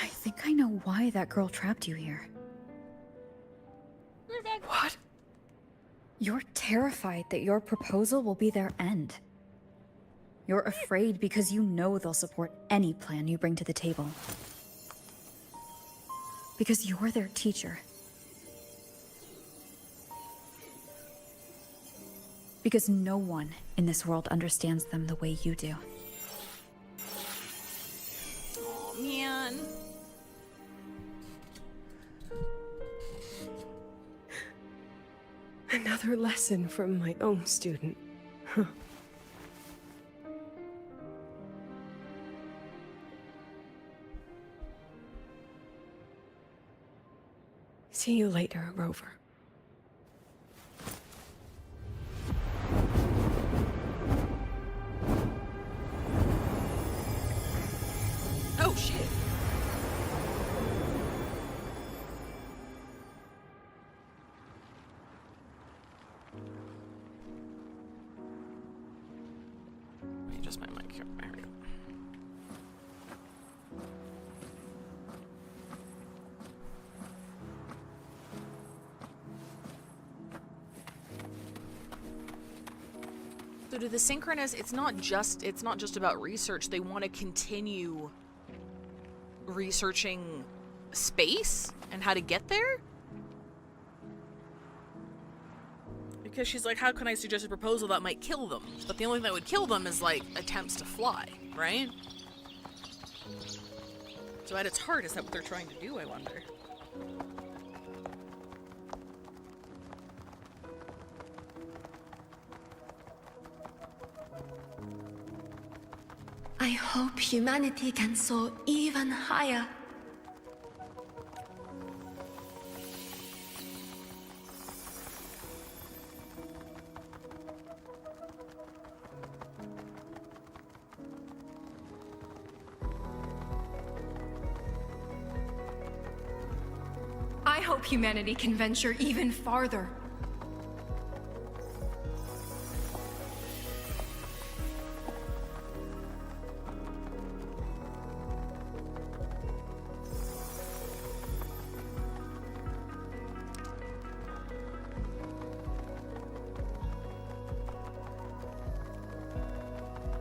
I think I know why that girl trapped you here. What? You're terrified that your proposal will be their end. You're afraid because you know they'll support any plan you bring to the table. Because you're their teacher. Because no one in this world understands them the way you do. Oh, man. Another lesson from my own student. Huh. See you later, Rover. Oh, shit. Let me adjust my mic here. There we go. So to the Synchronous, it's not just about research. They want to continue researching space and how to get there? Because she's like, how can I suggest a proposal that might kill them? But the only thing that would kill them is like attempts to fly, right? So at its heart, is that what they're trying to do, I wonder? I hope humanity can soar even higher. I hope humanity can venture even farther.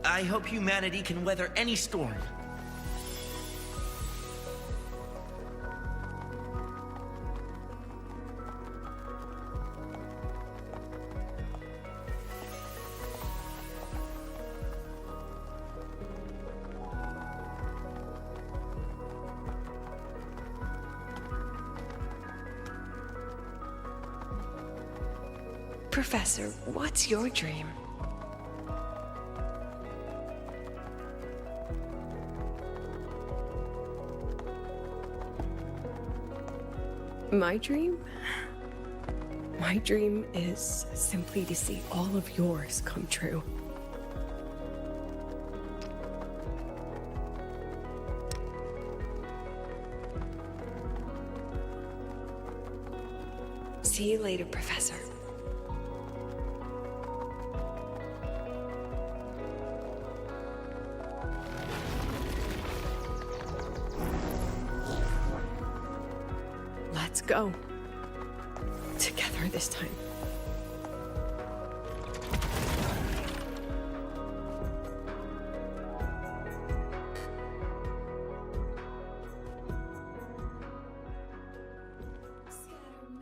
I hope humanity can weather any storm. Professor, what's your dream? My dream? My dream is simply to see all of yours come true. See you later, Professor. Let's go. Together this time.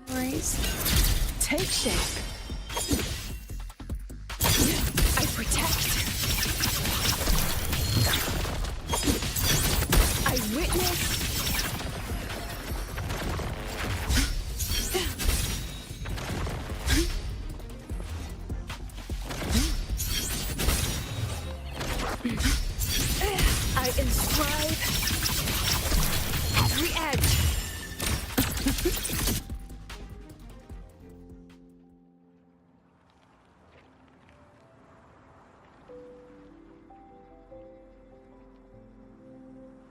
Memories take shape. I protect. I witness. I inscribe every edge.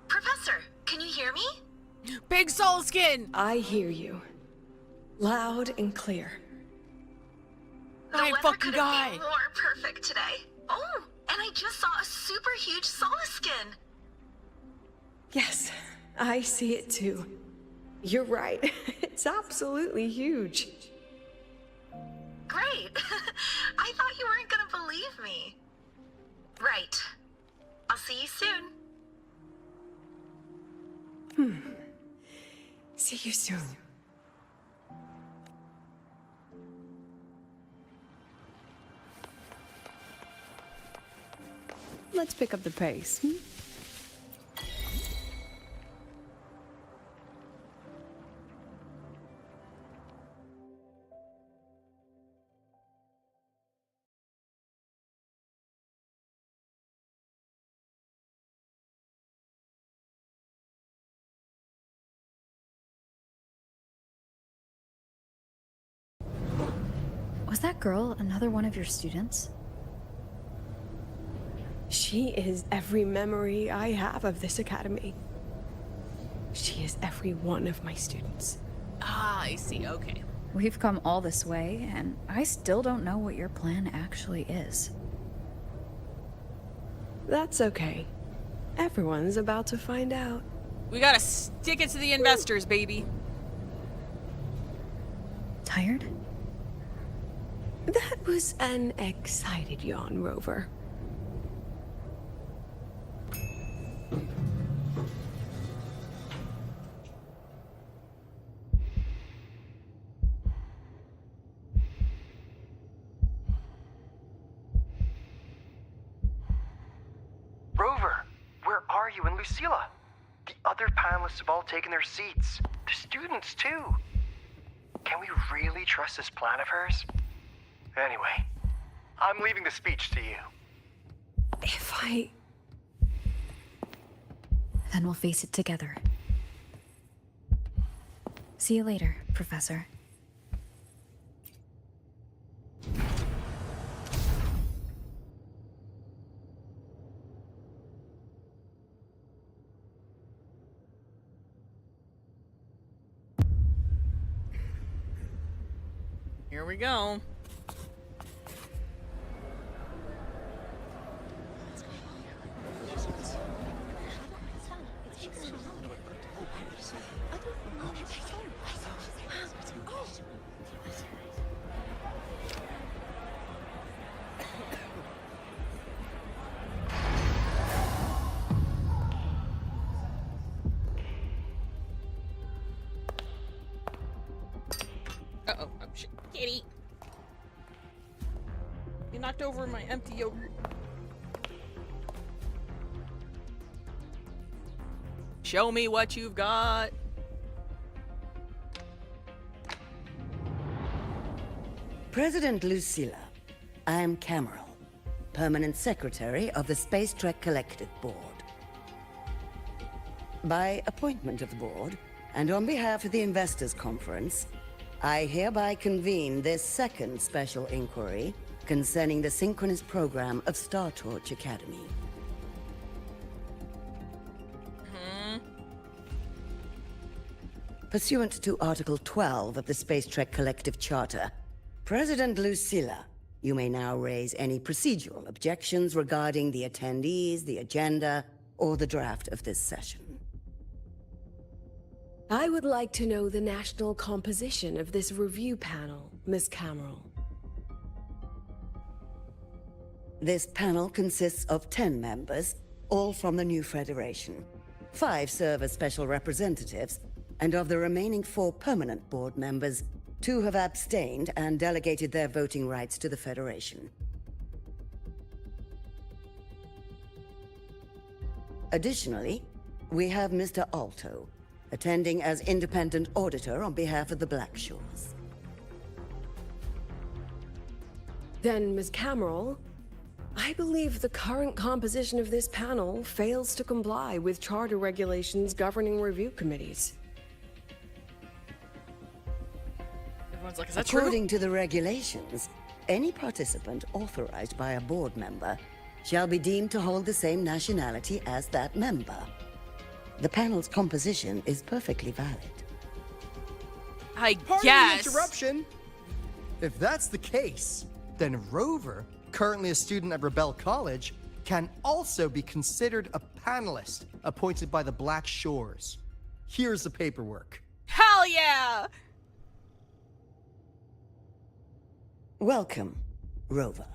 Professor, can you hear me? Big soul skin! I hear you. Loud and clear. The Hey, weather fucking couldn't guy. be more perfect today. Oh, and I just saw a super huge Solaskin. Yes, I see it too. You're right. It's absolutely huge. Great. I thought you weren't gonna believe me. Right. I'll see you soon. See you soon. Let's pick up the pace. Was that girl another one of your students? She is every memory I have of this academy. She is every one of my students. Ah, I see, okay. We've come all this way, and I still don't know what your plan actually is. That's okay. Everyone's about to find out. We gotta stick it to the investors, baby. Tired? That was an excited yawn, Rover. Rover, where are you and Lucilla? The other panelists have all taken their seats. The students, too. Can we really trust this plan of hers? Anyway, I'm leaving the speech to you. If I... Then we'll face it together. See you later, Professor. Here we go. Uh-oh, oh shit. Kitty! You knocked over my empty yogurt. Show me what you've got. President Lucilla, I am Cameron, Permanent Secretary of the Space Trek Collective Board. By appointment of the board, and on behalf of the Investors Conference, I hereby convene this second special inquiry concerning the synchronous program of Star Torch Academy. Pursuant to Article 12 of the Space Trek Collective Charter, President Lucilla, you may now raise any procedural objections regarding the attendees, the agenda, or the draft of this session. I would like to know the national composition of this review panel, Miss Cameron. This panel consists of 10 members, all from the new Federation. 5 serve as special representatives, and of the remaining 4 permanent board members, 2 have abstained and delegated their voting rights to the Federation. Additionally, we have Mr. Alto, attending as independent auditor on behalf of the Black Shores. Then, Ms. Cameron, I believe the current composition of this panel fails to comply with charter regulations governing review committees. Everyone's like, is that true? According to the regulations, any participant authorized by a board member shall be deemed to hold the same nationality as that member. The panel's composition is perfectly valid. I Pardon guess. the interruption. If that's the case, then Rover, currently a student at Rebel College, can also be considered a panelist appointed by the Black Shores. Here's the paperwork. Hell yeah! Welcome, Rover.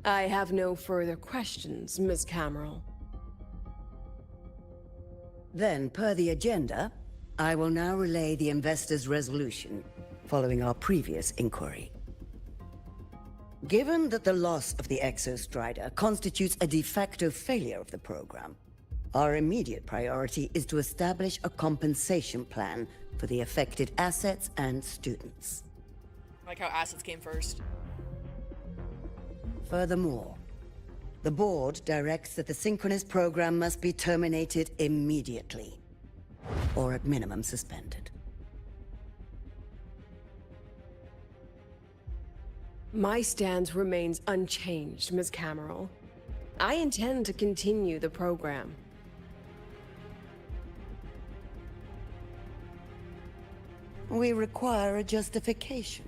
I have no further questions, Ms. Cameron. Then, per the agenda, I will now relay the investors' resolution following our previous inquiry. Given that the loss of the Exostrider constitutes a de facto failure of the program, our immediate priority is to establish a compensation plan for the affected assets and students. I like how assets came first. Furthermore, the board directs that the synchronous program must be terminated immediately, or at minimum suspended. My stance remains unchanged, Ms. Cameron. I intend to continue the program. We require a justification.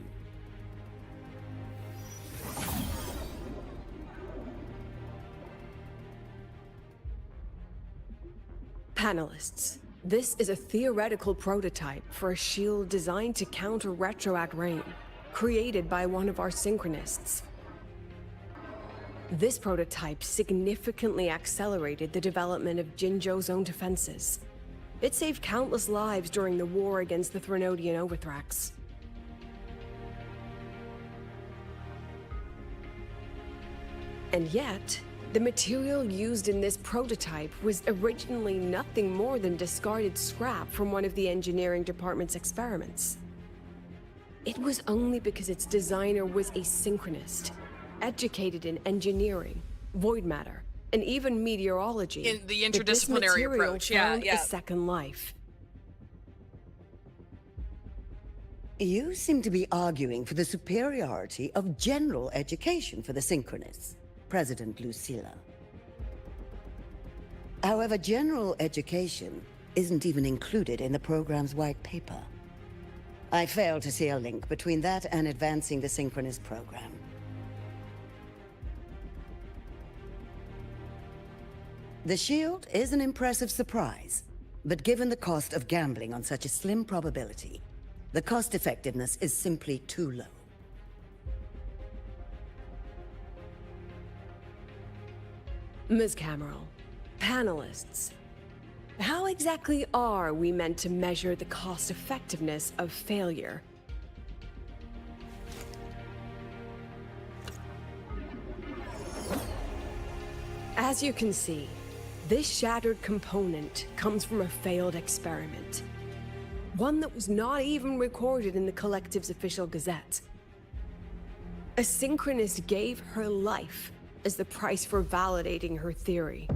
Panelists, this is a theoretical prototype for a shield designed to counter retroact rain, created by one of our synchronists. This prototype significantly accelerated the development of Jinzhou's own defenses. It saved countless lives during the war against the Threnodian Overthrax. And yet, the material used in this prototype was originally nothing more than discarded scrap from one of the engineering department's experiments. It was only because its designer was a synchronist, educated in engineering, void matter, and even meteorology. In the that this interdisciplinary material approach, yeah, found yeah. a second life. You seem to be arguing for the superiority of general education for the synchronists, President Lucilla. However, general education isn't even included in the program's white paper. I fail to see a link between that and advancing the synchronous program. The shield is an impressive surprise, but given the cost of gambling on such a slim probability, the cost effectiveness is simply too low. Ms. Cameron, panelists, how exactly are we meant to measure the cost effectiveness of failure? As you can see, this shattered component comes from a failed experiment. One that was not even recorded in the Collective's official gazette. A synchronist gave her life as the price for validating her theory.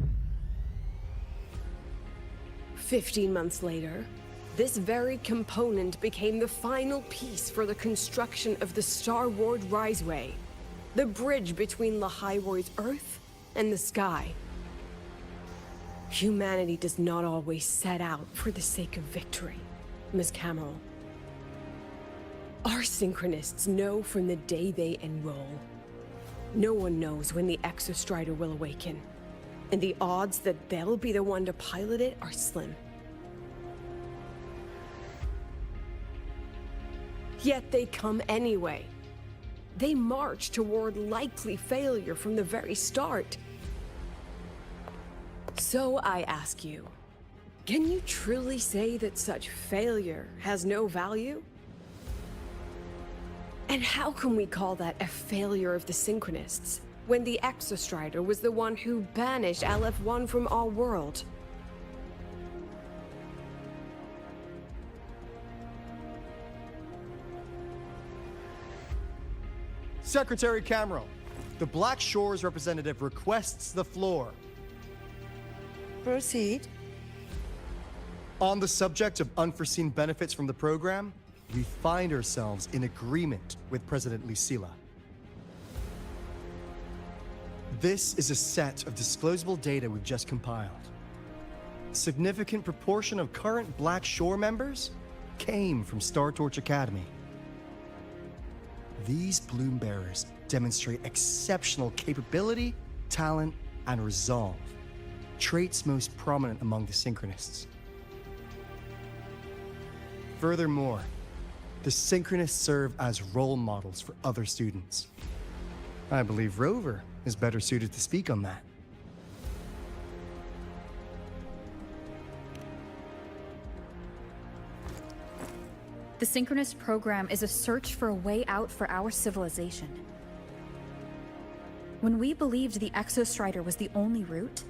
15 months later, this very component became the final piece for the construction of the Star Ward Riseway, the bridge between Lahairoy's Earth and the sky. Humanity does not always set out for the sake of victory, Ms. Cameron. Our synchronists know from the day they enroll. No one knows when the Exostrider will awaken. And the odds that they'll be the one to pilot it are slim. Yet they come anyway. They march toward likely failure from the very start. So I ask you, can you truly say that such failure has no value? And how can we call that a failure of the Synchronists, when the Exostrider was the one who banished LF1 from our world? Secretary Cameron, the Black Shores representative requests the floor. Proceed. On the subject of unforeseen benefits from the program, we find ourselves in agreement with President Lucilla. This is a set of disclosable data we've just compiled. A significant proportion of current Black Shore members came from Star Torch Academy. These Bloom Bearers demonstrate exceptional capability, talent, and resolve, traits most prominent among the Synchronists. Furthermore, the Synchronists serve as role models for other students. I believe Rover is better suited to speak on that. The Synchronist program is a search for a way out for our civilization. When we believed the Exostrider was the only route,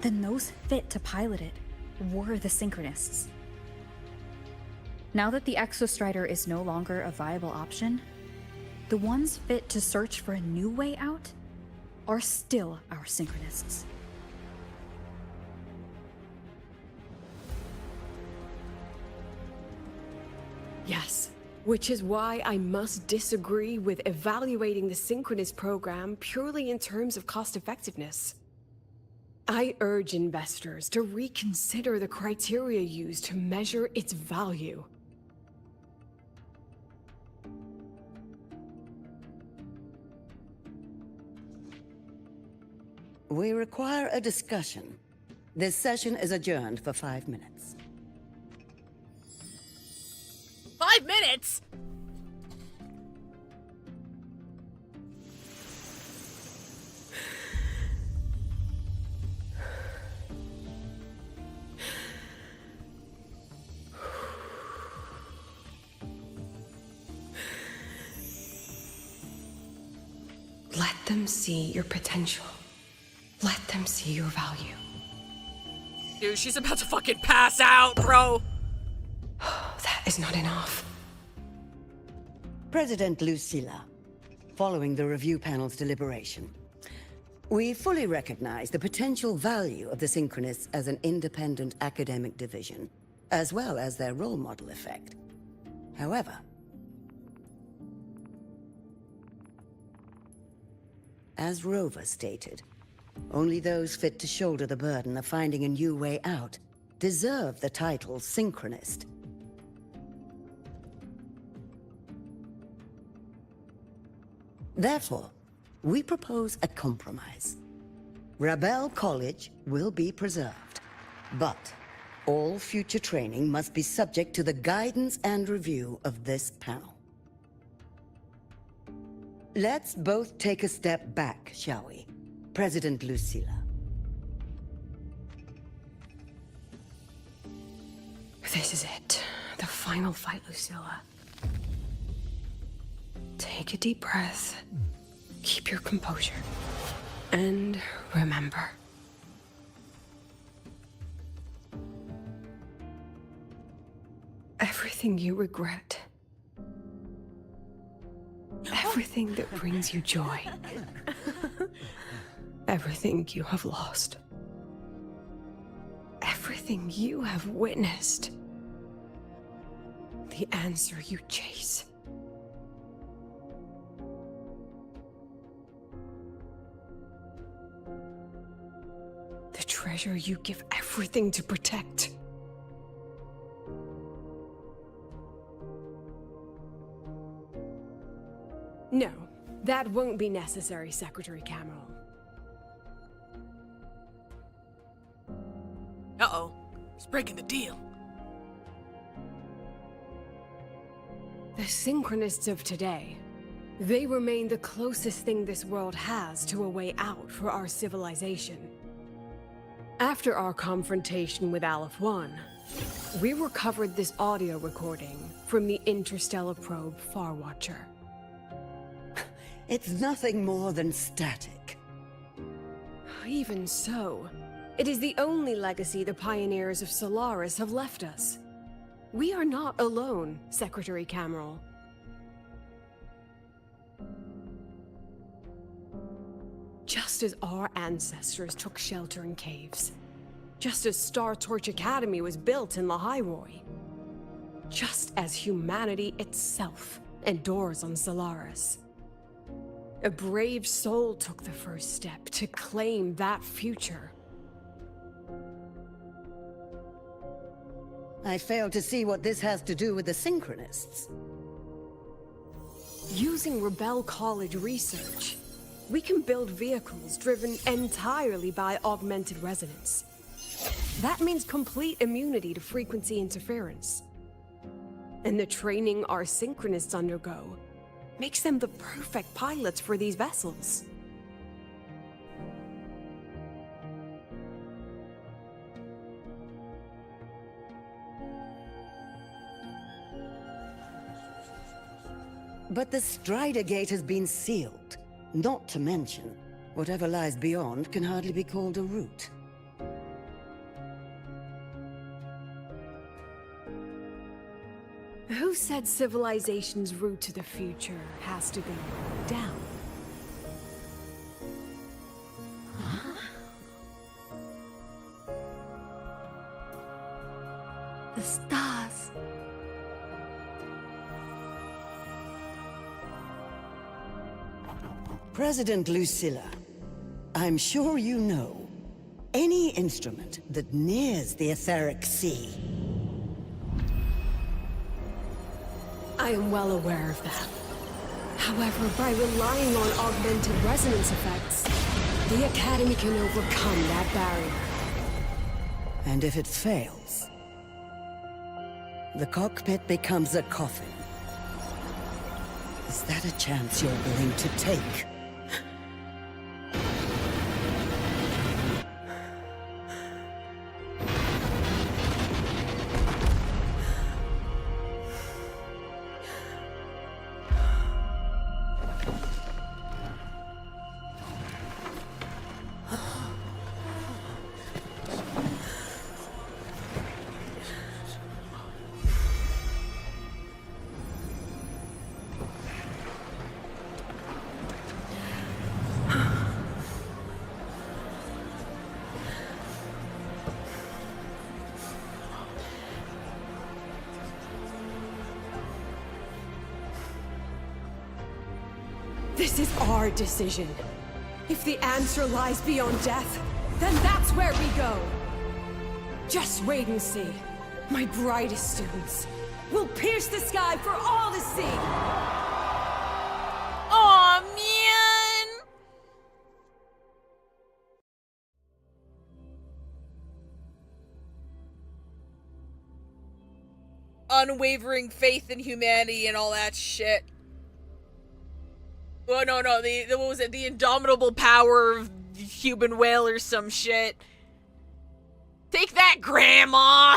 then those fit to pilot it were the Synchronists. Now that the Exostrider is no longer a viable option, the ones fit to search for a new way out are still our Synchronists. Yes, which is why I must disagree with evaluating the Synchronist program purely in terms of cost effectiveness. I urge investors to reconsider the criteria used to measure its value. We require a discussion. This session is adjourned for 5 minutes. 5 minutes? Let them see your potential. Let them see your value. Dude, she's about to fucking pass out, bro. That is not enough. President Lucilla, following the review panel's deliberation, we fully recognize the potential value of the Synchronists as an independent academic division, as well as their role model effect. However, as Rover stated, only those fit to shoulder the burden of finding a new way out deserve the title Synchronist. Therefore, we propose a compromise. Rebel College will be preserved, but all future training must be subject to the guidance and review of this panel. Let's both take a step back, shall we? President Lucilla. This is it. The final fight, Lucilla. Take a deep breath. Keep your composure. And remember. Everything you regret. Everything that brings you joy. Everything you have lost. Everything you have witnessed. The answer you chase. The treasure you give everything to protect. No, that won't be necessary, Secretary Cameron. Breaking the deal. The Synchronists of today. They remain the closest thing this world has to a way out for our civilization. After our confrontation with Aleph 1, we recovered this audio recording from the interstellar probe Farwatcher. It's nothing more than static. Even so, it is the only legacy the pioneers of Solaris have left us. We are not alone, Secretary Cameron. Just as our ancestors took shelter in caves, just as Star Torch Academy was built in Lahairoi, just as humanity itself endures on Solaris, a brave soul took the first step to claim that future. I fail to see what this has to do with the Synchronists. Using Rebel College research, we can build vehicles driven entirely by augmented resonance. That means complete immunity to frequency interference. And the training our Synchronists undergo makes them the perfect pilots for these vessels. But the Strider Gate has been sealed. Not to mention, whatever lies beyond can hardly be called a route. Who said civilization's route to the future has to go down? The stars. President Lucilla, I'm sure you know, any instrument that nears the etheric sea. I am well aware of that. However, by relying on augmented resonance effects, the Academy can overcome that barrier. And if it fails, the cockpit becomes a coffin. Is that a chance you're willing to take? This is our decision. If the answer lies beyond death, then that's where we go. Just wait and see. My brightest students will pierce the sky for all to see. Aw, man! Unwavering faith in humanity and all that shit. Oh, no, what was it? The indomitable power of human will or some shit. Take that, Grandma!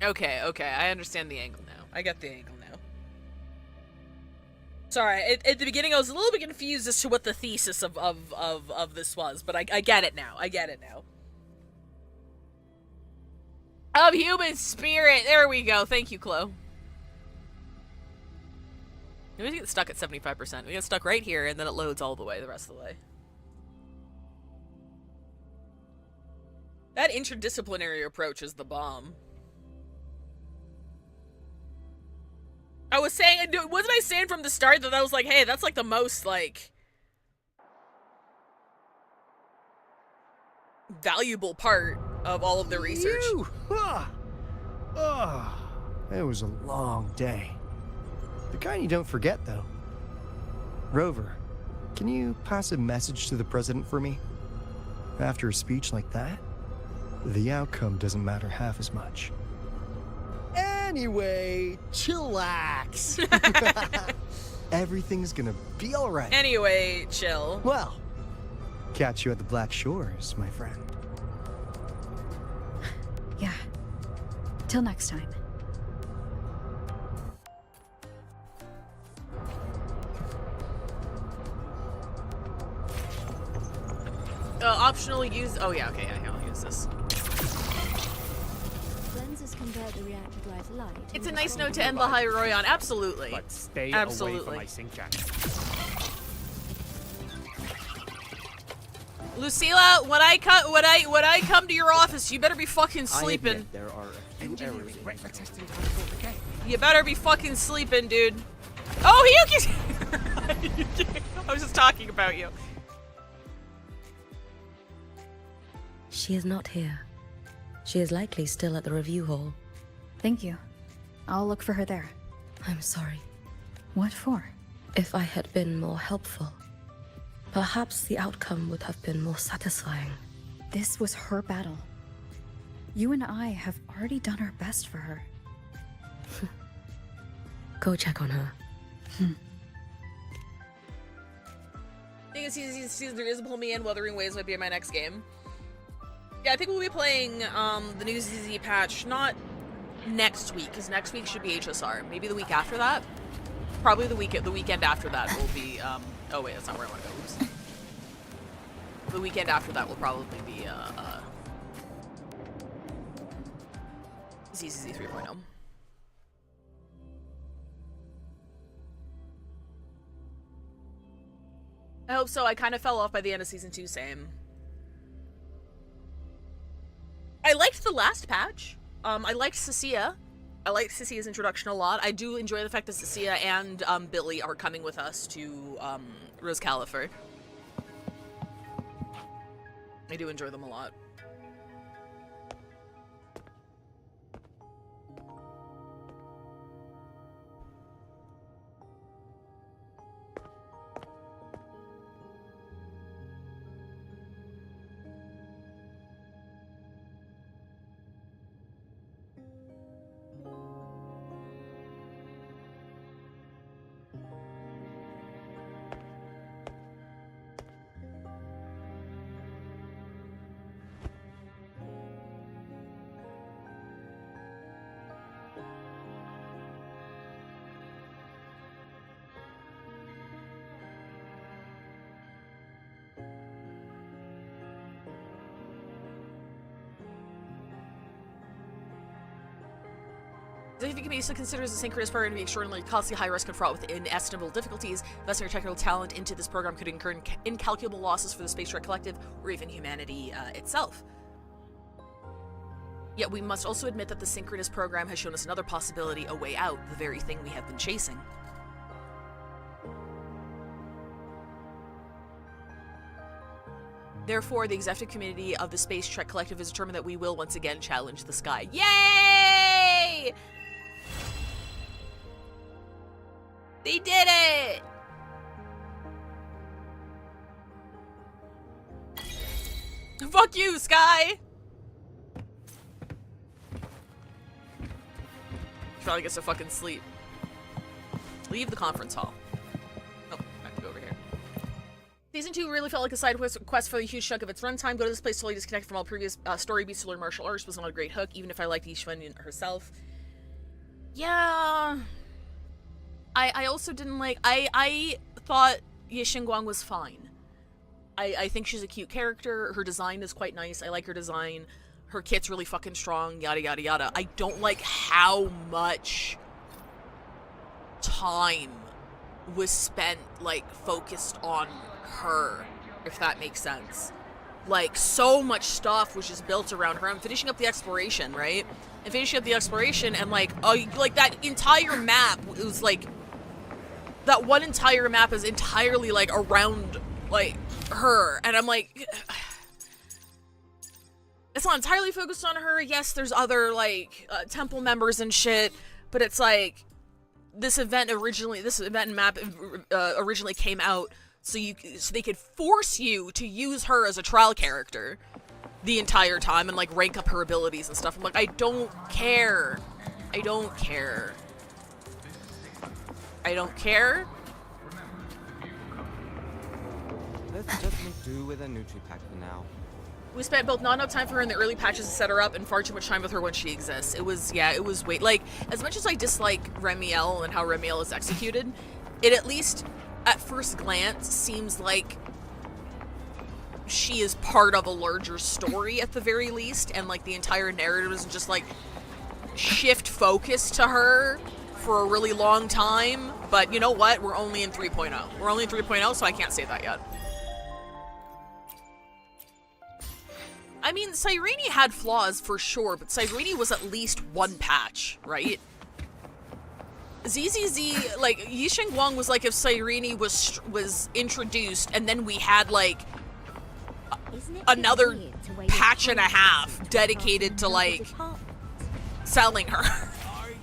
Okay, I understand the angle now. I get the angle now. Sorry, at the beginning I was a little bit confused as to what the thesis of this was, but I get it now. I get it now. Of human spirit. There we go. Thank you, Chloe. We get stuck at 75%. We get stuck right here, and then it loads all the way the rest of the way. That interdisciplinary approach is the bomb. I was saying, wasn't I saying from the start that I was like, hey, that's like the most, like, valuable part of all of the research. It was a long day. The kind you don't forget, though. Rover, can you pass a message to the president for me? After a speech like that, the outcome doesn't matter half as much. Anyway, chillax. Everything's gonna be alright. Anyway, chill. Well, catch you at the Black Shores, my friend. Yeah. Till next time. Optional use. Oh yeah, okay, yeah, I'll use this. Lenses convert the reactor drive's light. It's a nice note to end the high Roy on. Absolutely. But stay Absolutely. away from my sink jacket. Lucilla, when I come to your office, you better be fucking sleeping. There are a few errors. You better be fucking sleeping, dude. Oh, Hiyuki's I was just talking about you. She is not here. She is likely still at the review hall. Thank you. I'll look for her there. I'm sorry. What for? If I had been more helpful, perhaps the outcome would have been more satisfying. This was her battle. You and I have already done our best for her. Go check on her. I think season 3 is pull me in. Wuthering Waves might be in my next game. Yeah, I think we'll be playing the new ZZ patch, not next week, because next week should be HSR. Maybe the week after that. Probably the weekend after that will be. Oh wait, that's not where I want to go. Oops. The weekend after that will probably be ZZ 3.0. I hope so. I kind of fell off by the end of season 2. Same. I liked the last patch. I liked Cecilia. I liked Cecilia's introduction a lot. I do enjoy the fact that Cecilia and Billy are coming with us to Rose Califer. I do enjoy them a lot. The community still considers the synchronous program to be extraordinarily costly, high risk, and fraught with inestimable difficulties. Investing your technical talent into this program could incur incalculable losses for the Space Trek Collective or even humanity itself. Yet we must also admit that the synchronous program has shown us another possibility, a way out, the very thing we have been chasing. Therefore, the executive community of the Space Trek Collective has determined that we will once again challenge the sky. Yay! They did it! Fuck you, Sky! Probably gets to fucking sleep. Leave the conference hall. Oh, I have to go over here. Season 2 really felt like a side quest for a huge chunk of its runtime. Go to this place totally disconnected from all previous story beats to learn martial arts was not a great hook, even if I liked Ishwan herself. Yeah... I also didn't like... I thought Ye Xingguang was fine. I think she's a cute character. Her design is quite nice. I like her design. Her kit's really fucking strong, yada yada yada. I don't like how much time was spent, like, focused on her, if that makes sense. Like, so much stuff was just built around her. I'm finishing up the exploration, right? And finishing up the exploration, and, like that entire map, it was, like... That one entire map is entirely, like, around, like, her. And I'm like... It's not entirely focused on her. Yes, there's other, like, temple members and shit. But it's like... this event and map originally came out so they could force you to use her as a trial character the entire time and like rank up her abilities and stuff. I'm like, I don't care. I don't care. I don't care. Let's just make do with a Nutri-Pack for now. We spent both not enough time for her in the early patches to set her up and far too much time with her when she exists. It was wait, like, as much as I dislike Remiel and how Remiel is executed, it at least, at first glance, seems like she is part of a larger story at the very least, and like the entire narrative isn't just like shift focus to her for a really long time. But you know what? We're only in 3.0. We're only in 3.0, so I can't say that yet. I mean, Cyrene had flaws for sure, but Cyrene was at least one patch, right? ZZZ, like, Yisheng Guang was like if Cyrene was introduced and then we had like another patch and a half dedicated to like selling her. Are you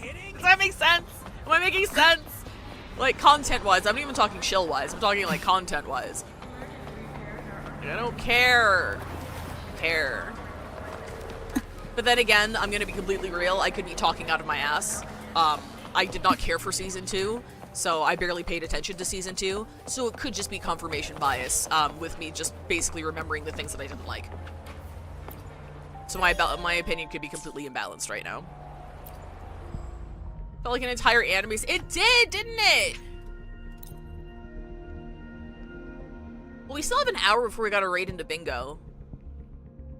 kidding? Does that make sense? Am I making sense? Like, content-wise. I'm not even talking shill-wise. I'm talking like content-wise. I don't care. But then again, I'm gonna be completely real. I could be talking out of my ass. I did not care for season 2, so I barely paid attention to season 2. So it could just be confirmation bias, with me just basically remembering the things that I didn't like. So my opinion could be completely imbalanced right now. Felt like an entire anime. It did, didn't it? Well, we still have an hour before we got a raid into bingo.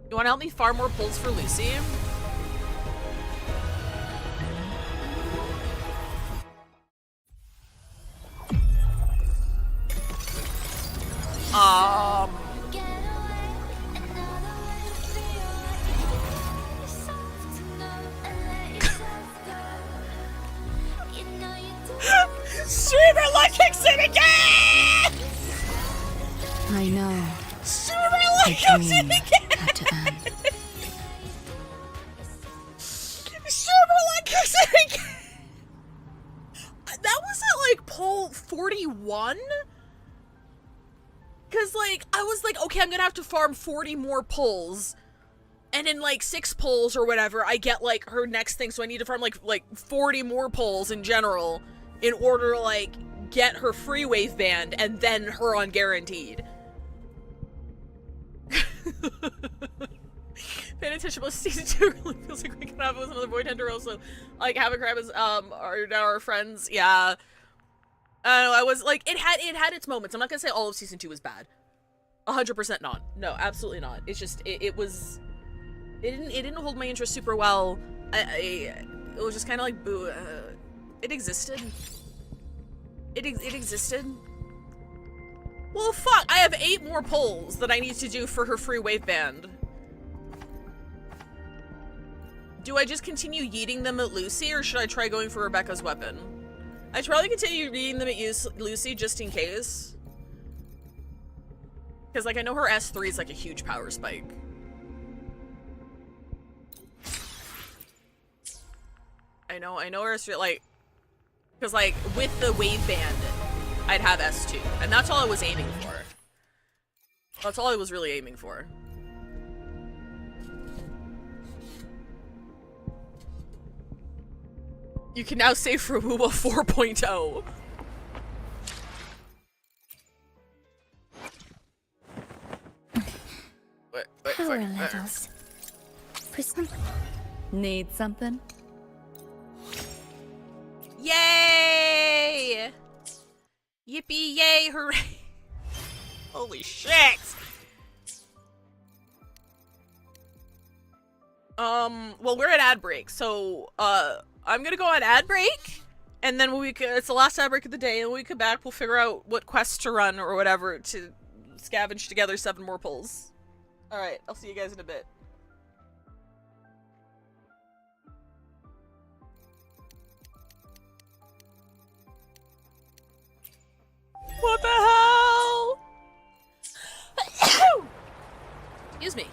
You want to help me farm more pulls for Lucy? Streamer luck kicks in again! I know. Streamer luck kicks in again! Had to end. Streamer luck kicks in again! That was at like pull 41? Cause like, I was like, okay, I'm gonna have to farm 40 more pulls. And in like 6 pulls or whatever, I get like her next thing, so I need to farm like 40 more pulls in general in order to like get her free wave band and then her on guaranteed. Paying attention about season 2 really feels like we could have it with another Void Hunter also. Like Havoc Crab is are now our friends. Yeah. I don't know, I was like, it had its moments. I'm not gonna say all of season 2 was bad. 100% not. No, absolutely not. It's just it didn't hold my interest super well. It was just kind of like, boo. It existed. It existed. Well, fuck. I have 8 more pulls that I need to do for her free wave band. Do I just continue yeeting them at Lucy, or should I try going for Rebecca's weapon? I should probably continue yeeting them at Lucy just in case. Because, like, I know her S3 is, like, a huge power spike. I know her S3, like... Because, like, with the wave band, I'd have S2. And that's all I was aiming for. That's all I was really aiming for. You can now save for WuWa 4.0. Poor littles. Need something? Yay! Yippee yay, hooray! Holy shit! Well, we're at ad break, so, I'm gonna go on ad break, and then when it's the last ad break of the day, and when we come back, we'll figure out what quests to run or whatever to scavenge together 7 more pulls. Alright, I'll see you guys in a bit. What the hell? Excuse me.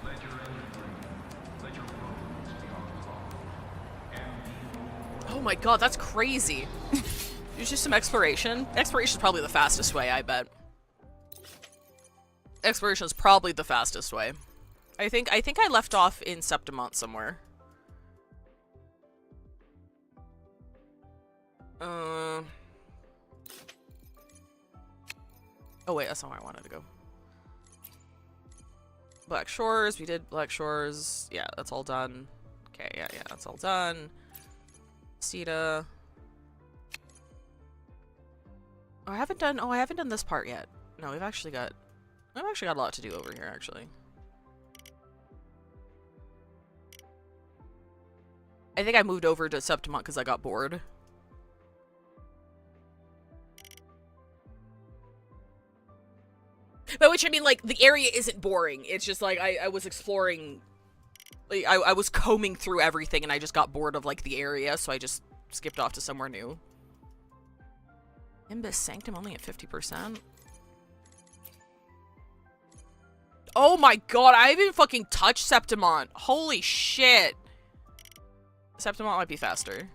Oh my god, that's crazy. There's just some exploration. Exploration is probably the fastest way, I bet. Exploration is probably the fastest way. I think I left off in Septimont somewhere. Oh wait, that's not where I wanted to go. Black Shores, we did Black Shores. Yeah, that's all done. Okay, yeah, that's all done. Ceta. Oh, I haven't done this part yet. No, I've actually got a lot to do over here, actually. I think I moved over to Septimont because I got bored. By which I mean, like, the area isn't boring. It's just, like, I was exploring... Like, I was combing through everything and I just got bored of, like, the area, so I just skipped off to somewhere new. Imbus Sanctum only at 50%? Oh my god, I haven't fucking touched Septimont. Holy shit. Septimont might be faster.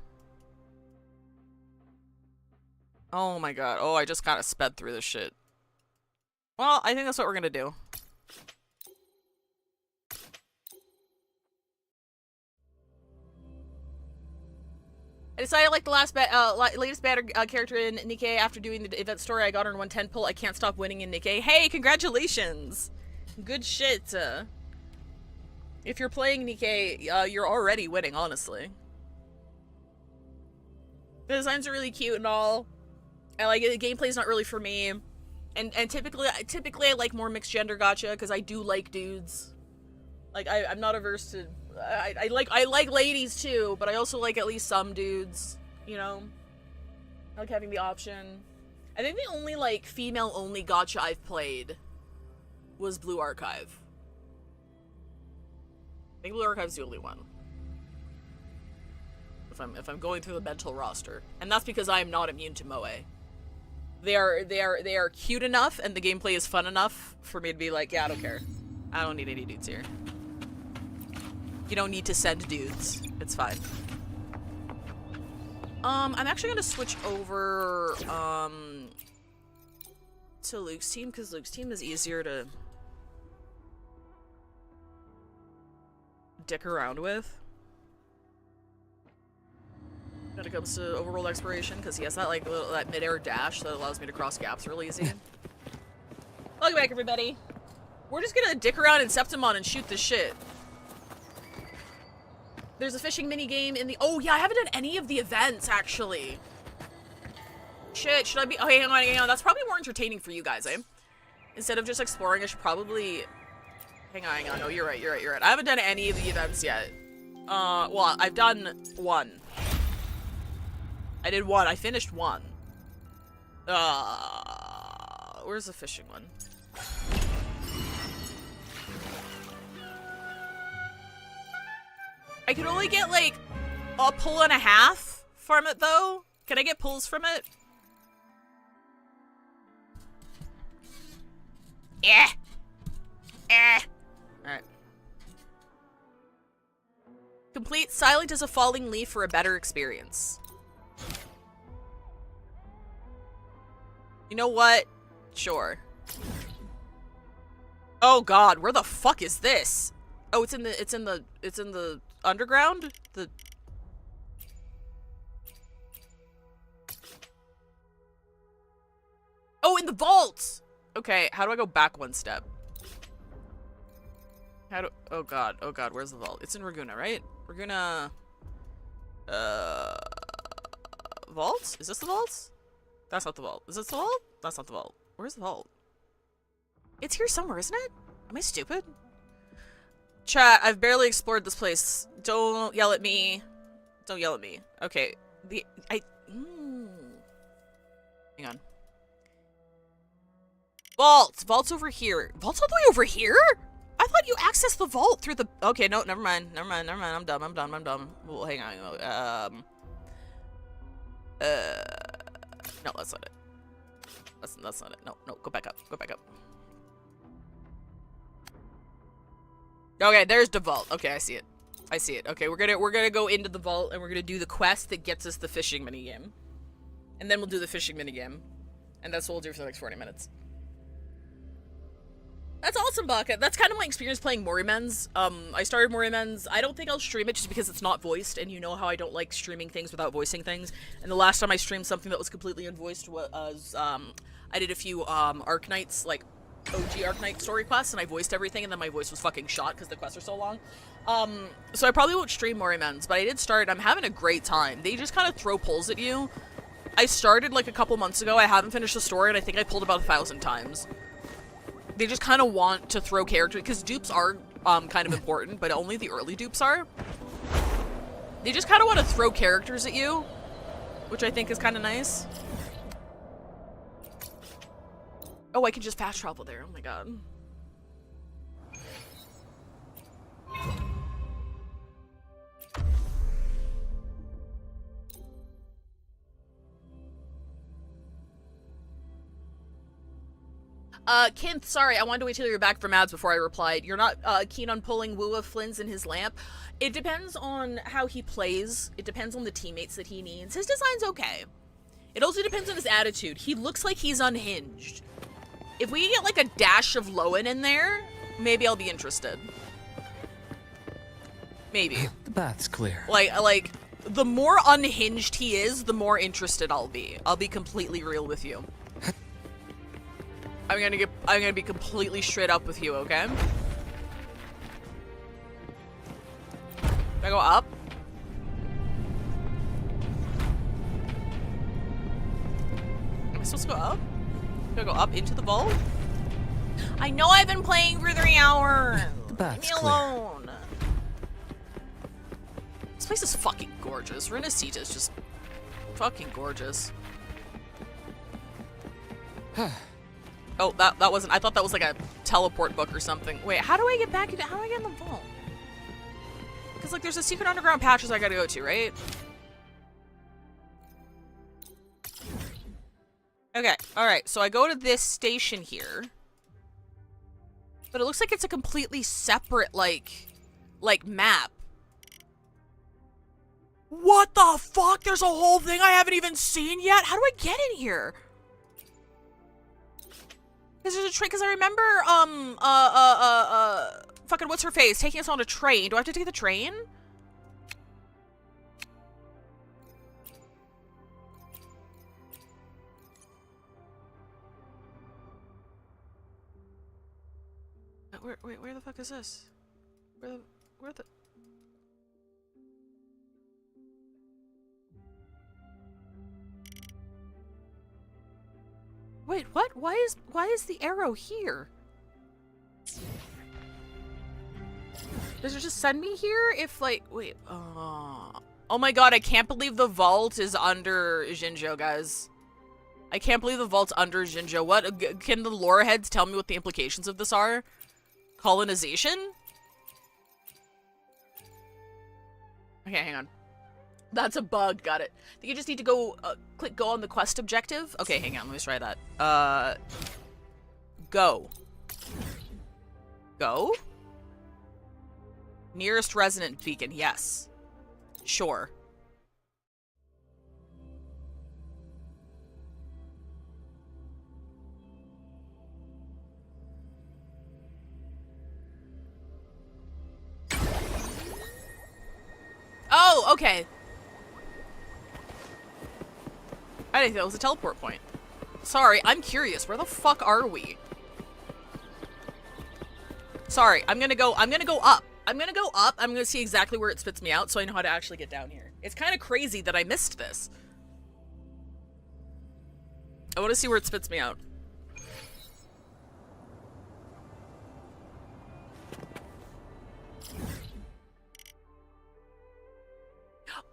Oh my god. Oh, I just kind of sped through this shit. Well, I think that's what we're gonna do. I decided I like the latest better character in Nikkei. After doing the event story, I got her in 110 pull. I can't stop winning in Nikkei. Hey, congratulations! Good shit. If you're playing Nikkei, you're already winning, honestly. The designs are really cute and all. And like the gameplay's not really for me. And typically I like more mixed gender gacha because I do like dudes. Like I'm not averse to. I like ladies too, but I also like at least some dudes. You know, I like having the option. I think the only like female only gacha I've played was Blue Archive. I think Blue Archive's the only one. If I'm going through the mental roster, and that's because I am not immune to moe. They are cute enough, and the gameplay is fun enough for me to be like, yeah, I don't care. I don't need any dudes here. You don't need to send dudes. It's fine. I'm actually gonna switch over to Luke's team because Luke's team is easier to dick around with when it comes to overworld exploration, because he has that like little, that mid-air dash that allows me to cross gaps real easy. Welcome back, everybody. We're just gonna dick around in Septimon and shoot this shit. There's a fishing mini game in the. Oh yeah, I haven't done any of the events actually. Shit, should I be? Oh, hang on. That's probably more entertaining for you guys, eh? Instead of just exploring, I should probably. Hang on. No, you're right. I haven't done any of the events yet. Well, I've done one. I did one. I finished one. Where's the fishing one? I can only get like a pull and a half from it though. Can I get pulls from it? Alright. Complete Silent as a Falling Leaf for a better experience. You know what? Sure. Oh god, where the fuck is this? Oh, it's in the underground? Oh, in the vault! Okay, how do I go back one step? Oh god, where's the vault? It's in Raguna, right? Raguna... Vault? Is this the vault? That's not the vault. Is this the vault? That's not the vault. Where's the vault? It's here somewhere, isn't it? Am I stupid? Chat, I've barely explored this place. Don't yell at me. Don't yell at me. Okay. Hang on. Vault! Vault's over here. Vault's all the way over here? I thought you accessed the vault through the... Okay, no, never mind. I'm dumb. Well, hang on. No, that's not it. That's not it. No, go back up. Okay, there's the vault. Okay, I see it. I see it. Okay, we're gonna go into the vault and we're gonna do the quest that gets us the fishing minigame. And then we'll do the fishing minigame. And that's what we'll do for the next 40 minutes. That's awesome, Baka. That's kind of my experience playing Morimens. I started Morimens. I don't think I'll stream it just because it's not voiced, and you know how I don't like streaming things without voicing things. And the last time I streamed something that was completely unvoiced was, I did a few, Arknights, like, OG Arknight story quests, and I voiced everything, and then my voice was fucking shot because the quests are so long. So I probably won't stream Morimens, but I did start. I'm having a great time. They just kind of throw pulls at you. I started, like, a couple months ago. I haven't finished the story, and I think I pulled about 1,000 times. They just kind of want to throw characters, because dupes are kind of important, but only the early dupes are. They just kind of want to throw characters at you, which I think is kind of nice. Oh, I can just fast travel there. Oh my god. Kinth, sorry, I wanted to wait till you're back from ads before I replied. You're not, keen on pulling WuWa Flynn's in his lamp? It depends on how he plays. It depends on the teammates that he needs. His design's okay. It also depends on his attitude. He looks like he's unhinged. If we get, like, a dash of Lowen in there, maybe I'll be interested. Maybe. The bath's clear. Like, the more unhinged he is, the more interested I'll be. I'll be completely real with you. I'm gonna be completely straight up with you, okay? Do I go up? Am I supposed to go up? Do I go up into the vault? I know I've been playing for 3 hours. The bath's Leave me alone. This place is fucking gorgeous. Renacita is just fucking gorgeous. Oh, that wasn't. I thought that was like a teleport book or something. Wait, how do I get back into? How do I get in the vault? Because like, there's a secret underground patches I gotta go to, right? Okay, all right. So I go to this station here, but it looks like it's a completely separate like map. What the fuck? There's a whole thing I haven't even seen yet. How do I get in here? Because there's a train, because I remember, fucking what's her face taking us on a train. Do I have to take the train? Where the fuck is this? Where the... Wait, what? Why is the arrow here? Does it just send me here if like, wait, oh my god, I can't believe the vault is under Jinzhou, guys. I can't believe the vault's under Jinzhou. What, can the lore heads tell me what the implications of this are? Colonization? Okay, hang on. That's a bug, got it. I think you just need to go, click go on the quest objective. Okay, hang on, let me try that. Go. Go? Nearest resonant beacon, yes. Sure. Oh, okay. I didn't think that was a teleport point. Sorry, I'm curious. Where the fuck are we? Sorry, I'm gonna go up. I'm gonna go up. I'm gonna see exactly where it spits me out so I know how to actually get down here. It's kind of crazy that I missed this. I want to see where it spits me out.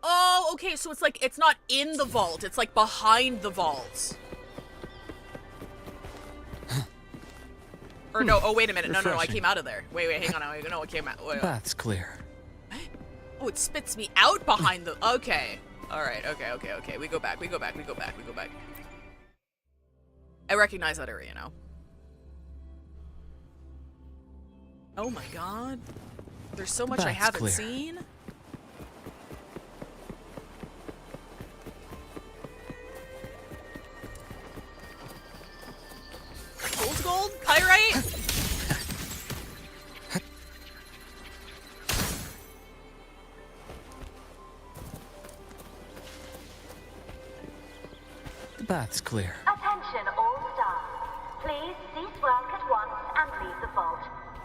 Oh, okay, so it's like, it's not in the vault, it's like behind the vault. Or no, oh wait a minute, no, I came out of there. Wait, hang on, no, I came out. Wait. That's clear. Oh, it spits me out behind the, okay. Alright, okay, we go back. I recognize that area now. Oh my god. There's so much I That's haven't clear. seen. Fool's gold? Pyrite? The path's clear. Attention all staff. Please cease work at once and leave the vault.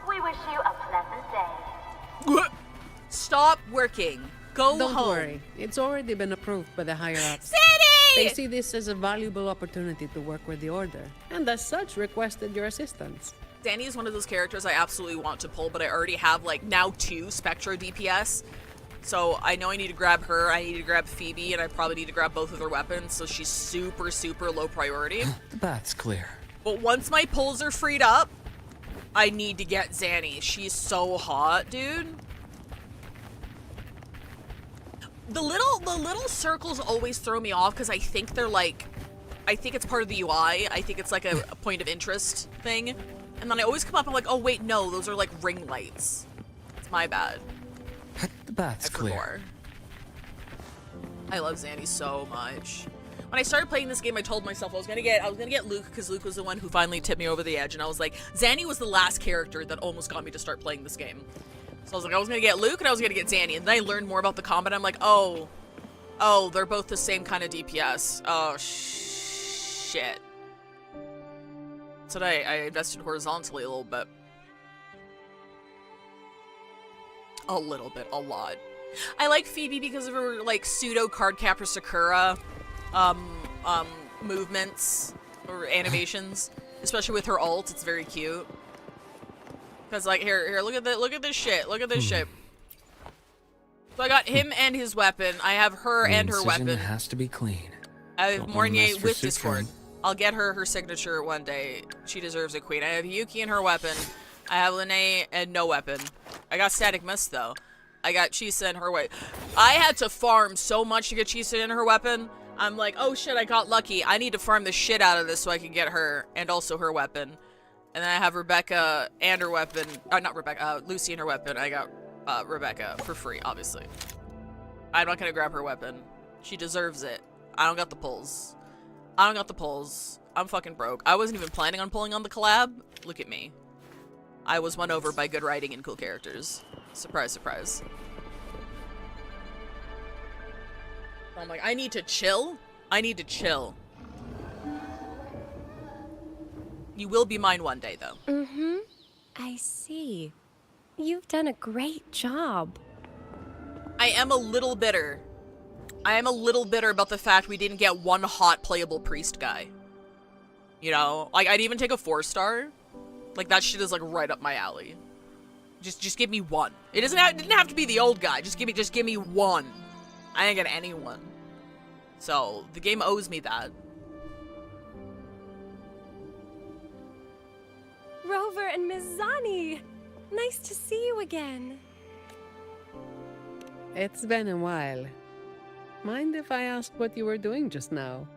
We wish you a pleasant day. Stop working. Go Don't home. worry. It's already been approved by the higher ups. City! They see this as a valuable opportunity to work with the Order, and as such requested your assistance. Danny is one of those characters I absolutely want to pull, but I already have, like, now 2 Spectro DPS. So I know I need to grab her, I need to grab Phoebe, and I probably need to grab both of their weapons, so she's super, super low priority. The path's clear. But once my pulls are freed up, I need to get Zanny. She's so hot, dude. The little circles always throw me off because I think they're like, I think it's part of the UI. I think it's like a point of interest thing. And then I always come up, I'm like, oh wait, no, those are like ring lights. It's my bad. The path's clear. I love Zanny so much. When I started playing this game, I told myself I was gonna get Luke because Luke was the one who finally tipped me over the edge, and I was like, Zanny was the last character that almost got me to start playing this game. So I was like, I was gonna get Luke and I was gonna get Zanny, and then I learned more about the combat. I'm like, oh, they're both the same kind of DPS. Oh shit. So I invested horizontally a little bit. A little bit, a lot. I like Phoebe because of her like pseudo cardcaptor Sakura movements or animations, especially with her ult. It's very cute. Cause like here, look at this shit. Look at this shit. So I got him and his weapon. I have her and her incision weapon. has to be clean. I have Don't Mornier mess for with Discord. suturing. I'll get her signature one day. She deserves a queen. I have Yuki and her weapon. I have Lene and no weapon. I got Static Mist though. I got Chisa and her weapon. I had to farm so much to get Chisa and her weapon. I'm like, oh shit, I got lucky. I need to farm the shit out of this so I can get her and also her weapon. And then I have Rebecca and her weapon. Not Rebecca, Lucy and her weapon. I got Rebecca for free, obviously. I'm not gonna grab her weapon. She deserves it. I don't got the pulls. I don't got the pulls. I'm fucking broke. I wasn't even planning on pulling on the collab. Look at me. I was won over by good writing and cool characters. Surprise, surprise. I'm like, I need to chill. I need to chill. You will be mine one day, though. Mm-hmm. I see. You've done a great job. I am a little bitter. I am a little bitter about the fact we didn't get one hot playable priest guy. You know, like I'd even take a 4-star. Like that shit is like right up my alley. Just give me one. It didn't have to be the old guy. Just give me one. I didn't get anyone. So the game owes me that. Rover and Ms. Zani! Nice to see you again. It's been a while. Mind if I ask what you were doing just now?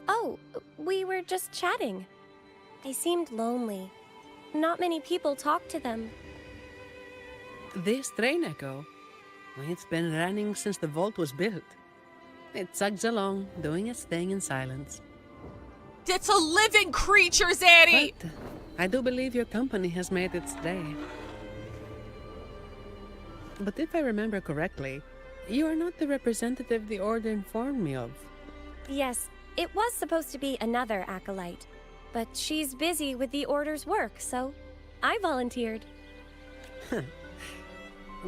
Oh, we were just chatting. They seemed lonely. Not many people talk to them. This train echo? It's been running since the vault was built. It chugs along, doing its thing in silence. It's a living creature, Zanny! But I do believe your company has made its day. But if I remember correctly, you are not the representative the Order informed me of. Yes, it was supposed to be another acolyte, but she's busy with the Order's work, so I volunteered.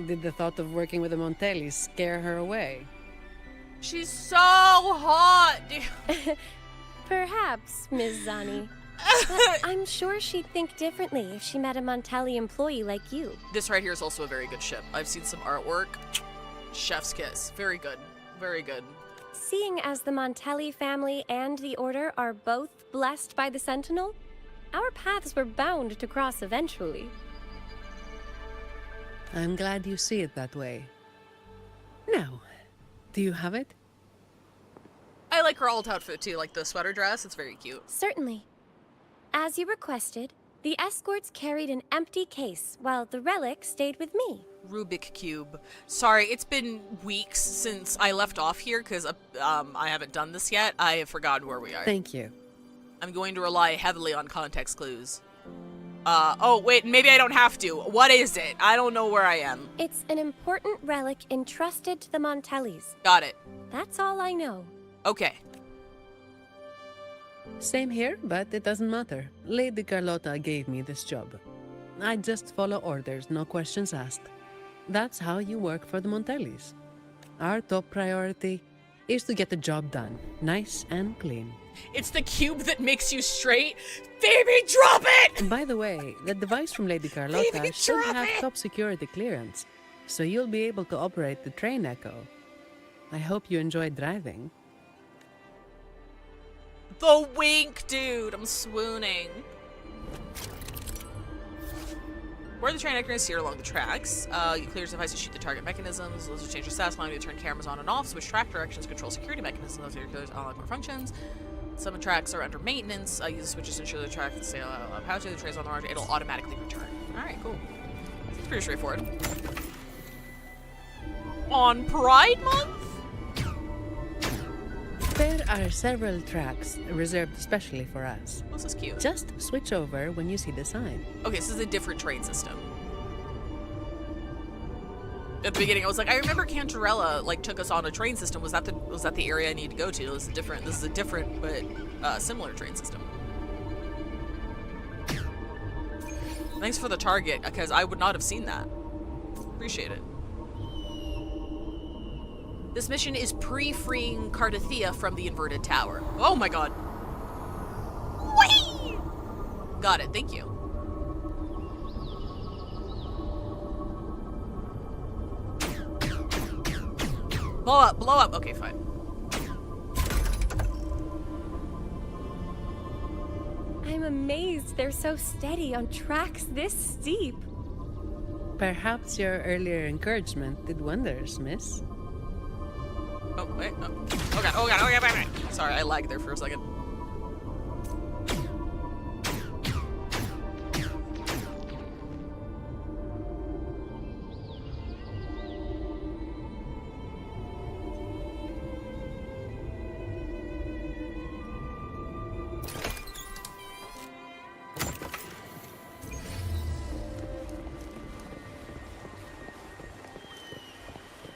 Did the thought of working with the Montellis scare her away? She's so hot, dude. Perhaps, Ms. Zani. But I'm sure she'd think differently if she met a Montelli employee like you. This right here is also a very good ship. I've seen some artwork. Chef's kiss. Very good. Very good. Seeing as the Montelli family and the Order are both blessed by the Sentinel, our paths were bound to cross eventually. I'm glad you see it that way. Now, do you have it? I like her alt outfit too, like the sweater dress. It's very cute. Certainly. As you requested, The escorts carried an empty case, while the relic stayed with me. Rubik Cube. Sorry, it's been weeks since I left off here because I haven't done this yet. I have forgotten where we are. Thank you. I'm going to rely heavily on context clues. Oh, wait, maybe I don't have to. What is it? I don't know where I am. It's an important relic entrusted to the Montellis. Got it. That's all I know. Okay. Same here, but it doesn't matter. Lady Carlotta gave me this job. I just follow orders, no questions asked. That's how you work for the Montellis. Our top priority is to get the job done, nice and clean. It's the cube that makes you straight. Phoebe, drop it! By the way, the device from Lady Carlotta should have top security clearance, so you'll be able to operate the train Echo. I hope you enjoy driving. The wink, dude. I'm swooning. Where the train Echo is steer along the tracks. You clear the device to shoot the target mechanisms. Those will change your status line to turn cameras on and off, switch track directions, control security mechanisms. Those are your unlock more functions. Some tracks are under maintenance. Use the switches to ensure the track stay how to the trains on the market. It'll automatically return. Alright, cool. It's pretty straightforward. On Pride Month? There are several tracks reserved especially for us. Oh, this is cute. Just switch over when you see the sign. Okay, this is a different train system. At the beginning, I was like, I remember Cantarella like took us on a train system. Was that the area I need to go to? This is a different but similar train system. Thanks for the target, because I would not have seen that. Appreciate it. This mission is pre-freeing Cardathea from the inverted tower. Oh my god. Whee! Got it, thank you. Blow up, blow up. Okay, fine. I'm amazed they're so steady on tracks this steep. Perhaps your earlier encouragement did wonders, miss. Oh, wait. Oh god, oh god, oh god, wait. Sorry, I lagged there for a second.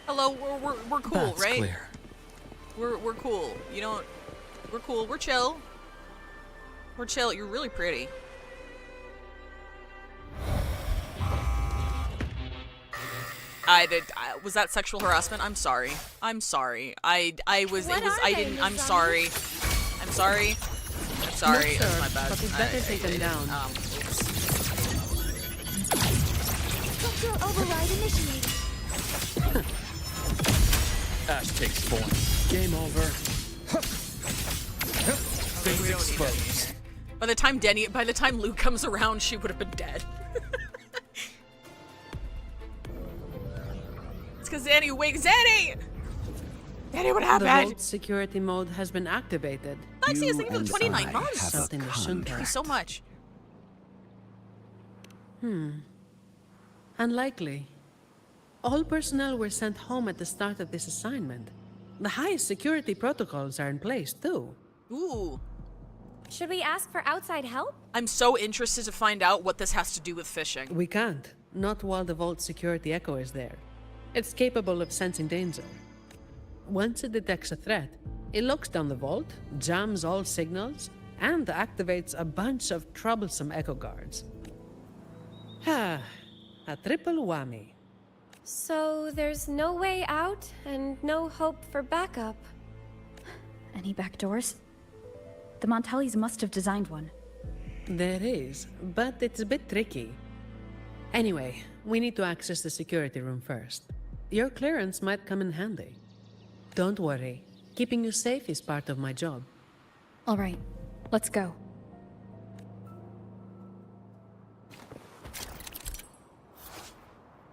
Hello, we're cool, That's right? clear. We're cool. You don't. We're cool. We're chill. We're chill. You're really pretty. Was that sexual harassment? I'm sorry. I'm sorry. I didn't. I'm sorry. I'm sorry. I'm sorry. Not sure, That's my bad. but it's better take them down. Oops. Structural override initiated. Ash takes form. Game over. Face exposed. By the time Luke comes around, she would have been dead. It's because Zanny wakes Zanny! Zanny, what happened? The vault security mode has been activated. Lexi is thinking for 29 months. Something that shouldn't Thank you have. so much. Unlikely. All personnel were sent home at the start of this assignment. The highest security protocols are in place, too. Ooh. Should we ask for outside help? I'm so interested to find out what this has to do with fishing. We can't. Not while the vault security echo is there. It's capable of sensing danger. Once it detects a threat, it looks down the vault, jams all signals, and activates a bunch of troublesome echo guards. A triple whammy. So there's no way out and no hope for backup. Any back doors? The Montellis must have designed one. There is, but it's a bit tricky. Anyway, we need to access the security room first. Your clearance might come in handy. Don't worry. Keeping you safe is part of my job. All right, let's go.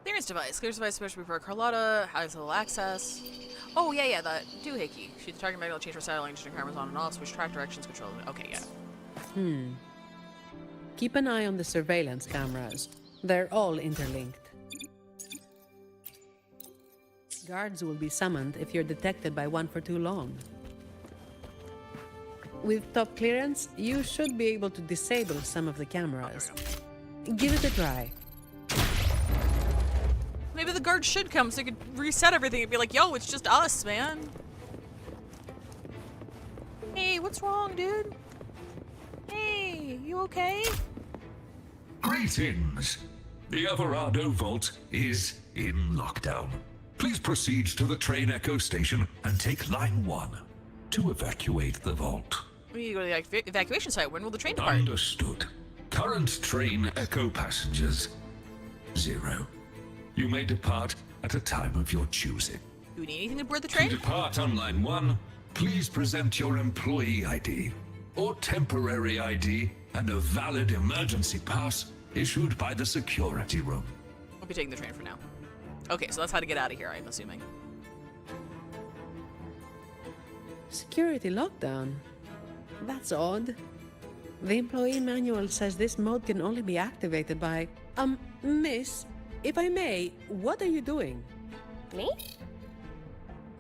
Clearance device. Clearance device especially for Carlotta. Has little access. Oh, yeah, that doohickey. Shoot the target magnet, change for satellite, turn cameras on and off, switch track directions, control. Okay, yeah. keep an eye on the surveillance cameras. They're all interlinked. Guards will be summoned if you're detected by one for too long. With top clearance, you should be able to disable some of the cameras. Give it a try. Maybe the guards should come so you could reset everything and be like, yo, it's just us, man. Hey, what's wrong, dude? Hey, you okay? Greetings. The Alvarado Vault is in lockdown. Please proceed to the train Echo station and take line 1 to evacuate the vault. We need to go to the evacuation site. When will the train depart? Understood. Current train Echo passengers, 0. You may depart at a time of your choosing. Do we need anything to board the train? To depart on line 1, please present your employee ID or temporary ID and a valid emergency pass issued by the security room. We'll be taking the train for now. Okay, so that's how to get out of here, I'm assuming. Security lockdown? That's odd. The employee manual says this mode can only be activated by... miss, if I may, what are you doing? Me?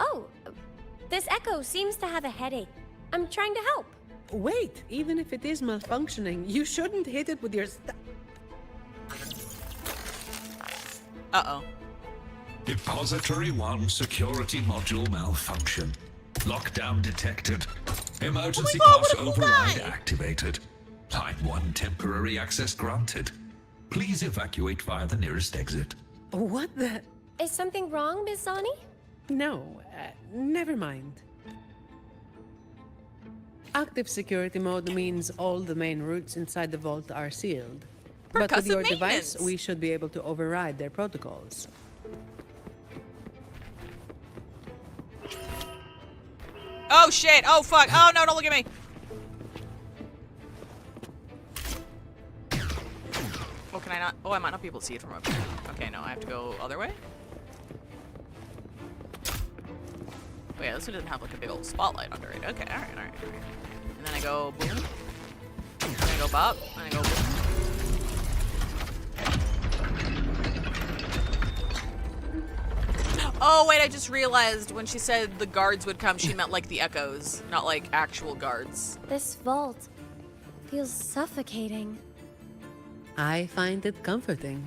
Oh, this Echo seems to have a headache. I'm trying to help. Wait, even if it is malfunctioning, you shouldn't hit it with your Uh-oh. Depository 1 security module malfunction. Lockdown detected. Emergency pass override activated. Line 1 temporary access granted. Please evacuate via the nearest exit. What the... Is something wrong, Miss Zani? No, never mind. Active security mode means all the main routes inside the vault are sealed. But with your device, we should be able to override their protocols. Oh shit! Oh fuck! Oh no! Don't look at me! Oh, can I not? Oh, I might not be able to see it from up here. Okay, no, I have to go other way? Oh yeah, this one doesn't have like a big old spotlight under it. Okay, alright. And then I go boom. And then I go bop. And I go boom. Oh wait, I just realized when she said the guards would come, she meant like the echoes, not like actual guards. This vault feels suffocating. I find it comforting.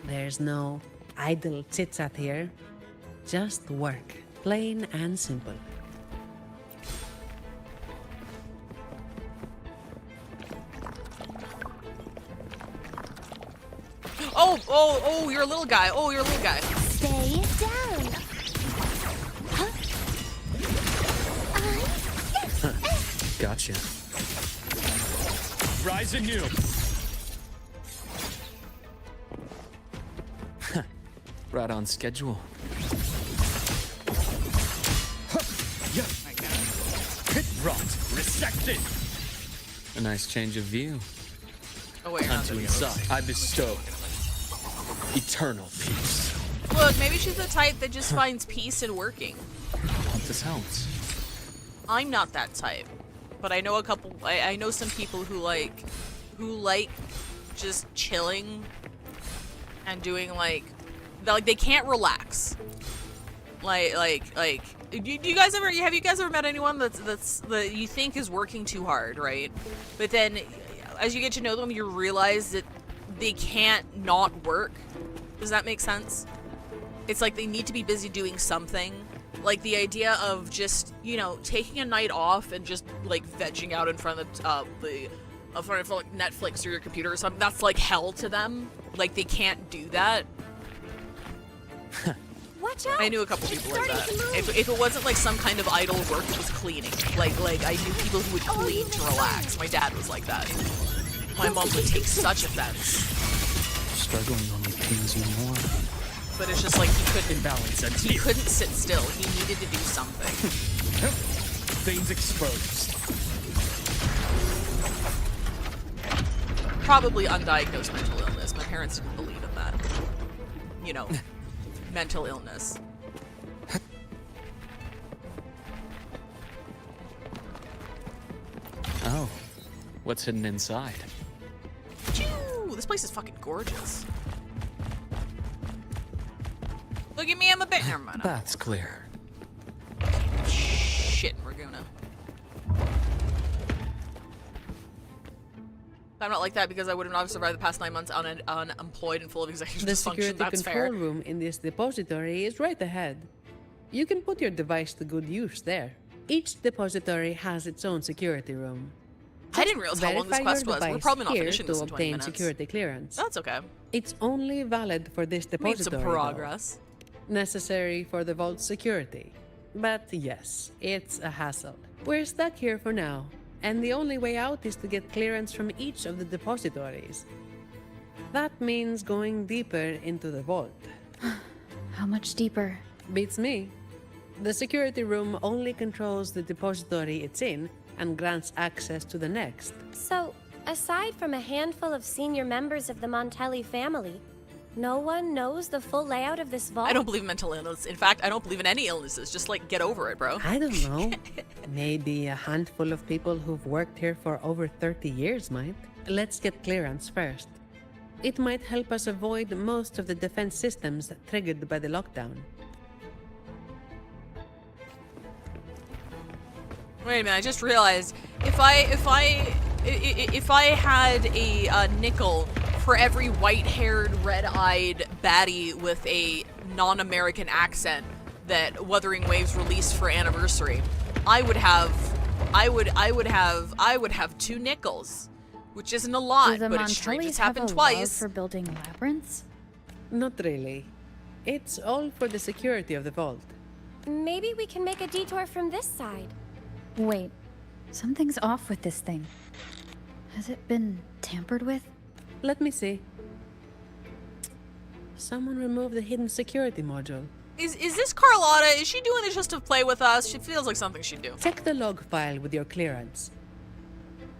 There's no idle chit-chat here. Just work. Plain and simple. Oh, you're a little guy. Oh, you're a little guy. Stay down. Gotcha. Rise anew. Right on schedule. Hit rot. Resected. A nice change of view. Oh wait, Unto inside, I bestow eternal peace. Look, maybe she's the type that just finds peace in working. Hope this helps. I'm not that type, but I know a couple. I know some people who like just chilling and doing like they can't relax. Do you guys ever have you guys ever met anyone that you think is working too hard, right? But then as you get to know them, you realize that they can't not work. Does that make sense? It's like they need to be busy doing something. Like the idea of just, you know, taking a night off and just like vegging out in front of like Netflix or your computer or something, that's like hell to them. Like they can't do that. Watch out! I knew a couple people like that. If it wasn't like some kind of idle work, it was cleaning. Like I knew people who would clean to relax. My dad was like that. My mom would take such offense. Struggling only pains you more. But it's just like he couldn't balance. He couldn't sit still. He needed to do something. Veins exposed. Probably undiagnosed mental illness. My parents didn't believe in that. You know, mental illness. Oh, what's hidden inside? This place is fucking gorgeous. Look at me, I'm a bit. Never mind. That's clear. Shit, Raguna. I'm not like that because I would have not survived the past 9 months unemployed and full of executive The dysfunction. security That's control fair. room in this depository is right ahead. You can put your device to good use there. Each depository has its own security room. I didn't realize how long this Verify quest your was. We're device probably not here finishing to this in 20 obtain minutes. security clearance. That's okay. It's only valid for this Made depository. some progress. Though. Necessary for the vault's security. But yes, it's a hassle. We're stuck here for now, and the only way out is to get clearance from each of the depositories. That means going deeper into the vault. How much deeper? Beats me. The security room only controls the depository it's in and grants access to the next. So, aside from a handful of senior members of the Montelli family, no one knows the full layout of this vault? I don't believe in mental illness. In fact, I don't believe in any illnesses. Just like get over it, bro. I don't know. Maybe a handful of people who've worked here for over 30 years might. Let's get clearance first. It might help us avoid most of the defense systems triggered by the lockdown. Wait a minute, I just realized if I had a nickel for every white-haired, red-eyed baddie with a non-American accent that Wuthering Waves released for anniversary, I would have 2 nickels, which isn't a lot, Do the but it's strange. Montellis It's have happened a twice. love for building labyrinths? Not really. It's all for the security of the vault. Maybe we can make a detour from this side. Wait, something's off with this thing. Has it been tampered with? Let me see. Someone removed the hidden security module. Is this Carlotta? Is she doing this just to play with us? She feels like something she'd do. Check the log file with your clearance.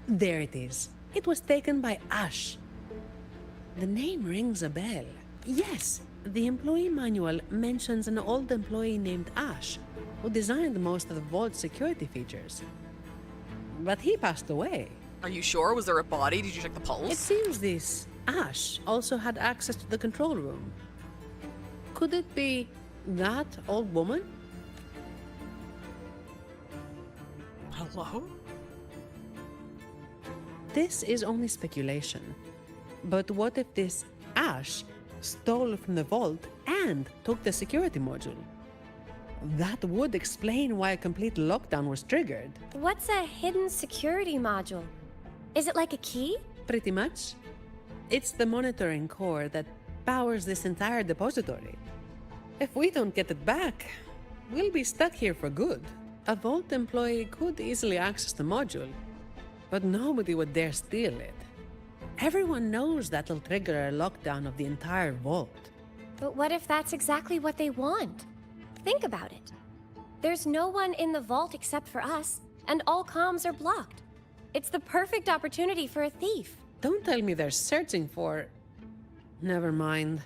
There it is. It was taken by Ash. The name rings a bell. Yes, the employee manual mentions an old employee named Ash, who designed most of the vault's security features. But he passed away. Are you sure? Was there a body? Did you check the pulse? It seems this Ash also had access to the control room. Could it be that old woman? Hello? This is only speculation. But what if this Ash stole from the vault and took the security module? That would explain why a complete lockdown was triggered. What's a hidden security module? Is it like a key? Pretty much. It's the monitoring core that powers this entire depository. If we don't get it back, we'll be stuck here for good. A vault employee could easily access the module, but nobody would dare steal it. Everyone knows that'll trigger a lockdown of the entire vault. But what if that's exactly what they want? Think about it. There's no one in the vault except for us, and all comms are blocked. It's the perfect opportunity for a thief. Don't tell me they're searching for... Never mind.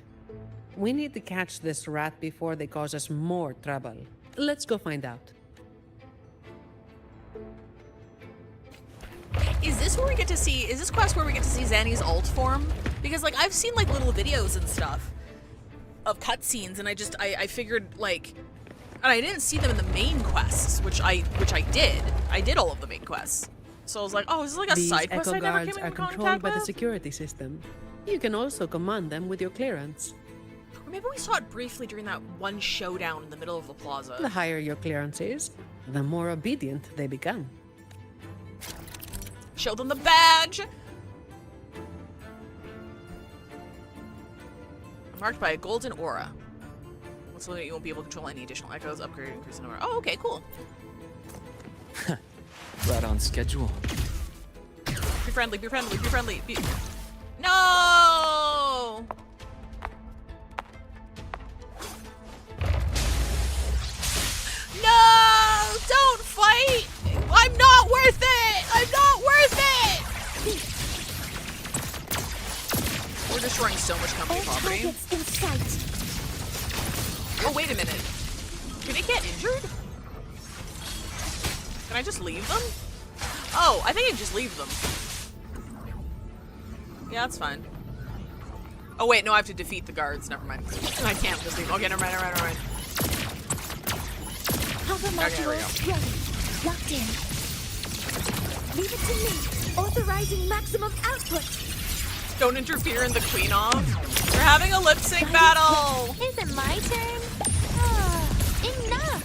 We need to catch this rat before they cause us more trouble. Let's go find out. Is this where we get to see, is this quest where we get to see Zanny's alt form? Because like I've seen like little videos and stuff of cutscenes, and I figured like, and I didn't see them in the main quests, which I did. I did all of the main quests. So I was like, oh, is this like a These side quest echo I never guards came are in controlled contact by the with? security system. You can also command them with your clearance. Or maybe we saw it briefly during that one showdown in the middle of the plaza. The higher your clearance is, the more obedient they become. Show them the badge! Marked by a golden aura. Once limit, you won't be able to control any additional echoes, upgrade, increase the number. Oh, okay, cool. Right on schedule. Be friendly, be friendly, be friendly. Be... No! No! Don't fight! I'm not worth it! I'm not worth it! We're destroying so much company property. Targets in sight. Oh, wait a minute. Can it get injured? Can I just leave them? Oh, I think I can just leave them. Yeah, that's fine. Oh wait, no, I have to defeat the guards. Never mind. I can't defeat. Okay, never mind. Hopper Okay, here we module ready. Locked in. Leave it to me. Authorizing maximum output. Don't interfere in the queen off. We're having a lip sync battle. Is it my turn? Enough.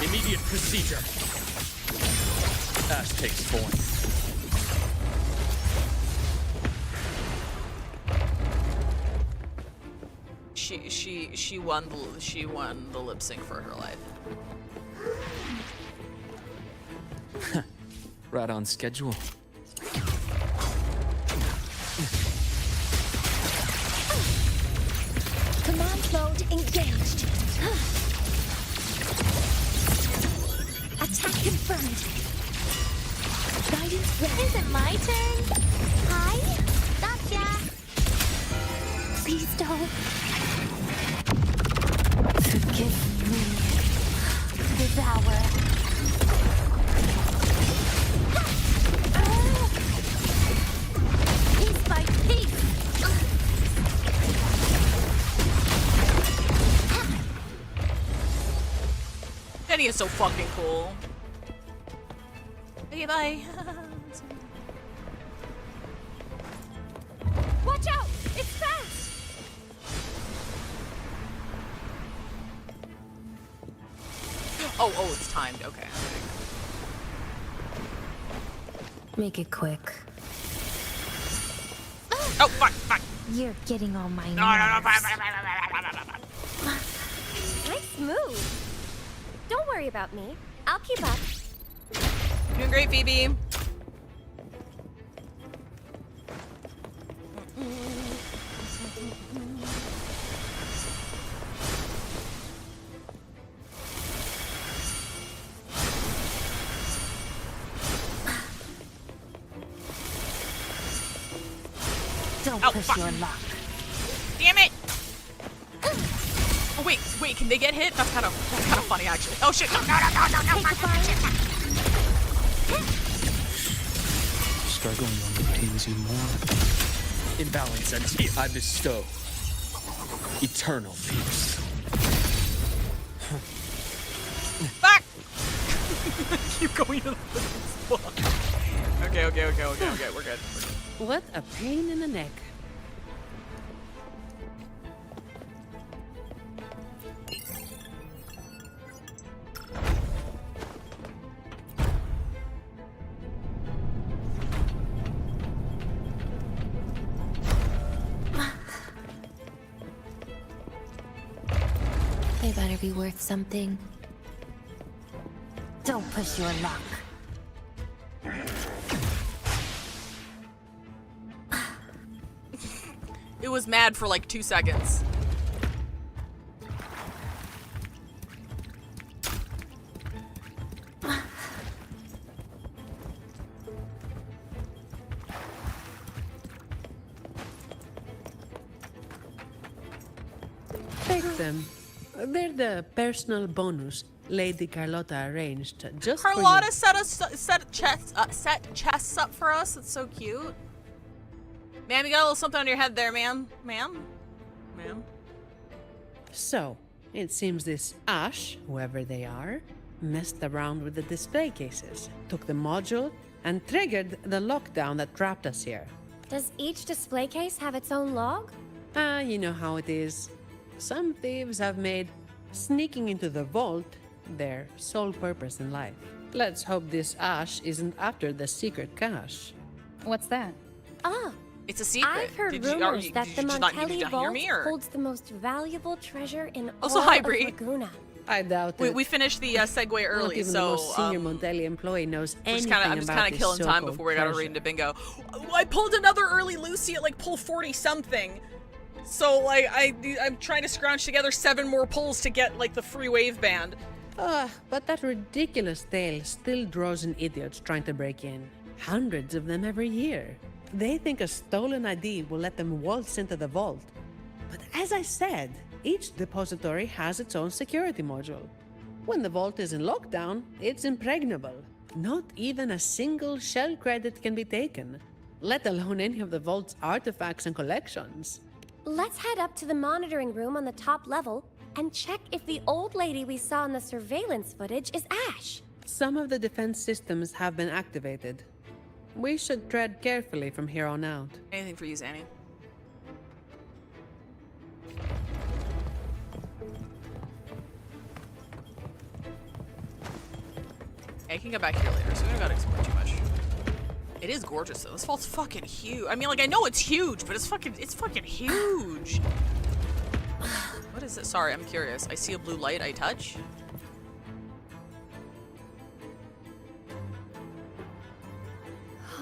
Immediate procedure. Ash takes point. She won the lip sync for her life. Right on schedule. Command mode engaged. Attack confirmed. Guidance ready. Is it my turn? Hi? Gotcha. Please don't. Forgive me. Devour. Piece by piece. Jenny is so fucking cool. Okay, bye. Watch out! It's fast! Oh, it's timed. Okay. Make it quick. Oh, fuck. You're getting on my nerves. No. Nice move. Don't worry about me. I'll keep up. Doing great, Phoebe. Don't push your luck. Damn it! Oh wait, can they get hit? That's kind of funny actually. Oh shit! No! Struggling on the pains you more. Imbalance and tear. I bestow eternal peace. Back! Keep going to the fuck. Okay, we're good. What a pain in the neck. They better be worth something. Don't push your luck. It was mad for like 2 seconds. Take them. They're the personal bonus Lady Carlotta arranged just Carlotta for you. set chests up for us. It's so cute. Ma'am, you got a little something on your head there, ma'am. Ma'am? So, it seems this Ash, whoever they are, messed around with the display cases, took the module, and triggered the lockdown that trapped us here. Does each display case have its own log? You know how it is. Some thieves have made sneaking into the vault their sole purpose in life. Let's hope this Ash isn't after the secret cache. What's that? Ah, it's a secret. I've heard Did rumors you that the not Montelli hear Vault me, or? holds the most valuable treasure in Also, all hi, of Bree. Laguna. I doubt it. We finished the segue early, Not even so the most senior Montelli employee knows anything I'm just kind of killing time before we gotta read into bingo. I pulled another early Lucy at like pull 40 something. So like I'm trying to scrounge together 7 more pulls to get like the free wave band. But that ridiculous tale still draws in idiots trying to break in. Hundreds of them every year. They think a stolen ID will let them waltz into the vault. But as I said, each depository has its own security module. When the vault is in lockdown, it's impregnable. Not even a single shell credit can be taken. let alone any of the Vault's artifacts and collections. Let's head up to the monitoring room on the top level and check if the old lady we saw in the surveillance footage is Ash. Some of the defense systems have been activated. We should tread carefully from here on out. Anything for you, Zanny. I can get back here later, so we don't gotta explore too much. It is gorgeous though. This vault's fucking huge. I mean, like, I know it's huge, but it's fucking huge. What is it? Sorry, I'm curious. I see a blue light. I touch.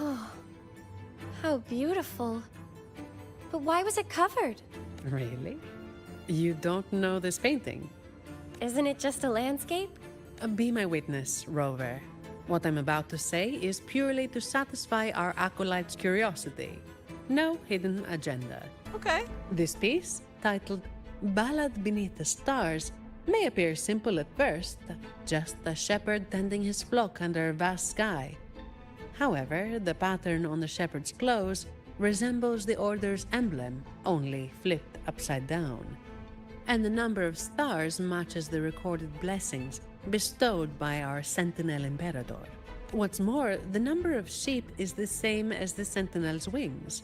Oh, how beautiful. But why was it covered? Really? You don't know this painting? Isn't it just a landscape? Be my witness, Rover. What I'm about to say is purely to satisfy our acolyte's curiosity. No hidden agenda. Okay. This piece, titled Ballad Beneath the Stars, may appear simple at first, just a shepherd tending his flock under a vast sky. However, the pattern on the shepherd's clothes resembles the Order's emblem, only flipped upside down. And the number of stars matches the recorded blessings bestowed by our Sentinel Imperador. What's more, the number of sheep is the same as the Sentinel's wings.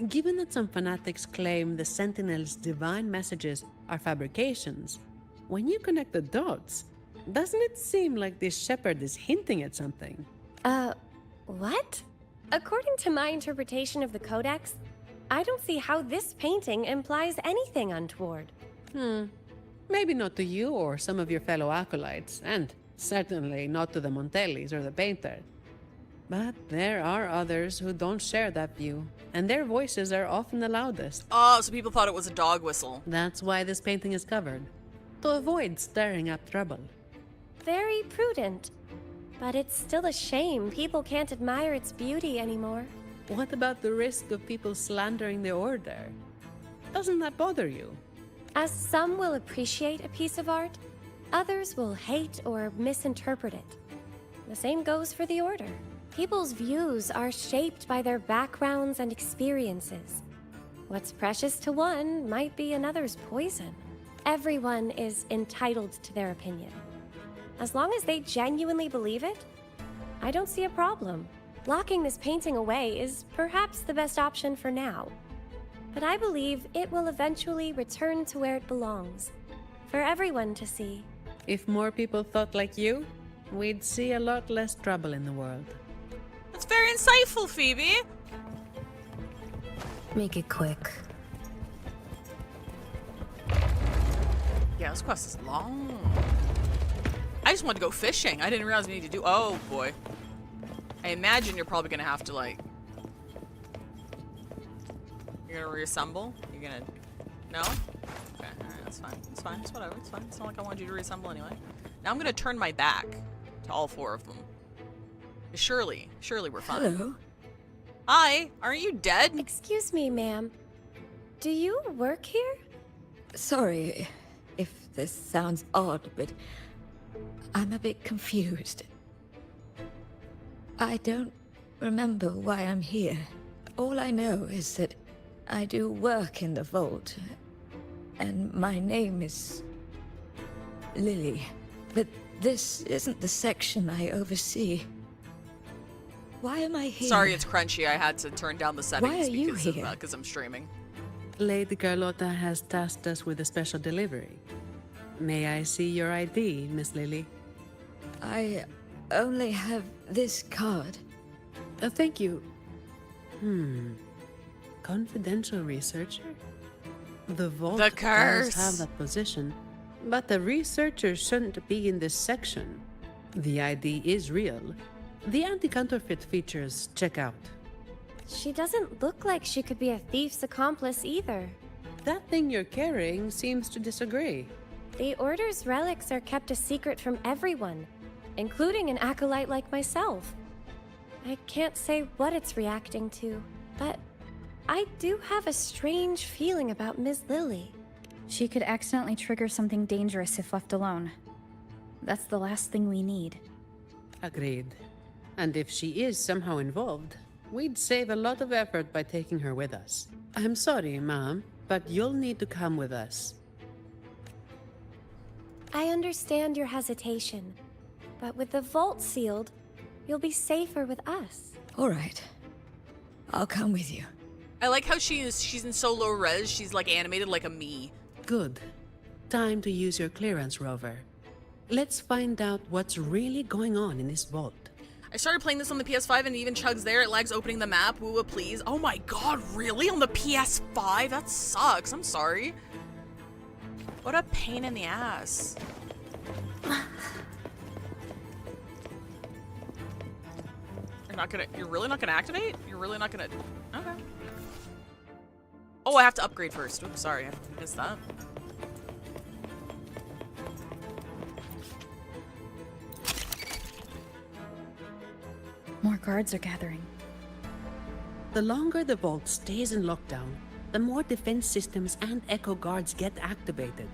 Given that some fanatics claim the Sentinel's divine messages are fabrications, when you connect the dots, doesn't it seem like this shepherd is hinting at something? What? According to my interpretation of the Codex, I don't see how this painting implies anything untoward. Maybe not to you or some of your fellow acolytes, and certainly not to the Montellis or the painter. But there are others who don't share that view, and their voices are often the loudest. Oh, so people thought it was a dog whistle. That's why this painting is covered, to avoid stirring up trouble. Very prudent. But it's still a shame people can't admire its beauty anymore. What about the risk of people slandering the Order? Doesn't that bother you? As some will appreciate a piece of art, others will hate or misinterpret it. The same goes for the Order. People's views are shaped by their backgrounds and experiences. What's precious to one might be another's poison. Everyone is entitled to their opinion. As long as they genuinely believe it, I don't see a problem. Locking this painting away is perhaps the best option for now. But I believe it will eventually return to where it belongs, for everyone to see. If more people thought like you, we'd see a lot less trouble in the world. That's very insightful, Phoebe. Make it quick. Yeah, this quest is long. I just wanted to go fishing. I didn't realize we need to do. Oh boy. I imagine you're probably gonna have to like. You're gonna reassemble? You're gonna. No? Okay, alright, that's fine. It's fine. It's whatever. It's fine. It's not like I wanted you to reassemble anyway. Now I'm gonna turn my back to all four of them. Surely we're fine. Hello? Hi, aren't you dead? Excuse me, ma'am. Do you work here? Sorry if this sounds odd, but I'm a bit confused. I don't remember why I'm here. All I know is that I do work in the vault, and my name is Lily. But this isn't the section I oversee. Why am I here? Sorry, it's crunchy. I had to turn down the settings Why are you because here? Because I'm streaming. Lady Carlotta has tasked us with a special delivery. May I see your ID, Miss Lily? I only have this card. Thank you. Confidential researcher? The vault The does curse. have that position, but the researcher shouldn't be in this section. The ID is real. The anti-counterfeit features check out. She doesn't look like she could be a thief's accomplice either. That thing you're carrying seems to disagree. The Order's relics are kept a secret from everyone, including an acolyte like myself. I can't say what it's reacting to, but I do have a strange feeling about Ms. Lily. She could accidentally trigger something dangerous if left alone. That's the last thing we need. Agreed. And if she is somehow involved, We'd save a lot of effort by taking her with us. I'm sorry, Mom, but you'll need to come with us. I understand your hesitation, but with the vault sealed, you'll be safer with us. All right. I'll come with you. I like how she's in so low res, she's like animated like a me. Good. Time to use your clearance, Rover. Let's find out what's really going on in this vault. I started playing this on the PS5 and even chugs there. It lags opening the map. WuWa, please. Oh my god, really? On the PS5? That sucks. I'm sorry. What a pain in the ass. You're really not gonna activate? You're really not gonna... Okay. Oh, I have to upgrade first. Oops, sorry. I missed that. More guards are gathering. The longer the vault stays in lockdown, the more defense systems and echo guards get activated.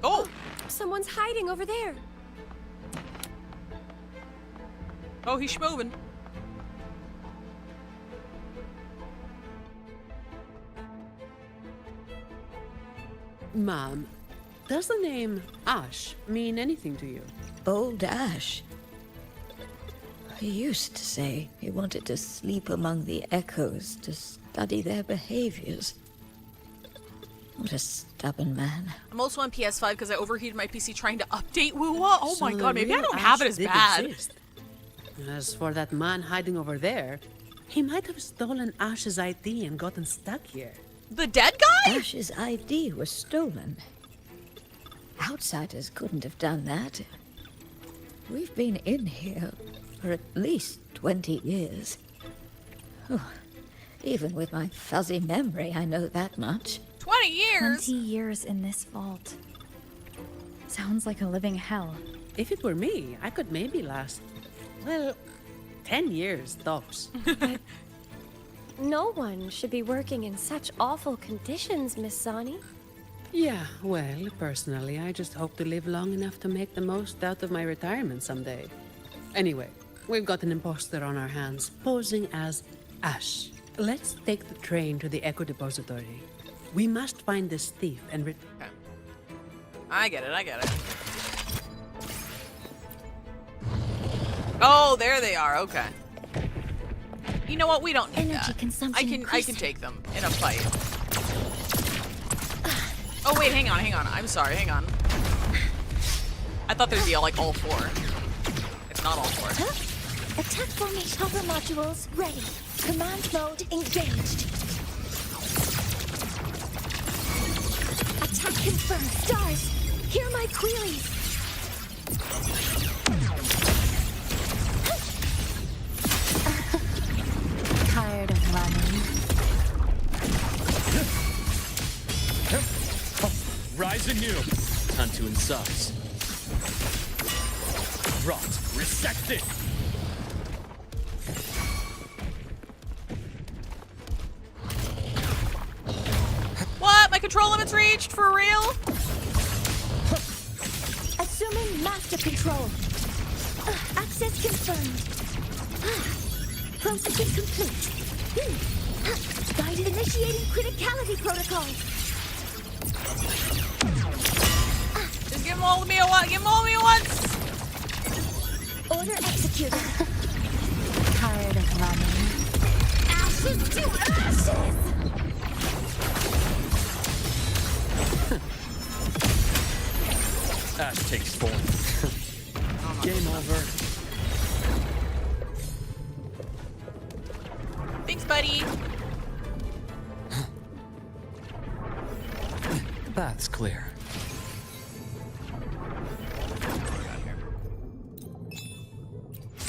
Oh! Someone's hiding over there. Oh, he's schmovin'. Mom, does the name Ash mean anything to you? Old Ash. He used to say he wanted to sleep among the echoes to study their behaviors. What a stubborn man. I'm also on PS5 because I overheated my PC trying to update WuWa. Oh my So god, maybe I real don't have it Ash as did bad. exist. As for that man hiding over there, he might have stolen Ash's ID and gotten stuck here. The dead guy? Ash's ID was stolen. Outsiders couldn't have done that. We've been in here for at least 20 years. Oh, even with my fuzzy memory, I know that much. 20 years? 20 years in this vault. Sounds like a living hell. If it were me, I could maybe last, well, 10 years tops. But no one should be working in such awful conditions, Miss Sani. Yeah, well, personally, I just hope to live long enough to make the most out of my retirement someday. Anyway, we've got an imposter on our hands, posing as Ash. Let's take the train to the Echo Depository. We must find this thief and Okay. I get it. Oh, there they are, okay. You know what, we don't need Energy that. consumption I can take them in a fight. Oh wait, hang on. I'm sorry, hang on. I thought there'd be like all four. It's not all four. Attack formation. Hover modules ready. Command mode engaged. Attack confirmed. Stars, hear my queries. Tired of running. Rise anew. Unto and subs. Rot. Resected. What? My control limit's reached? For real? Assuming master control. Access confirmed. Processing complete. Guided initiating criticality protocol. Just give them all to me at once. Give them all to me at once. Order executed. Tired of running. Ashes to ashes! Ash takes form. Game over. Thanks, buddy. The path's clear.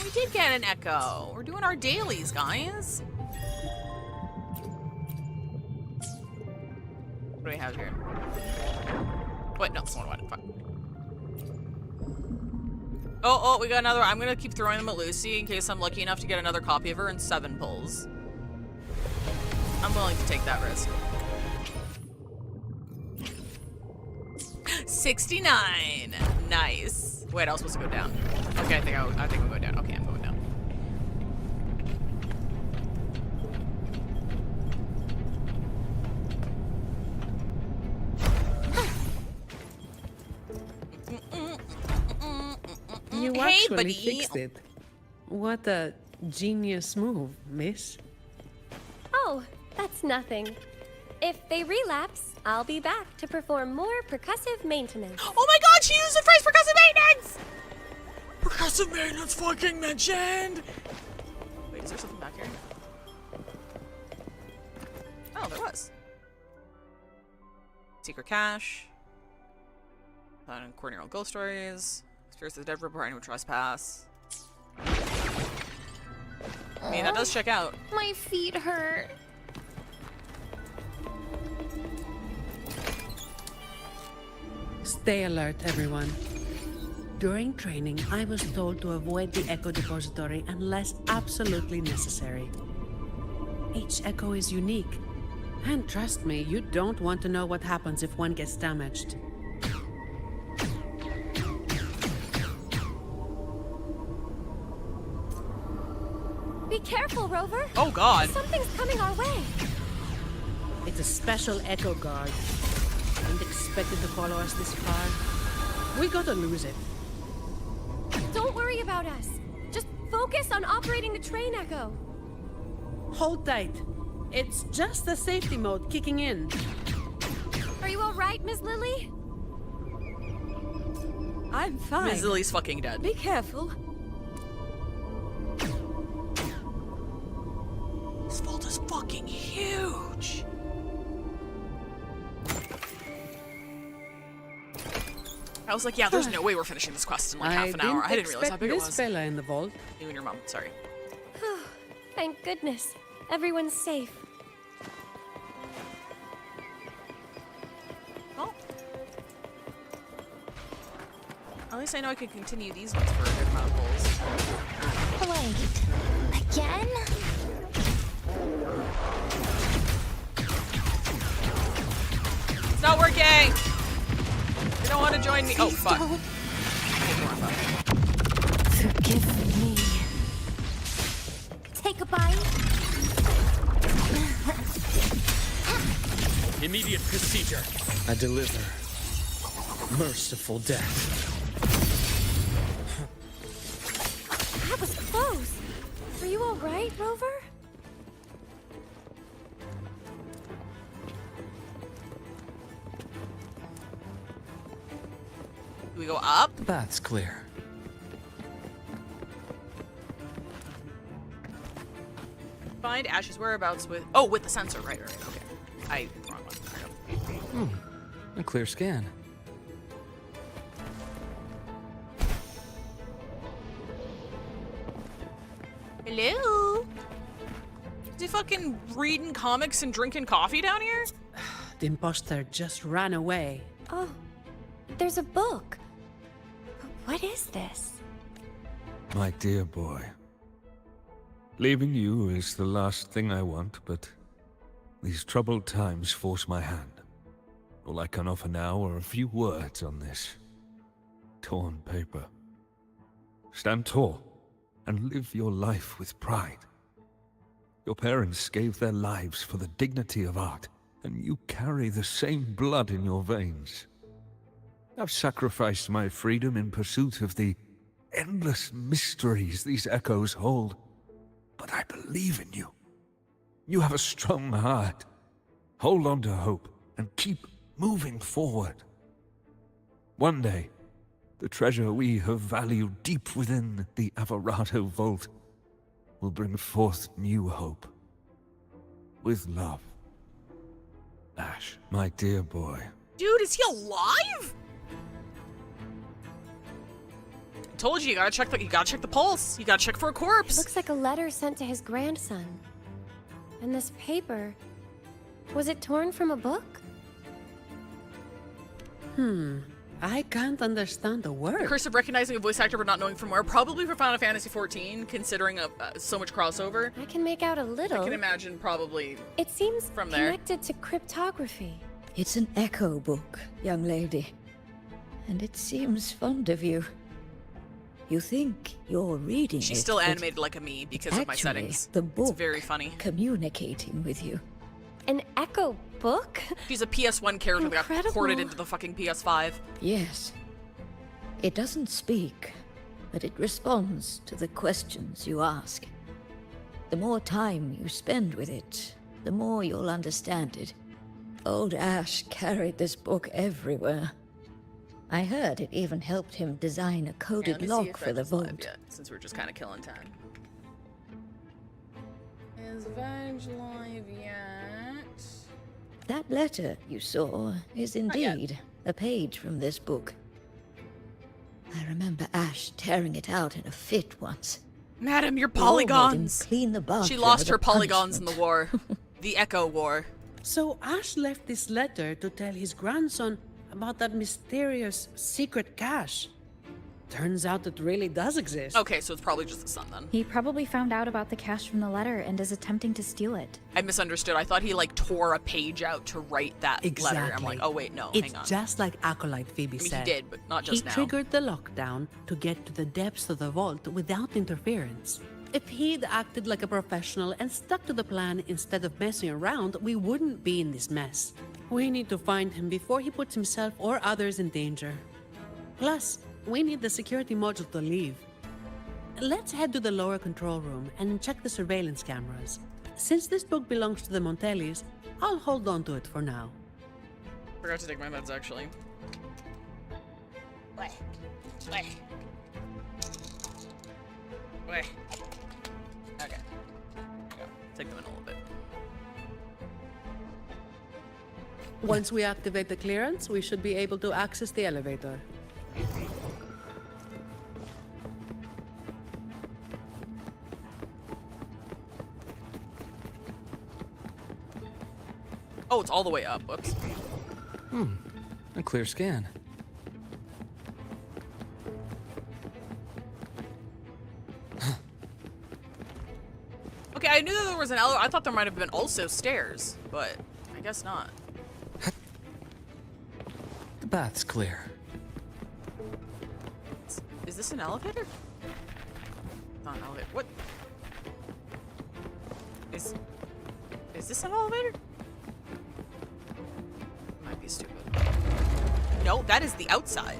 We did get an echo. We're doing our dailies, guys. What do we have here? Wait, no, that's one. Fuck. Oh, we got another. I'm gonna keep throwing them at Lucy in case I'm lucky enough to get another copy of her in 7 pulls. I'm willing to take that risk. 69. Nice. Wait, I was supposed to go down. Okay, I think I'm going down. Okay, I'm going down. You Hey, actually buddy. fixed it. What a genius move, miss. Oh, that's nothing. If they relapse, I'll be back to perform more percussive maintenance. Oh my god, she used the phrase percussive maintenance! Percussive maintenance fucking mentioned! Wait, is there something back here? Oh, there was. Secret cache. Corneal ghost stories. Spirits of the dead report anyone trespass. I mean, that does check out. My feet hurt. Stay alert, everyone. During training, I was told to avoid the Echo Depository unless absolutely necessary. Each Echo is unique. And trust me, you don't want to know what happens if one gets damaged. Be careful, Rover. Oh god. Something's coming our way. It's a special Echo Guard. Didn't expect it to follow us this far. We gotta lose it. Don't worry about us. Just focus on operating the train, Echo. Hold tight. It's just the safety mode kicking in. Are you all right, Miss Lily? I'm fine. Miss Lily's fucking dead. Be careful. This vault is fucking huge. I was like, yeah, there's no way we're finishing this quest in like half an hour. I didn't realize how big it was. This fella in the vault. You and your mom, sorry. Thank goodness. Everyone's safe. Oh. At least I know I could continue these ones for a good amount of goals. Wait. Again? It's not working! You don't want to join me. Oh, fuck. Forgive me. Take a bite. Immediate procedure. I deliver merciful death. That was close. Are you all right, Rover? Do we go up? That's clear. Find Ash's whereabouts with... Oh, with the sensor. Right. Okay. Wrong one. A clear scan. Hello? Is he fucking reading comics and drinking coffee down here? The imposter just ran away. Oh, there's a book. What is this? My dear boy. Leaving you is the last thing I want, but these troubled times force my hand. All I can offer now are a few words on this torn paper. Stand tall and live your life with pride. Your parents gave their lives for the dignity of art, and you carry the same blood in your veins. I've sacrificed my freedom in pursuit of the endless mysteries these echoes hold, but I believe in you. You have a strong heart. Hold on to hope and keep moving forward. One day, the treasure we have valued deep within the Averado Vault will bring forth new hope. With love. Ash, my dear boy. Dude, is he alive? I told you, you gotta check the pulse. You gotta check for a corpse. Looks like a letter sent to his grandson. And this paper, was it torn from a book? I can't understand the word. The curse of recognizing a voice actor but not knowing from where. Probably for Final Fantasy XIV, considering so much crossover. I can make out a little. I can imagine probably it seems from there. Connected to cryptography. It's an echo book, young lady. And it seems fond of you. You think you're reading She's it, still but animated like a me because of my actually, settings. The book it's very funny. Communicating with you. An echo book? She's a PS1 character that got Incredible. ported into the fucking PS5. Yes. It doesn't speak, but it responds to the questions you ask. The more time you spend with it, the more you'll understand it. Old Ash carried this book everywhere. I heard it even helped him design a coded lock for the vault. Yet, since we're just kind of killing time. Is Veg live yet? That letter you saw is indeed a page from this book. I remember Ash tearing it out in a fit once. Madam, your We all made him polygons! Clean the bathroom She lost as her a polygons in the punishment. war. The Echo War. So Ash left this letter to tell his grandson about that mysterious secret cache. Turns out it really does exist. Okay, so it's probably just the son then. He probably found out about the cache from the letter and is attempting to steal it. I misunderstood. I thought he like tore a page out to write that letter. I'm like, oh wait, no, It's hang on. just like Acolyte Phoebe I mean, said. he did, but not just he now. triggered the lockdown to get to the depths of the vault without interference. If he'd acted like a professional and stuck to the plan instead of messing around, we wouldn't be in this mess. We need to find him before he puts himself or others in danger. Plus, we need the security module to leave. Let's head to the lower control room and check the surveillance cameras. Since this book belongs to the Montellis, I'll hold on to it for now. Forgot to take my meds actually. Wait. Okay. Go. Take them in a little bit. Once we activate the clearance, we should be able to access the elevator. Oh, it's all the way up. Whoops. A clear scan. Okay, I knew that there was an elevator. I thought there might have been also stairs, but I guess not. The bath's clear. Is this an elevator? Not an elevator. What? Is this an elevator? Might be stupid. No, that is the outside.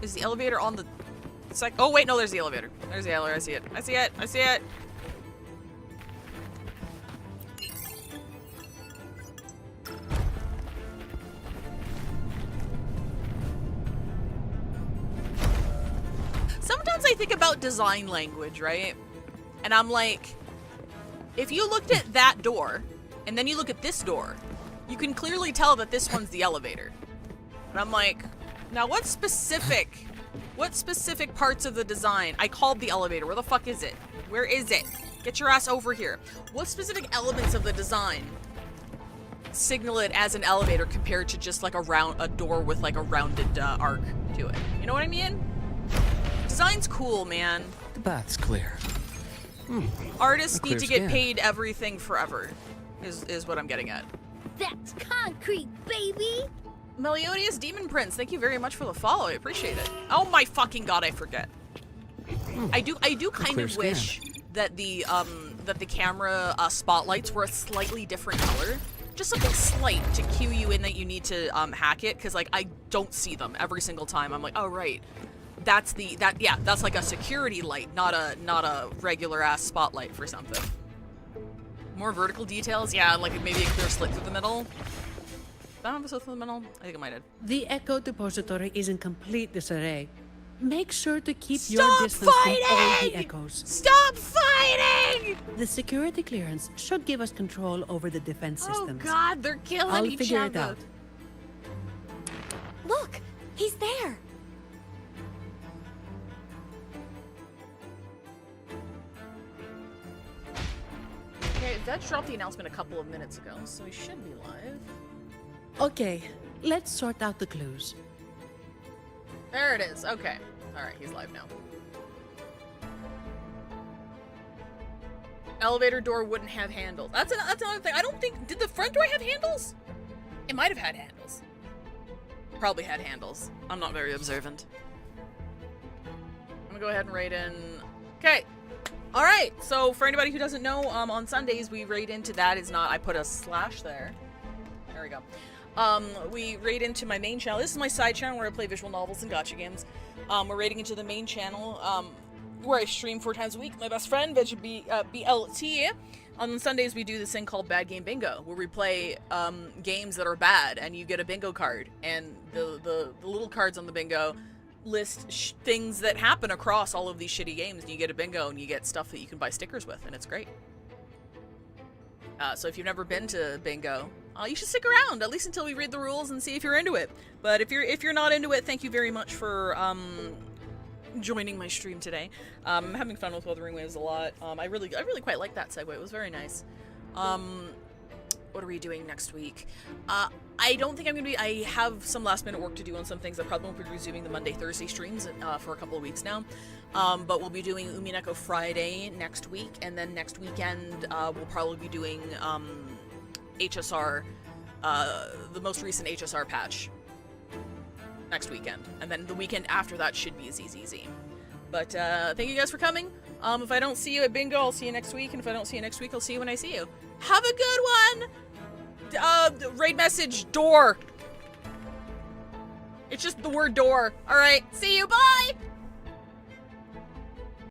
Is the elevator on the oh wait, no, there's the elevator. There's the elevator. I see it. I see it. I see it. Sometimes I think about design language, right? And I'm like, if you looked at that door and then you look at this door, you can clearly tell that this one's the elevator. And I'm like, now what specific parts of the design? I called the elevator. Where the fuck is it? Where is it? Get your ass over here. What specific elements of the design signal it as an elevator compared to just like a door with like a rounded arc to it? You know what I mean? Design's cool, man. The bath's clear. Artists A need clear to get scan. paid everything forever, is what I'm getting at. That's concrete, baby! Meliodas Demon Prince, thank you very much for the follow. I appreciate it. Oh my fucking god, I forget. I do kind clear of wish that the camera spotlights were a slightly different color. Just something slight to cue you in that you need to hack it, because like I don't see them every single time. I'm like, oh right. That's like a security light, not a regular ass spotlight for something. More vertical details, yeah, like maybe a clear slit through the middle. Did I have a slit through the middle? I think I might have. The Echo Depository is in complete disarray. Make sure to keep your Stop distance from all the fighting! echoes. Stop fighting! The security clearance should give us control over the defense Oh systems. god, they're killing I'll each figure other. it out. Look, he's there. Okay, that dropped the announcement a couple of minutes ago, so we should be live. Okay, let's sort out the clues. There it is. Okay. Alright, he's live now. Elevator door wouldn't have handles. That's another thing. I don't think... Did the front door have handles? It might have had handles. Probably had handles. I'm not very observant. I'm gonna go ahead and raid in... Okay. Alright, so for anybody who doesn't know, on Sundays we raid into that is not... I put a slash there. There we go. we raid into my main channel. This is my side channel where I play visual novels and gacha games. We're raiding into the main channel, where I stream 4 times a week. My best friend, BLT. On Sundays, we do this thing called Bad Game Bingo, where we play games that are bad, and you get a bingo card. And the little cards on the bingo list things that happen across all of these shitty games, and you get a bingo, and you get stuff that you can buy stickers with, and it's great. So if you've never been to bingo, you should stick around, at least until we read the rules and see if you're into it. But if you're not into it, thank you very much for joining my stream today. I'm having fun with Wuthering Waves a lot. I really quite like that segue. It was very nice. What are we doing next week? I don't think I'm gonna be. I have some last minute work to do on some things. I probably won't be resuming the Monday Thursday streams for a couple of weeks now. But we'll be doing Umineko Friday next week, and then next weekend we'll probably be doing HSR, the most recent HSR patch. Next weekend, and then the weekend after that should be ZZZ. But thank you guys for coming. If I don't see you at bingo, I'll see you next week, and if I don't see you next week, I'll see you when I see you. Have a good one. Raid message door. It's just the word door. All right, see you. Bye.